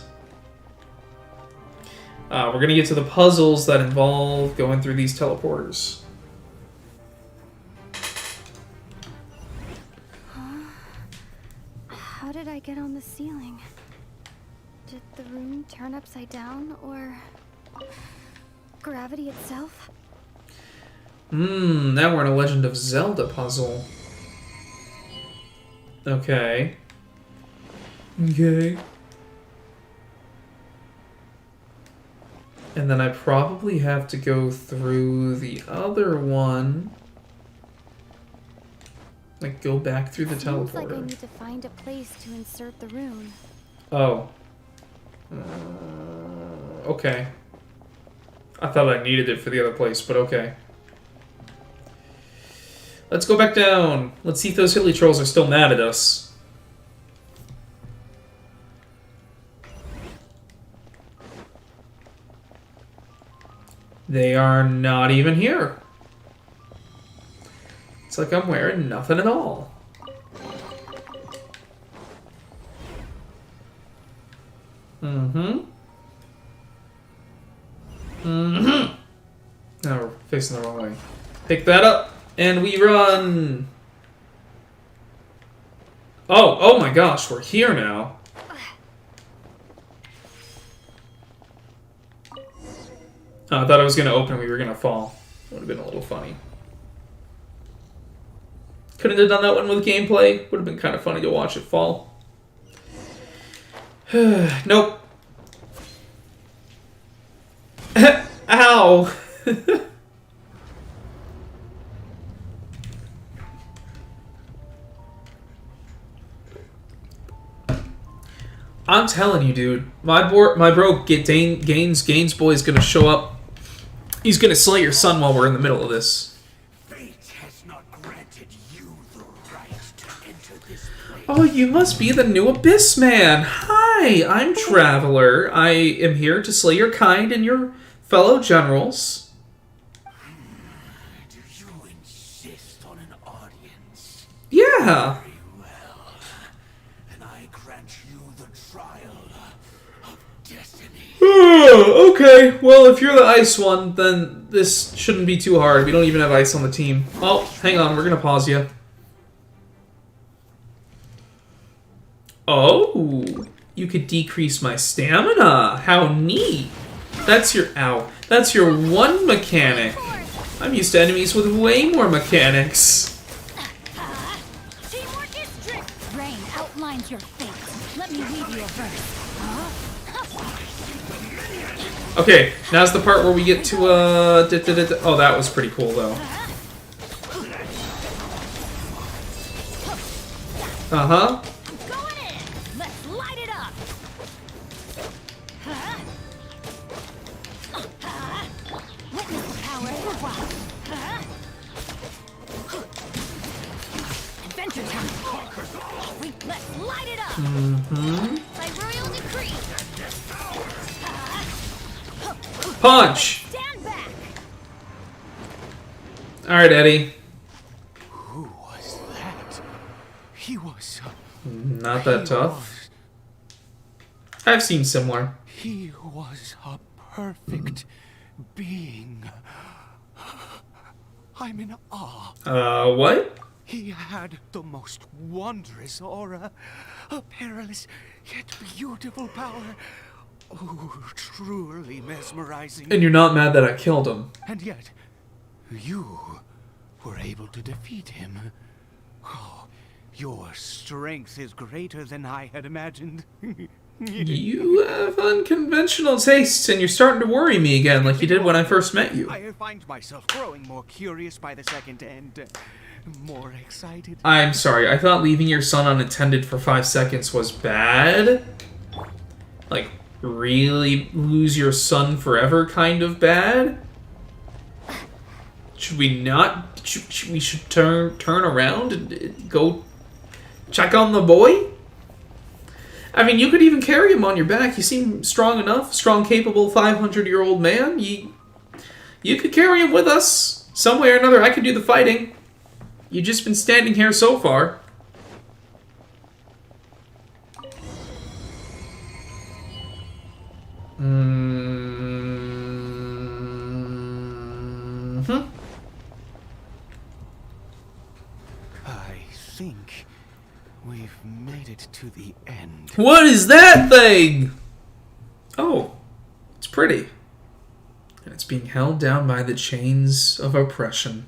We're going to get to the puzzles that involve going through these teleporters. How did I get on the ceiling? Did the room turn upside down, or gravity itself? Now we're in a Legend of Zelda puzzle. Okay. Okay. And then I probably have to go through the other one. Like, go back through the Seems like I teleporter. need to find a place to insert the rune. Oh. Okay. I thought I needed it for the other place, but okay. Let's go back down. Let's see if those hilly trolls are still mad at us. They are not even here. It's like I'm wearing nothing at all. Mm-hmm. Mm-hmm. Now we're facing the wrong way. Pick that up, and we run. Oh my gosh, we're here now. Oh, I thought I was going to open and we were going to fall. Would have been a little funny. Couldn't have done that one with gameplay. Would have been kind of funny to watch it fall. Nope. Ow! I'm telling you, dude. My bro Gaines boy is gonna show up. He's gonna slay your son while we're in the middle of this. Fate has not granted you the right to enter this place. Oh, you must be the new Abyss Man. Hi, I'm Traveler. I am here to slay your kind and your fellow generals. Do you insist on an audience? Yeah. Very well. And I grant you the trial of destiny. Okay, well, if you're the ice one, then this shouldn't be too hard. We don't even have ice on the team. Oh, hang on, we're gonna pause you. Oh, you could decrease my stamina. How neat. That's your one mechanic. I'm used to enemies with way more mechanics. Teamwork is strict. Rain outlines your fate. Let me lead you a verse. Okay, now's the part where we get to, oh, that was pretty cool, though. Uh-huh. Going in. Let's light it up. Witness the power of the wild. Adventure time. Let's light it up. Mm-hmm. By royal decree. Punch! Stand back. Alright, Eddie. Who was that? He was. Not that tough. I've seen similar. He was a perfect being. I'm in awe. What? He had the most wondrous aura, a perilous yet beautiful power. Oh, truly mesmerizing. And you're not mad that I killed him. And yet, you were able to defeat him. Oh, your strength is greater than I had imagined. You have unconventional tastes, and you're starting to worry me again like you did when I first met you. I find myself growing more curious by the second and more excited. I'm sorry, I thought leaving your son unattended for 5 seconds was bad. Like, really lose your son forever kind of bad? Should we not? We should turn around and go check on the boy? I mean, you could even carry him on your back. You seem strong enough, strong, capable 500-year-old man. You could carry him with us some way or another. I could do the fighting. You've just been standing here so far. I think we've made it to the end. What is that thing? Oh, it's pretty. And it's being held down by the chains of oppression.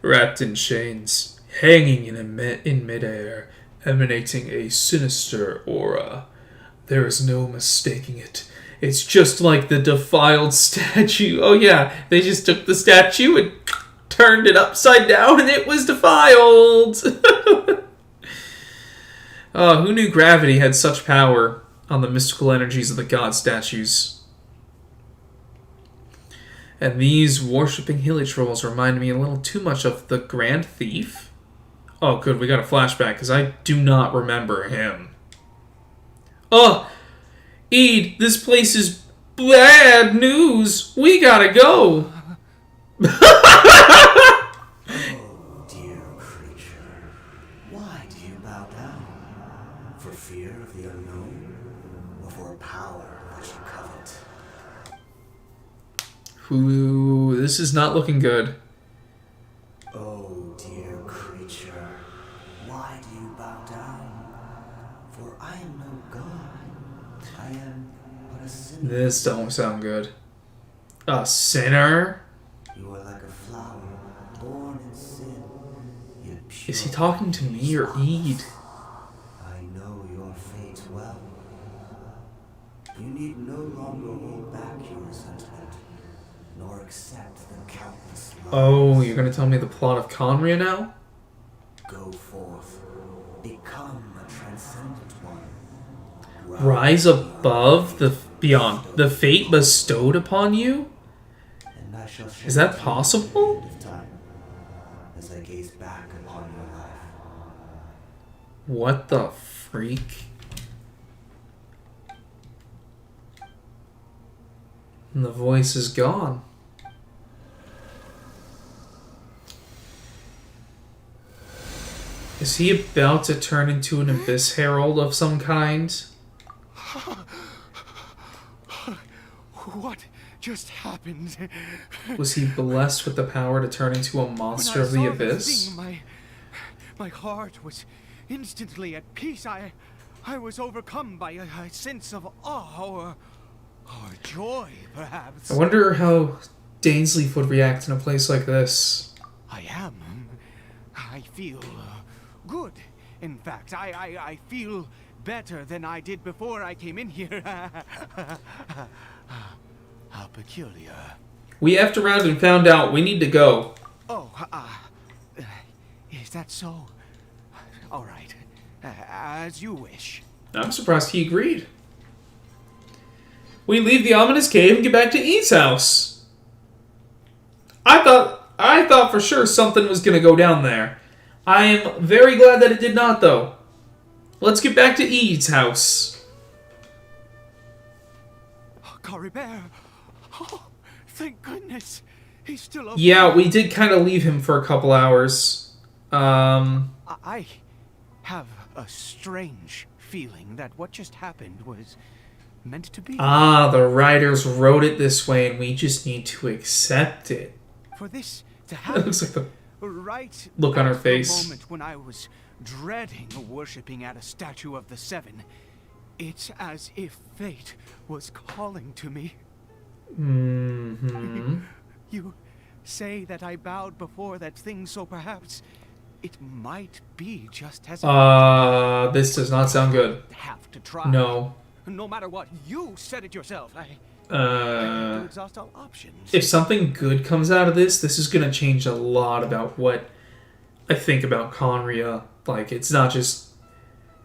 Wrapped in chains, hanging in midair, emanating a sinister aura. There is no mistaking it. It's just like the defiled statue. Oh yeah, they just took the statue and turned it upside down and it was defiled. Who knew gravity had such power on the mystical energies of the god statues? And these worshipping hilichurls remind me a little too much of the Grand Thief. Oh, good, we got a flashback, because I do not remember him. Oh, Eid, this place is bad news. We gotta go. Oh, dear creature. Why do you bow down? For fear of the unknown? Or for a power that you covet? Ooh, this is not looking good. Oh, dear creature. Why do you bow down? For I am no god. I am but a sinner. This don't sound good. A sinner? You are like a flower, born in sin, yet pure. Is he talking to me or Eid? I know your fate well. You need no longer hold back your resentment, nor accept the countless lies. Oh, you're gonna tell me the plot of Conria now? Go forth, become a transcendent one. Rise above the beyond the fate bestowed upon you? And I shall Is that possible? at the end of time, as I gaze back upon your life. What the freak? And the voice is gone. Is he about to turn into an Abyss Herald of some kind? What just happened? Was he blessed with the power to turn into a monster of the Abyss? My heart was instantly at peace. I was overcome by a sense of awe or joy, perhaps. I wonder how Dainsleif would react in a place like this. I feel good. In fact, I feel better than I did before I came in here. How peculiar. We effed around and found out we need to go. Oh, is that so? All right, as you wish. I'm surprised he agreed. We leave the ominous cave and get back to Eid's house. I thought for sure something was gonna go down there. I am very glad that it did not, though. Let's get back to Eid's house. Caribert. Oh, thank goodness. He's still okay. Yeah, we did kind of leave him for a couple hours. I have a strange feeling that what just happened was meant to be. The writers wrote it this way and we just need to accept it. For this to It happen, looks like the right look on her at face. the moment when I was dreading worshipping at a statue of the Seven, it's as if fate was calling to me. Mm-hmm. You say that I bowed before that thing, so perhaps it might be just as This does not sound good. have to try. No. No matter what, you said it yourself. I have to exhaust all options. If something good comes out of this is gonna change a lot about what I think about Conria. Like, it's not just,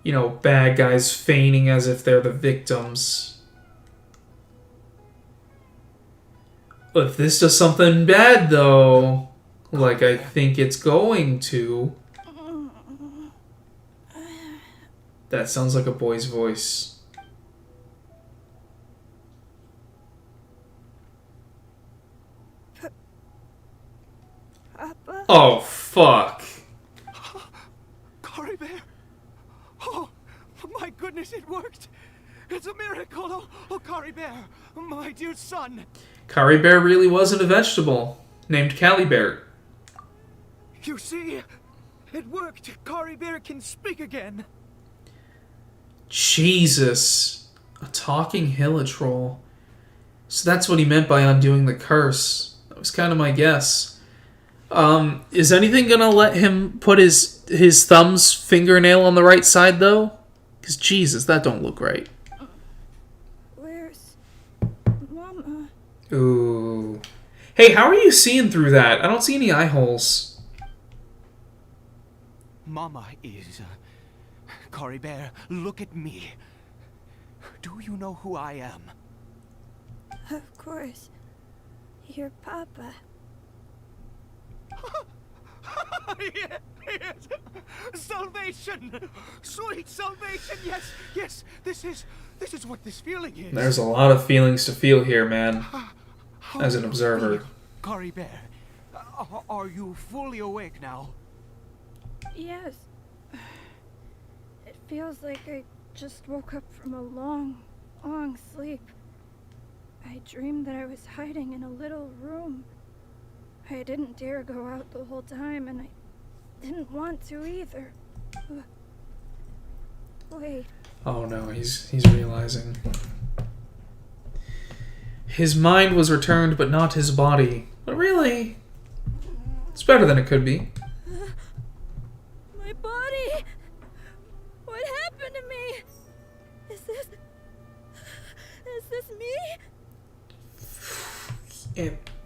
bad guys feigning as if they're the victims. If this does something bad, though, like I think it's going to... That sounds like a boy's voice. Oh, fuck. Caribert! Oh, my goodness, it worked! It's a miracle! Oh, Caribert, my dear son! Caribert really wasn't a vegetable named Caribert. You see, it worked! Caribert can speak again! Jesus. A talking hilitroll. So that's what he meant by undoing the curse. That was kind of my guess. Is anything gonna let him put his thumb's fingernail on the right side, though? Because, Jesus, that don't look right. Where's Mama? Ooh. Hey, how are you seeing through that? I don't see any eye holes. Mama is... Caribert, look at me. Do you know who I am? Of course. Your Papa. Yes. Salvation! Sweet salvation! Yes, yes, this is what this feeling is. There's a lot of feelings to feel here, man. As an observer. Caribert, are you fully awake now? Yes. It feels like I just woke up from a long, long sleep. I dreamed that I was hiding in a little room. I didn't dare go out the whole time, and I didn't want to either. Wait. Oh no, he's realizing. His mind was returned, but not his body. But really, it's better than it could be. My body! What happened to me? Is this me?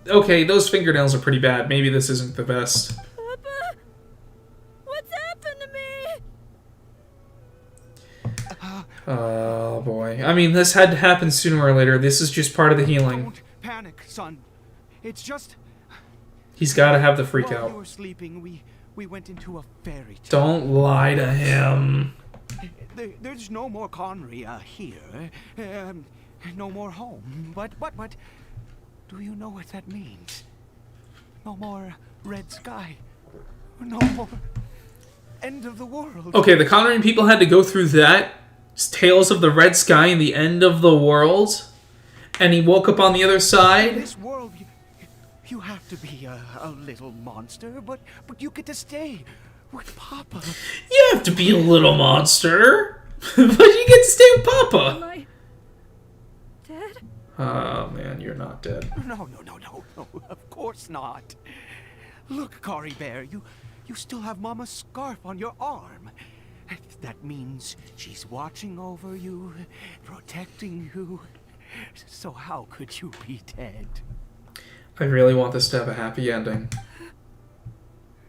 Okay, those fingernails are pretty bad. Maybe this isn't the best. Papa? What's happened to me? Oh boy. I mean, this had to happen sooner or later. This is just part of the healing. Don't panic, son. It's just... He's got to have the freak While out. you were sleeping, we went into a fairy tale. Don't lie to him. There's no more Conria here. No more home. But, do you know what that means? No more red sky. No more end of the world. Okay, the Conrian people had to go through that. Tales of the red sky and the end of the world. And he woke up on the other In side. this world, you have to be a little monster, but you get to stay with Papa. You have to be a little monster. But you get to stay with Papa. Am I dead? Oh man, you're not dead. No, of course not. Look, Caribert, you still have Mama's scarf on your arm. That means she's watching over you, protecting you. So how could you be dead? I really want this to have a happy ending.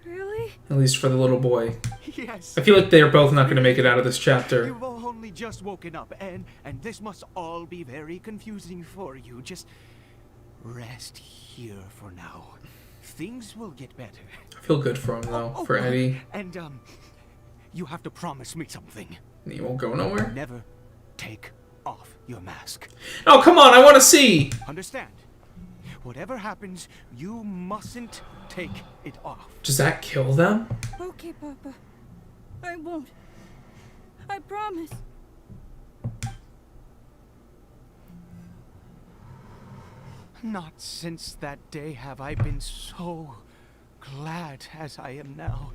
Really? At least for the little boy. Yes. I feel like they're both not going to make it out of this chapter. You've only just woken up, and this must all be very confusing for you. Just rest here for now. Things will get better. I feel good for him, though. For Eddie. And, you have to promise me something. He won't go nowhere? Never take off your mask. Oh, come on, I want to see! Understand? Whatever happens, you mustn't take it off. Does that kill them? Okay, Papa. I won't. I promise. Not since that day have I been so glad as I am now.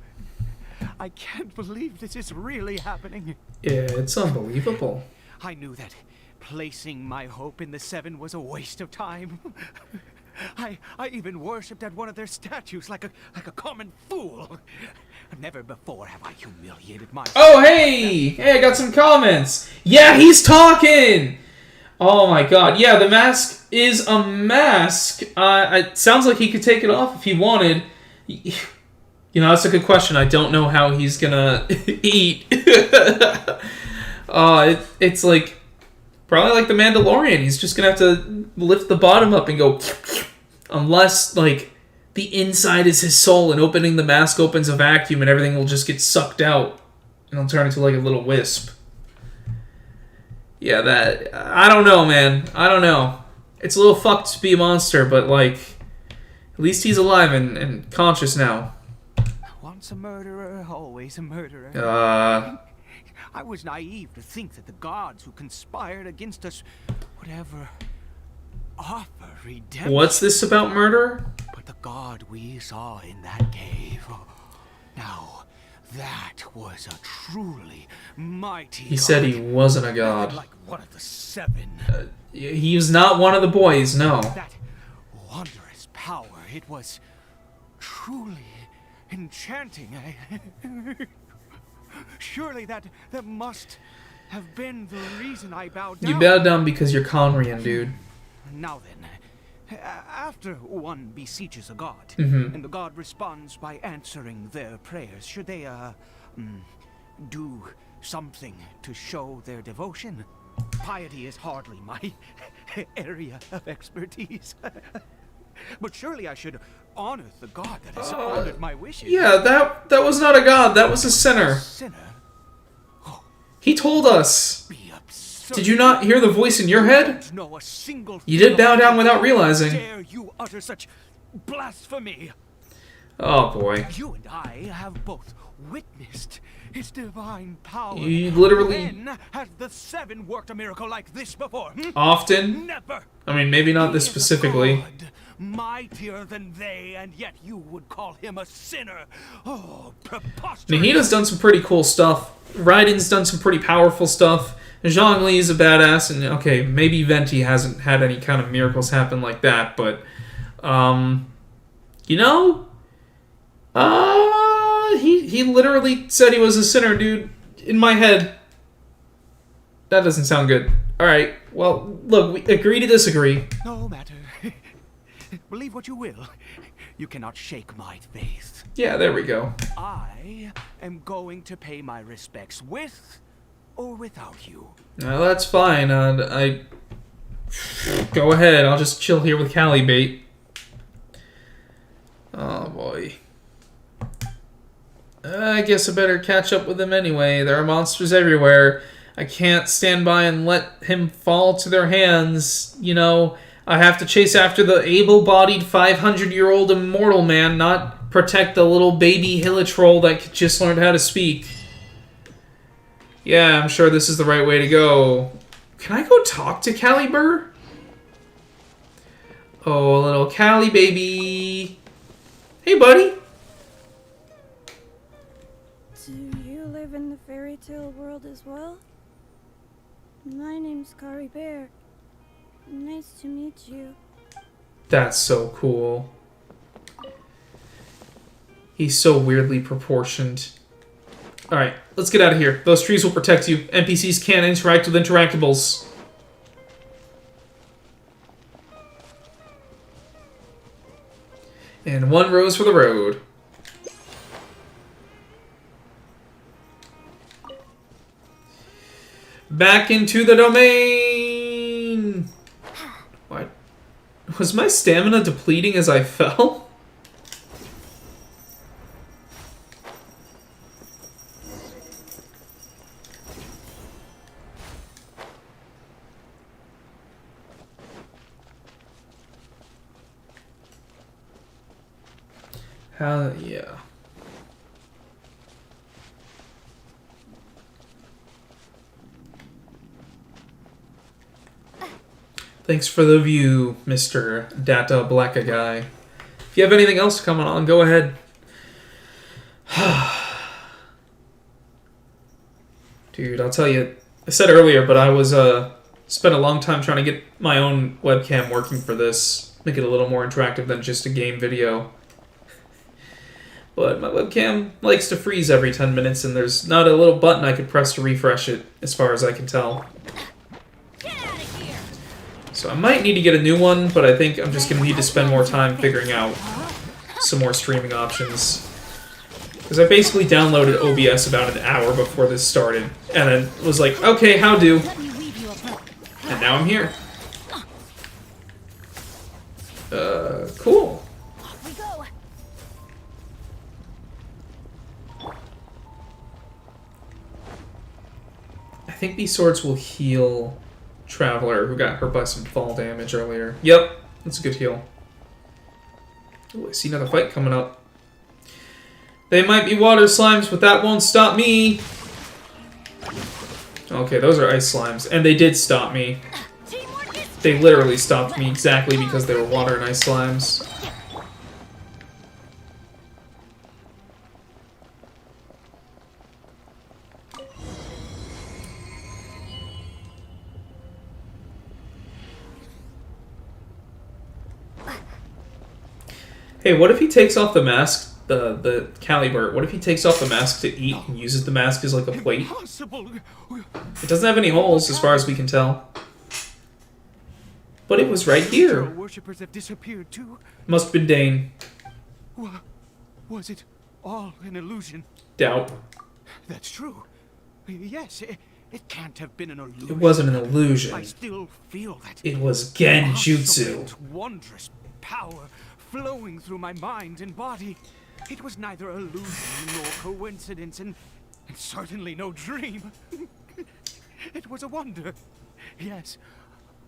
I can't believe this is really happening. Yeah, it's unbelievable. I knew that placing my hope in the Seven was a waste of time. I even worshipped at one of their statues like a common fool. Never before have I humiliated myself. Oh, hey! Hey, I got some comments. Yeah, he's talking! Oh my god. Yeah, the mask is a mask. It sounds like he could take it off if he wanted. You know, that's a good question. I don't know how he's gonna eat. It's like... Probably like the Mandalorian. He's just gonna have to lift the bottom up and go... Unless, like, the inside is his soul and opening the mask opens a vacuum and everything will just get sucked out. And he'll turn into, like, a little wisp. Yeah, that... I don't know, man. I don't know. It's a little fucked to be a monster, but, like... At least he's alive and conscious now. Once a murderer, always a murderer. I was naive to think that the gods who conspired against us would ever offer redemption. What's this about murder? But the god we saw in that cave, now that was a truly mighty He said he wasn't a god. Like one of the Seven. He was not one of the boys, no. That wondrous power, it was truly enchanting. Surely that must have been the reason I bowed down. You bowed down because you're Conrian, dude. Now then, after one beseeches a god, Mm-hmm. and the god responds by answering their prayers, should they, do something to show their devotion? Piety is hardly my area of expertise. But surely I should honor the god that has honored my wishes. Yeah, that was not a god. That was a sinner. Sinner? He told us. Be absurd. Did you not hear the voice in your head? Know a single You did bow thing down about without how realizing. Dare you utter such blasphemy? Oh boy. You and I have both witnessed his divine power. You literally- When has the Seven worked a miracle like this before? Often. Never. I mean, maybe not this He is a specifically. god, mightier than they, and yet you would call him a sinner. Oh, preposterous. Nahida's done some pretty cool stuff. Raiden's done some pretty powerful stuff. Zhongli's a badass, and okay, maybe Venti hasn't had any kind of miracles happen like that, but, you know, he literally said he was a sinner, dude. In my head, that doesn't sound good. All right, well, look, we agree to disagree. No matter. Believe what you will. You cannot shake my faith. Yeah, there we go. I am going to pay my respects with or without you. No, that's fine. I go ahead. I'll just chill here with Caribert. Oh boy. I guess I better catch up with him anyway. There are monsters everywhere. I can't stand by and let him fall to their hands. You know, I have to chase after the able-bodied 500-year-old immortal man, not protect the little baby Hilitroll that just learned how to speak. Yeah, I'm sure this is the right way to go. Can I go talk to Caribert? Oh, little Callie baby. Hey, buddy. Do you live in the fairy tale world as well? My name's Caribert. Nice to meet you. That's so cool. He's so weirdly proportioned. Alright, let's get out of here. Those trees will protect you. NPCs can't interact with interactables. And one rose for the road. Back into the domain! What? Was my stamina depleting as I fell? Yeah. Thanks for the view, Mr. Data Blacka guy. If you have anything else coming on, go ahead. Dude, I'll tell you, I said earlier, but I was, spent a long time trying to get my own webcam working for this. Make it a little more interactive than just a game video. But my webcam likes to freeze every 10 minutes, and there's not a little button I could press to refresh it, as far as I can tell. So I might need to get a new one, but I think I'm just going to need to spend more time figuring out some more streaming options. Because I basically downloaded OBS about an hour before this started, and then was like, okay, how do? And now I'm here. Cool. I think these swords will heal Traveler, who got hurt by some fall damage earlier. Yep, that's a good heal. Ooh, I see another fight coming up. They might be water slimes, but that won't stop me. Okay, those are ice slimes, and they did stop me. They literally stopped me exactly because they were water and ice slimes. Hey, what if he takes off the mask, the Caribert? What if he takes off the mask to eat and uses the mask as like a plate? Impossible. It doesn't have any holes as far as we can tell. But it was right here. Worshippers have disappeared too. Must have been Dane. Was it all an illusion? Doubt. That's true. Yes, it can't have been an illusion. It wasn't an illusion. I still feel that. It was Genjutsu. absolute wondrous power flowing through my mind and body. It was neither illusion nor coincidence, and certainly no dream. It was a wonder. Yes,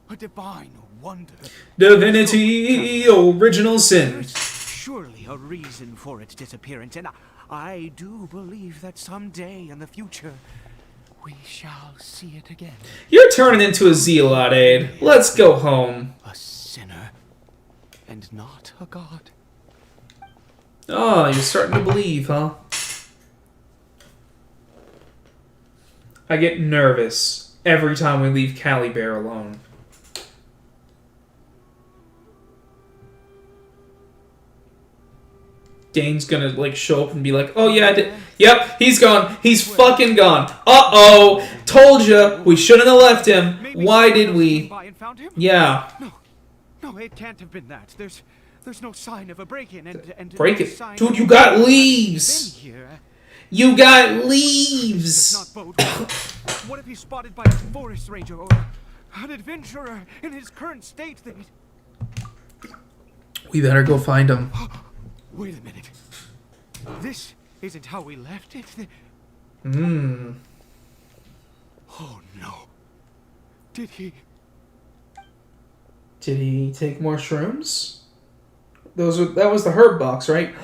a divine wonder. Divinity, original sin. There's surely a reason for its disappearance, and I do believe that someday in the future we shall see it again. You're turning into a zealot, Aid. Let's go home. A sinner, and not a god. Oh, you're starting to believe, huh? I get nervous every time we leave Caribert alone. Dane's gonna like show up and be like, "Oh yeah, I did. Yep, he's gone. He's fucking gone. Uh-oh. Told ya. We shouldn't have left him. Why did we?" Yeah. No, it can't have been that. There's no sign of a break-in, and Break no it. sign Dude, of you got anyone leaves. been here. You got Does leaves. not bode well. What if he's spotted by a forest ranger or an adventurer in his current state? We better go find him. Wait a minute. This isn't how we left it. Oh no. Did he take more shrooms? That was the herb box, right?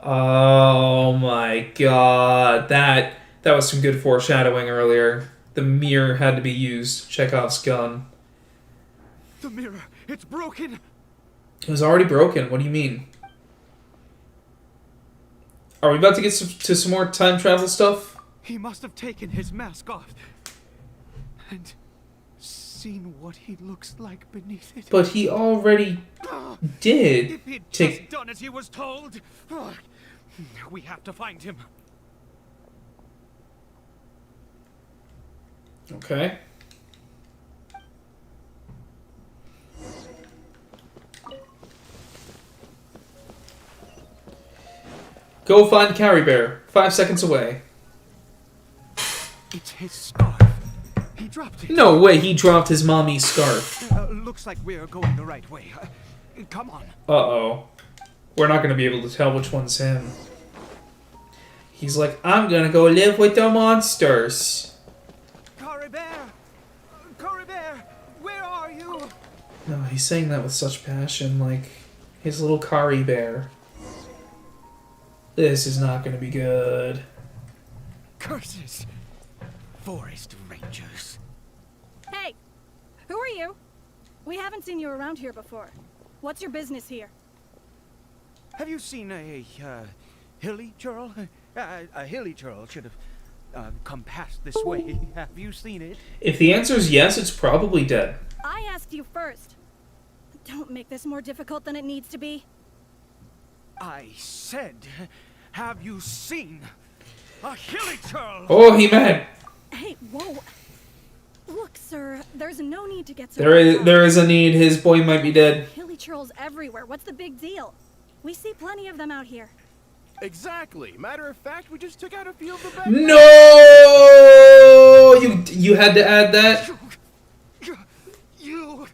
Oh my god. That was some good foreshadowing earlier. The mirror had to be used. Chekhov's gun. The mirror, it's broken. It was already broken. What do you mean? Are we about to get to some more time travel stuff? He must have taken his mask off and seen what he looks like beneath it. But he already did. If he'd just done as he was told. We have to find him. Okay. Go find Caribert. 5 seconds away. It's his scarf. He dropped it. No way he dropped his mommy's scarf. Looks like we're going the right way. Come on. Uh-oh. We're not going to be able to tell which one's him. He's like, I'm going to go live with the monsters. Caribert! Caribert! Where are you? No, he's saying that with such passion, like his little Caribert. This is not going to be good. Curses! Forest rangers. Hey! Who are you? We haven't seen you around here before. What's your business here? Have you seen a hilly churl? A hilly churl should have come past this way. Have you seen it? If the answer is yes, it's probably dead. I asked you first. Don't make this more difficult than it needs to be. I said, have you seen a hilly churl? Oh, he mad. Hey, whoa. Look, sir, there's no need to get so There is a need. His boy might be dead. Hilly churls everywhere. What's the big deal? We see plenty of them out here. Exactly. Matter of fact, we just took out a few of the best. No! You had to add that? You...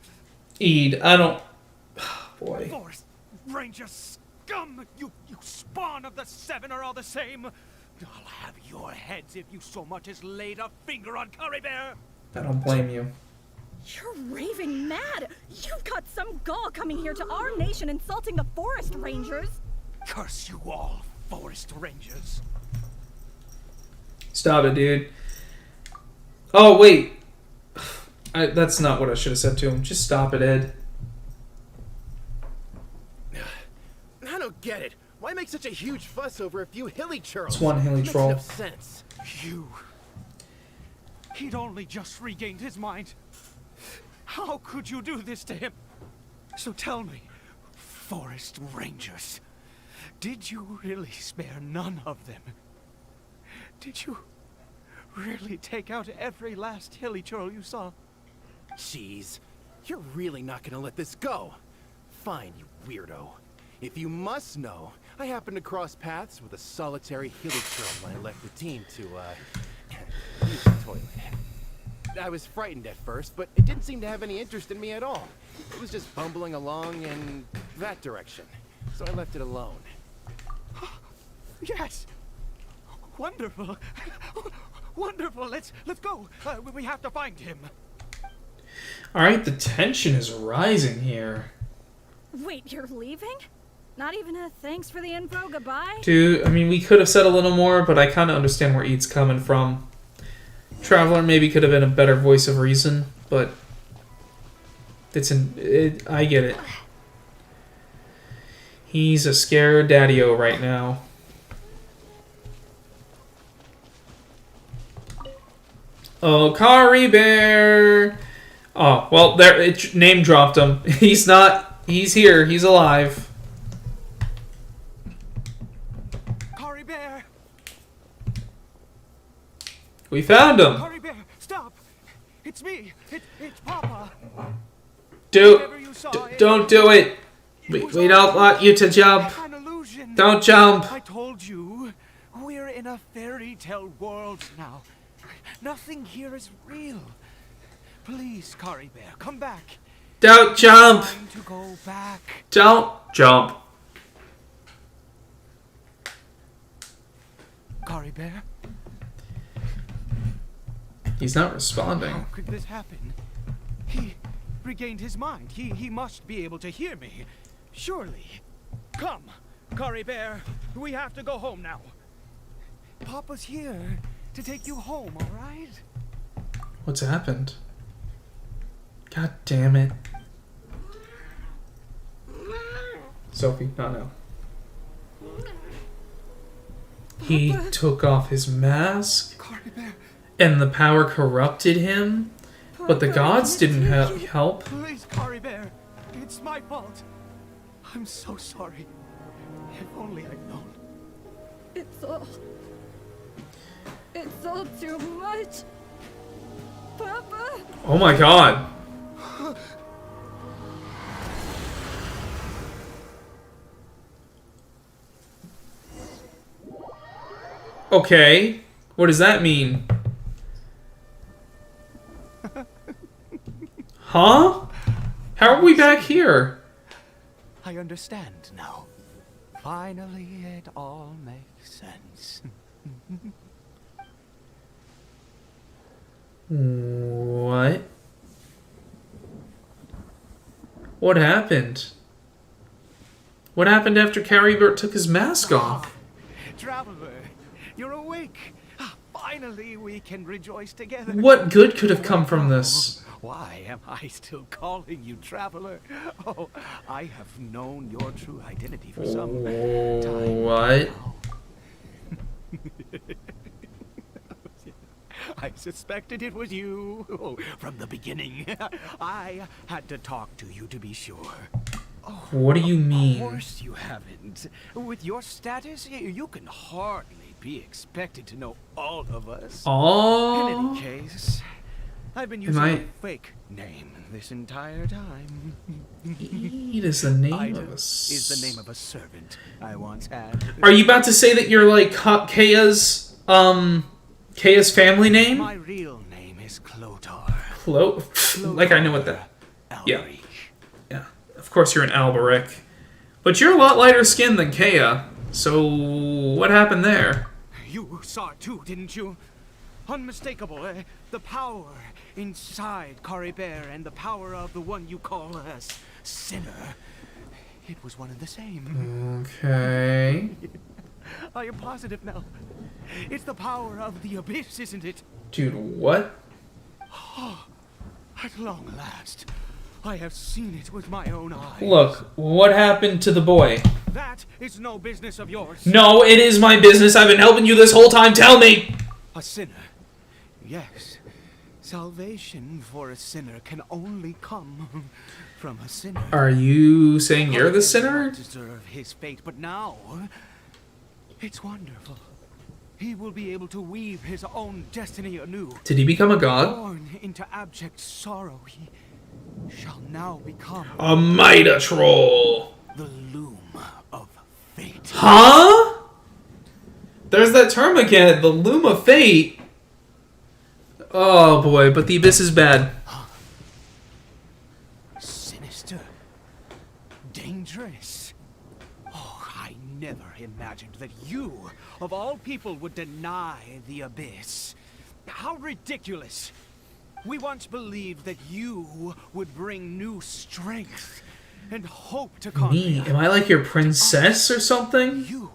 Eid, I don't... Boy. Forest ranger scum! You spawn of the seven are all the same. I'll have your heads if you so much as laid a finger on Caribert. I don't blame you. You're raving mad! You've got some gall coming here to our nation insulting the forest rangers! Curse you all, forest rangers. Stop it, dude. Oh, wait. That's not what I should have said to him. Just stop it, Ed. I don't get it. Why make such a huge fuss over a few hilly churls? It's one hilly troll. Makes no sense. He'd only just regained his mind. How could you do this to him? So tell me, Forest Rangers. Did you really spare none of them? Did you really take out every last hilly churl you saw? Jeez, you're really not gonna let this go. Fine, you weirdo. If you must know, I happened to cross paths with a solitary hilly churl when I left the team to, use the toilet. I was frightened at first, but it didn't seem to have any interest in me at all. It was just bumbling along in that direction, so I left it alone. Yes! Wonderful! Wonderful! Let's go! We have to find him! Alright, the tension is rising here. Wait, you're leaving? Not even a thanks for the info, goodbye? Dude, I mean, we could have said a little more, but I kind of understand where Eat's coming from. Traveler maybe could have been a better voice of reason, but I get it. He's a scared daddy-o right now. Oh, Caribert! Oh, well, there, it name dropped him. He's not, he's here, he's alive. Caribert! We found him! Caribert, stop! It's me! It's Papa! Don't do it! We don't want you to jump! An illusion. Don't jump! I told you, we're in a fairy tale world now. Nothing here is real. Please, Caribert, come back. Don't jump! It's time to go back. Don't jump. Caribert? He's not responding. How could this happen? He regained his mind. He must be able to hear me. Surely. Come, Caribert. We have to go home now. Papa's here to take you home, all right? What's happened? God damn it. Sophie, not now. He took off his mask, and the power corrupted him, but the gods didn't help. Please, Caribert. It's my fault. I'm so sorry. If only I'd known. It's all too much. Papa? Oh my god. Okay. What does that mean? Huh? How are we back here? I understand now. Finally, it all makes sense. What? What happened? What happened after Caribert took his mask off? Traveler, you're awake. Finally, we can rejoice together. What good could have come from this? Why am I still calling you Traveler? Oh, I have known your true identity for some time. What? I suspected it was you from the beginning. I had to talk to you to be sure. Oh, what do you mean? Of course you haven't. With your status, you can hardly be expected to know all of us. Oh. In any case, I've been using a fake name this entire time. Eat is the name Ida of a is the name of a servant I once had. Are you about to say that you're like Kaya's family name? My real name is Clotar. Like I know what that. Yeah. Yeah. Of course you're an Alberic. But you're a lot lighter skinned than Kaya. So what happened there? You saw it too, didn't you? Unmistakable, the power inside Caribert and the power of the one you call a sinner. It was one and the same. Okay. I am positive now. It's the power of the abyss, isn't it? Dude, what? At long last, I have seen it with my own eyes. Look, what happened to the boy? That is no business of yours. No, it is my business. I've been helping you this whole time. Tell me! A sinner. Yes. Salvation for a sinner can only come from a sinner. Are you saying you're the sinner? Deserve his fate, but now it's wonderful. He will be able to weave his own destiny anew. Did he become a god? Born into abject sorrow, he shall now become A Mida troll. the loom of fate. Huh? There's that term again, the loom of fate. Oh boy, but the abyss is bad. Sinister. Dangerous. Oh, I never imagined that you, of all people, would deny the abyss. How ridiculous. We once believed that you would bring new strength and hope to Me? Conria. Am I like your princess or something? You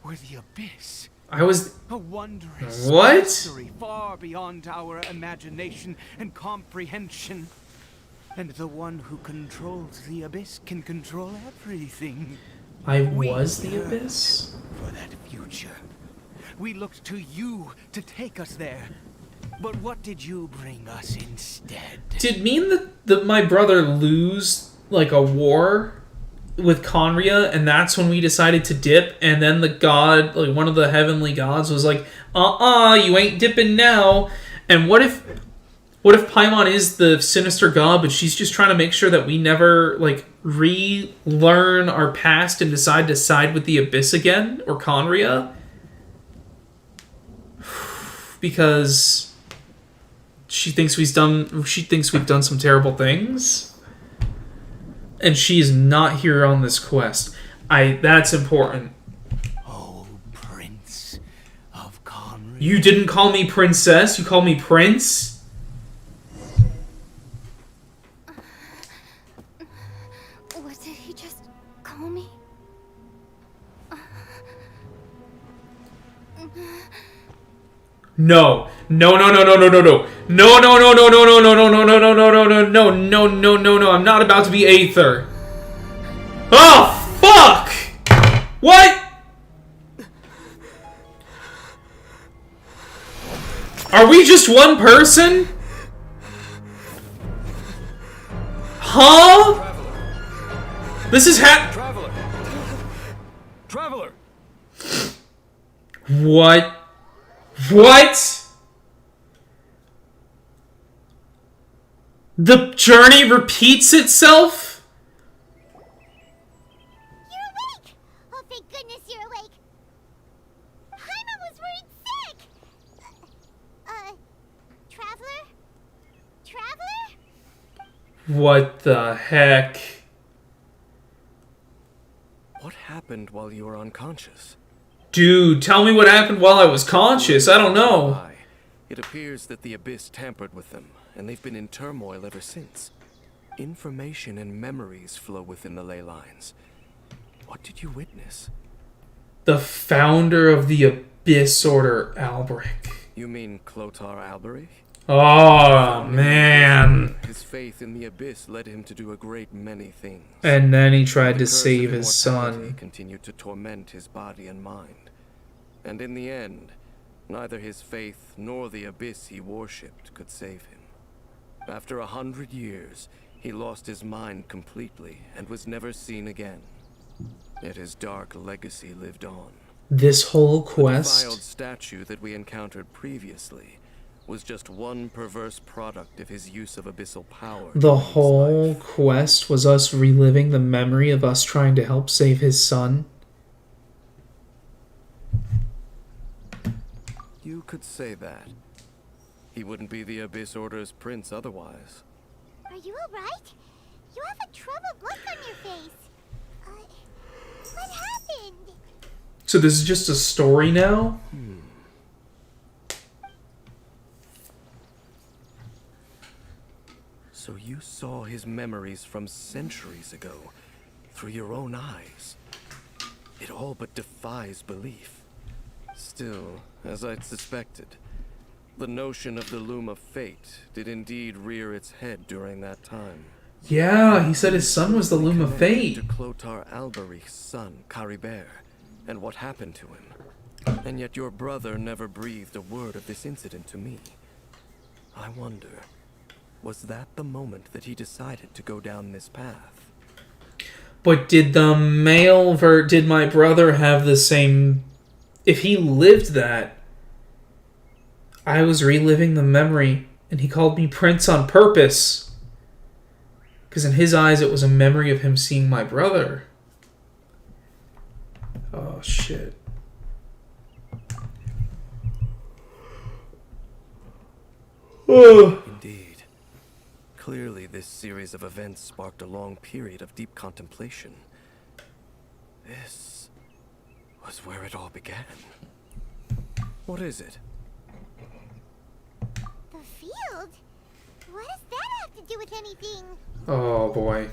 were the abyss. I was... A wondrous What? mystery far beyond our imagination and comprehension. And the one who controls the abyss can control everything. I was the abyss? For that future. We looked to you to take us there. But what did you bring us instead? Did it mean that my brother lose, like, a war with Conria, and that's when we decided to dip, and then the god, like, one of the heavenly gods was like, you ain't dipping now. And what if Paimon is the sinister god, but she's just trying to make sure that we never, like, relearn our past and decide to side with the abyss again, or Conria? Because she thinks we've done some terrible things, and she's not here on this quest. That's important. Oh, Prince of Conria. You didn't call me princess, you called me prince? What did he just call me? No. No, no, no, no, no, no, no. No, no, no, no, no, no, no, no, no, no, no, no, no, no, no, no, no, no, no. I'm not about to be Aether. Oh, fuck! What? Are we just one person? Huh? This is Traveler! What? What? The journey repeats itself? You're awake! Oh, thank goodness you're awake. Paimon was worried sick. Traveler? Traveler? What the heck? What happened while you were unconscious? Dude, tell me what happened while I was conscious. I don't know. It appears that the Abyss tampered with them, and they've been in turmoil ever since. Information and memories flow within the ley lines. What did you witness? The founder of the Abyss Order, Albrecht. You mean Clotar Alberich? Oh, man. His faith in the Abyss led him to do a great many things. And then he tried to The curse save of his immortality son. continued to torment his body and mind. And in the end, neither his faith nor the Abyss he worshipped could save him. After 100 years, he lost his mind completely and was never seen again. Yet his dark legacy lived on. This whole The quest? defiled statue that we encountered previously was just one perverse product of his use of abyssal power. The whole quest was us reliving the memory of us trying to help save his son? You could say that. He wouldn't be the Abyss Order's prince otherwise. Are you alright? You have a troubled look on your face. What happened? So this is just a story now? So you saw his memories from centuries ago, through your own eyes. It all but defies belief. Still, as I'd suspected, the notion of the Loom of Fate did indeed rear its head during that time. Yeah, he said his son was the Loom of Fate. To Clotar Alberich's son, Caribert, and what happened to him. And yet your brother never breathed a word of this incident to me. I wonder, was that the moment that he decided to go down this path? But did did my brother have the same... If he lived that, I was reliving the memory, and he called me Prince on purpose. Because in his eyes, it was a memory of him seeing my brother. Oh, shit. Indeed. Clearly, this series of events sparked a long period of deep contemplation. This was where it all began. What is it? The field? What does that have to do with anything? Oh, boy.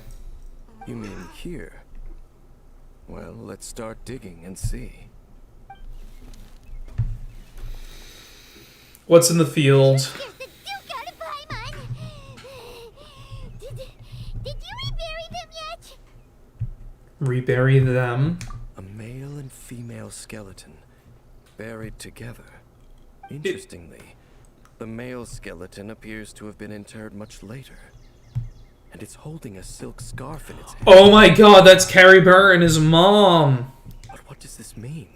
You mean here? Well, let's start digging and see. What's in the field? There's the Duke out of Paimon. Did you rebury them yet? Rebury them? A male and female skeleton, buried together. Interestingly, the male skeleton appears to have been interred much later. And it's holding a silk scarf in its hand. Oh my god, that's Caribert and his mom. But what does this mean?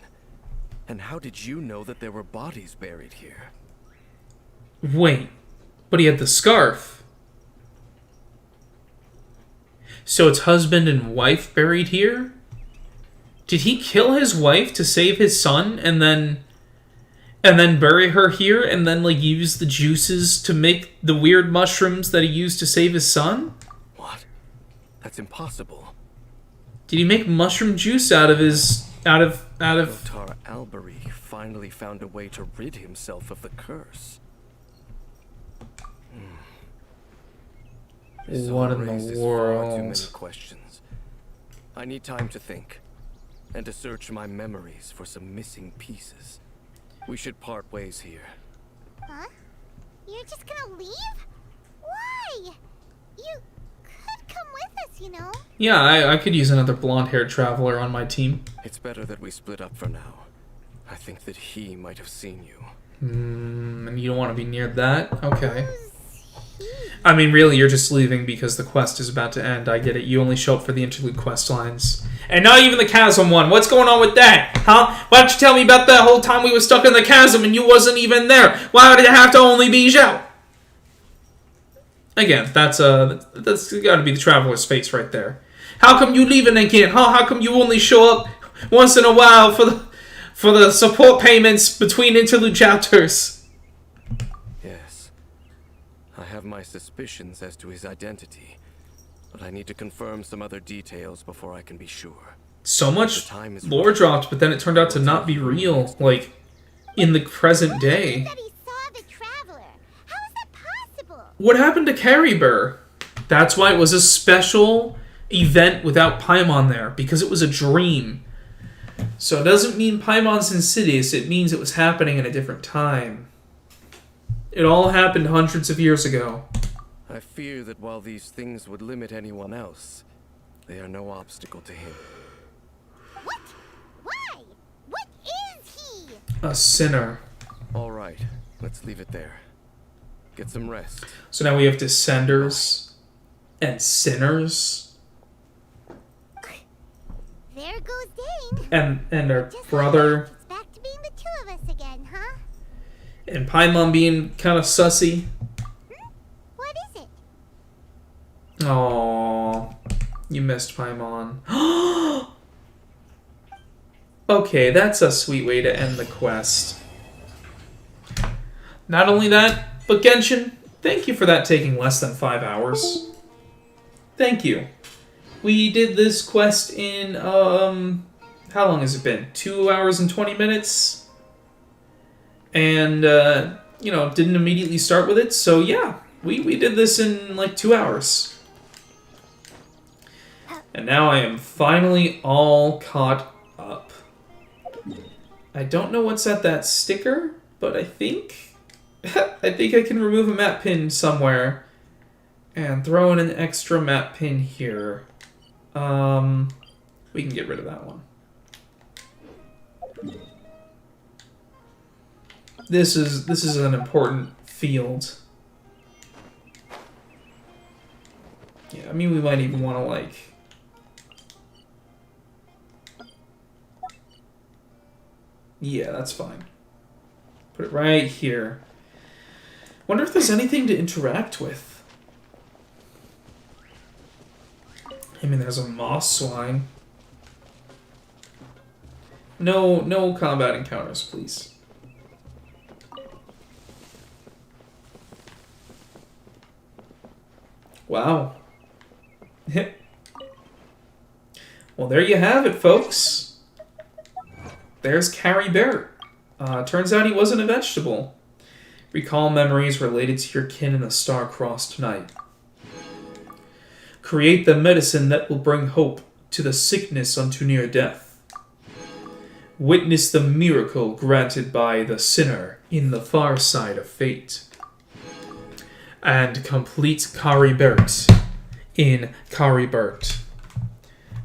And how did you know that there were bodies buried here? Wait, but he had the scarf. So it's husband and wife buried here? Did he kill his wife to save his son and then bury her here and then like use the juices to make the weird mushrooms that he used to save his son? What? That's impossible. Did he make mushroom juice out of his Lothar Albery finally found a way to rid himself of the curse. This What all in the raises world? Far too many questions. I need time to think and to search my memories for some missing pieces. We should part ways here. Huh? You're just gonna leave? Why? You could come with us, you know? Yeah, I could use another blonde-haired traveler on my team. It's better that we split up for now. I think that he might have seen you. And you don't want to be near that? Okay. Who's he? I mean, really, you're just leaving because the quest is about to end. I get it. You only show up for the interlude quest lines. And not even the chasm one. What's going on with that? Huh? Why don't you tell me about that whole time we were stuck in the chasm and you wasn't even there? Why did it have to only be Zhao? Again, that's got to be the traveler's face right there. How come you leaving again? Huh? How come you only show up once in a while for the support payments between interlude chapters? Yes. I have my suspicions as to his identity, but I need to confirm some other details before I can be sure. So much lore dropped, but then it turned out to not be real, like, in the present day. That he saw the traveler. How is that possible? What happened to Caribert? That's why it was a special event without Paimon there, because it was a dream. So it doesn't mean Paimon's insidious, it means it was happening at a different time. It all happened hundreds of years ago. I fear that while these things would limit anyone else, they are no obstacle to him. What? Why? What is he? A sinner. All right, let's leave it there. Get some rest. So now we have Descenders and Sinners. There goes Dane. And our Just brother. like that, it's back to being the two of us again, huh? And Paimon being kind of sussy. What is it? Aww. You missed Paimon. Okay, that's a sweet way to end the quest. Not only that, but Genshin, thank you for that taking less than 5 hours. Thank you. We did this quest in, how long has it been? 2 hours and 20 minutes? And, you know, didn't immediately start with it, so yeah, we did this in like 2 hours. And now I am finally all caught up. I don't know what's at that sticker, but I think I can remove a map pin somewhere and throw in an extra map pin here. We can get rid of that one. This is an important field. Yeah, I mean, we might even want to, like... Yeah, that's fine. Put it right here. Wonder if there's anything to interact with. I mean, there's a moss swine. No combat encounters, please. Wow. Well, there you have it, folks. There's Caribert. Turns out he wasn't a vegetable. Recall memories related to your kin in the star-crossed night. Create the medicine that will bring hope to the sickness unto near death. Witness the miracle granted by the sinner in the far side of fate. And complete Caribert in Caribert.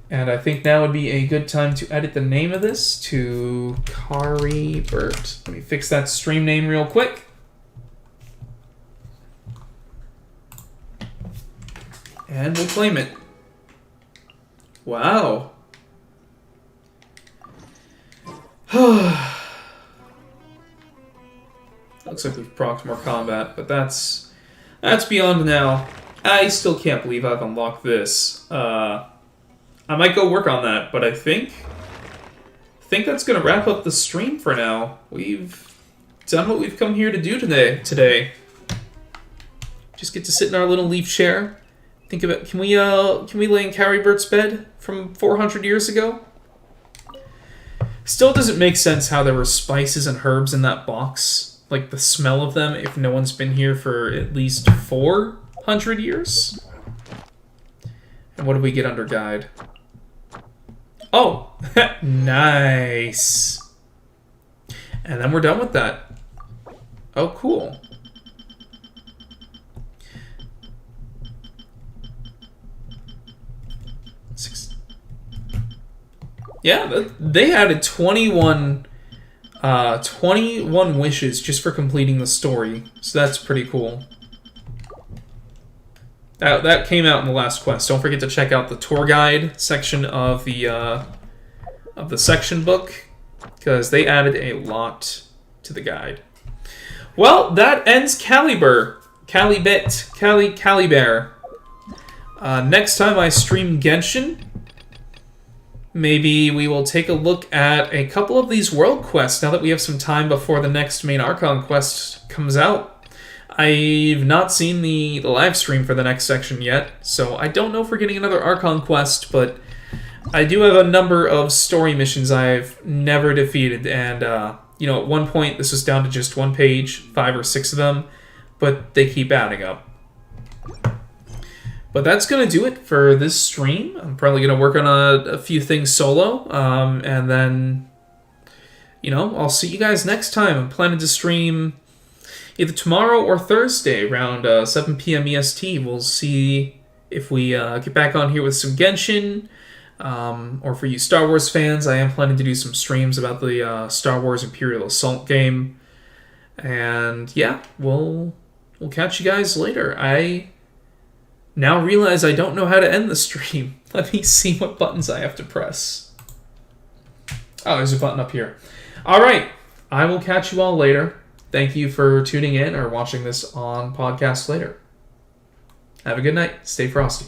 And I think now would be a good time to edit the name of this to Caribert. Let me fix that stream name real quick. And we'll claim it. Wow. Looks like we've procced more combat, but that's beyond now. I still can't believe I've unlocked this. I might go work on that, but I think that's gonna wrap up the stream for now. We've done what we've come here to do today. Just get to sit in our little leaf chair. Think about, can we lay in Caribert's bed from 400 years ago? Still doesn't make sense how there were spices and herbs in that box. Like the smell of them if no one's been here for at least 400 years. And what do we get under guide? Oh, nice. And then we're done with that. Oh, cool. Yeah, they added 21 wishes just for completing the story, so that's pretty cool. That came out in the last quest. Don't forget to check out the tour guide section of the section book, because they added a lot to the guide. Well, that ends Caribert. Next time I stream Genshin, maybe we will take a look at a couple of these world quests now that we have some time before the next main Archon quest comes out. I've not seen the live stream for the next section yet, so I don't know if we're getting another Archon quest, but I do have a number of story missions I've never defeated, and, you know, at one point this was down to just one page, 5 or 6 of them, but they keep adding up. But that's going to do it for this stream. I'm probably going to work on a few things solo. And then, you know, I'll see you guys next time. I'm planning to stream either tomorrow or Thursday around 7 p.m. EST. We'll see if we get back on here with some Genshin. Or for you Star Wars fans, I am planning to do some streams about the Star Wars Imperial Assault game. And yeah, we'll catch you guys later. I now realize I don't know how to end the stream. Let me see what buttons I have to press. Oh, there's a button up here. Alright, I will catch you all later. Thank you for tuning in or watching this on podcast later. Have a good night. Stay frosty.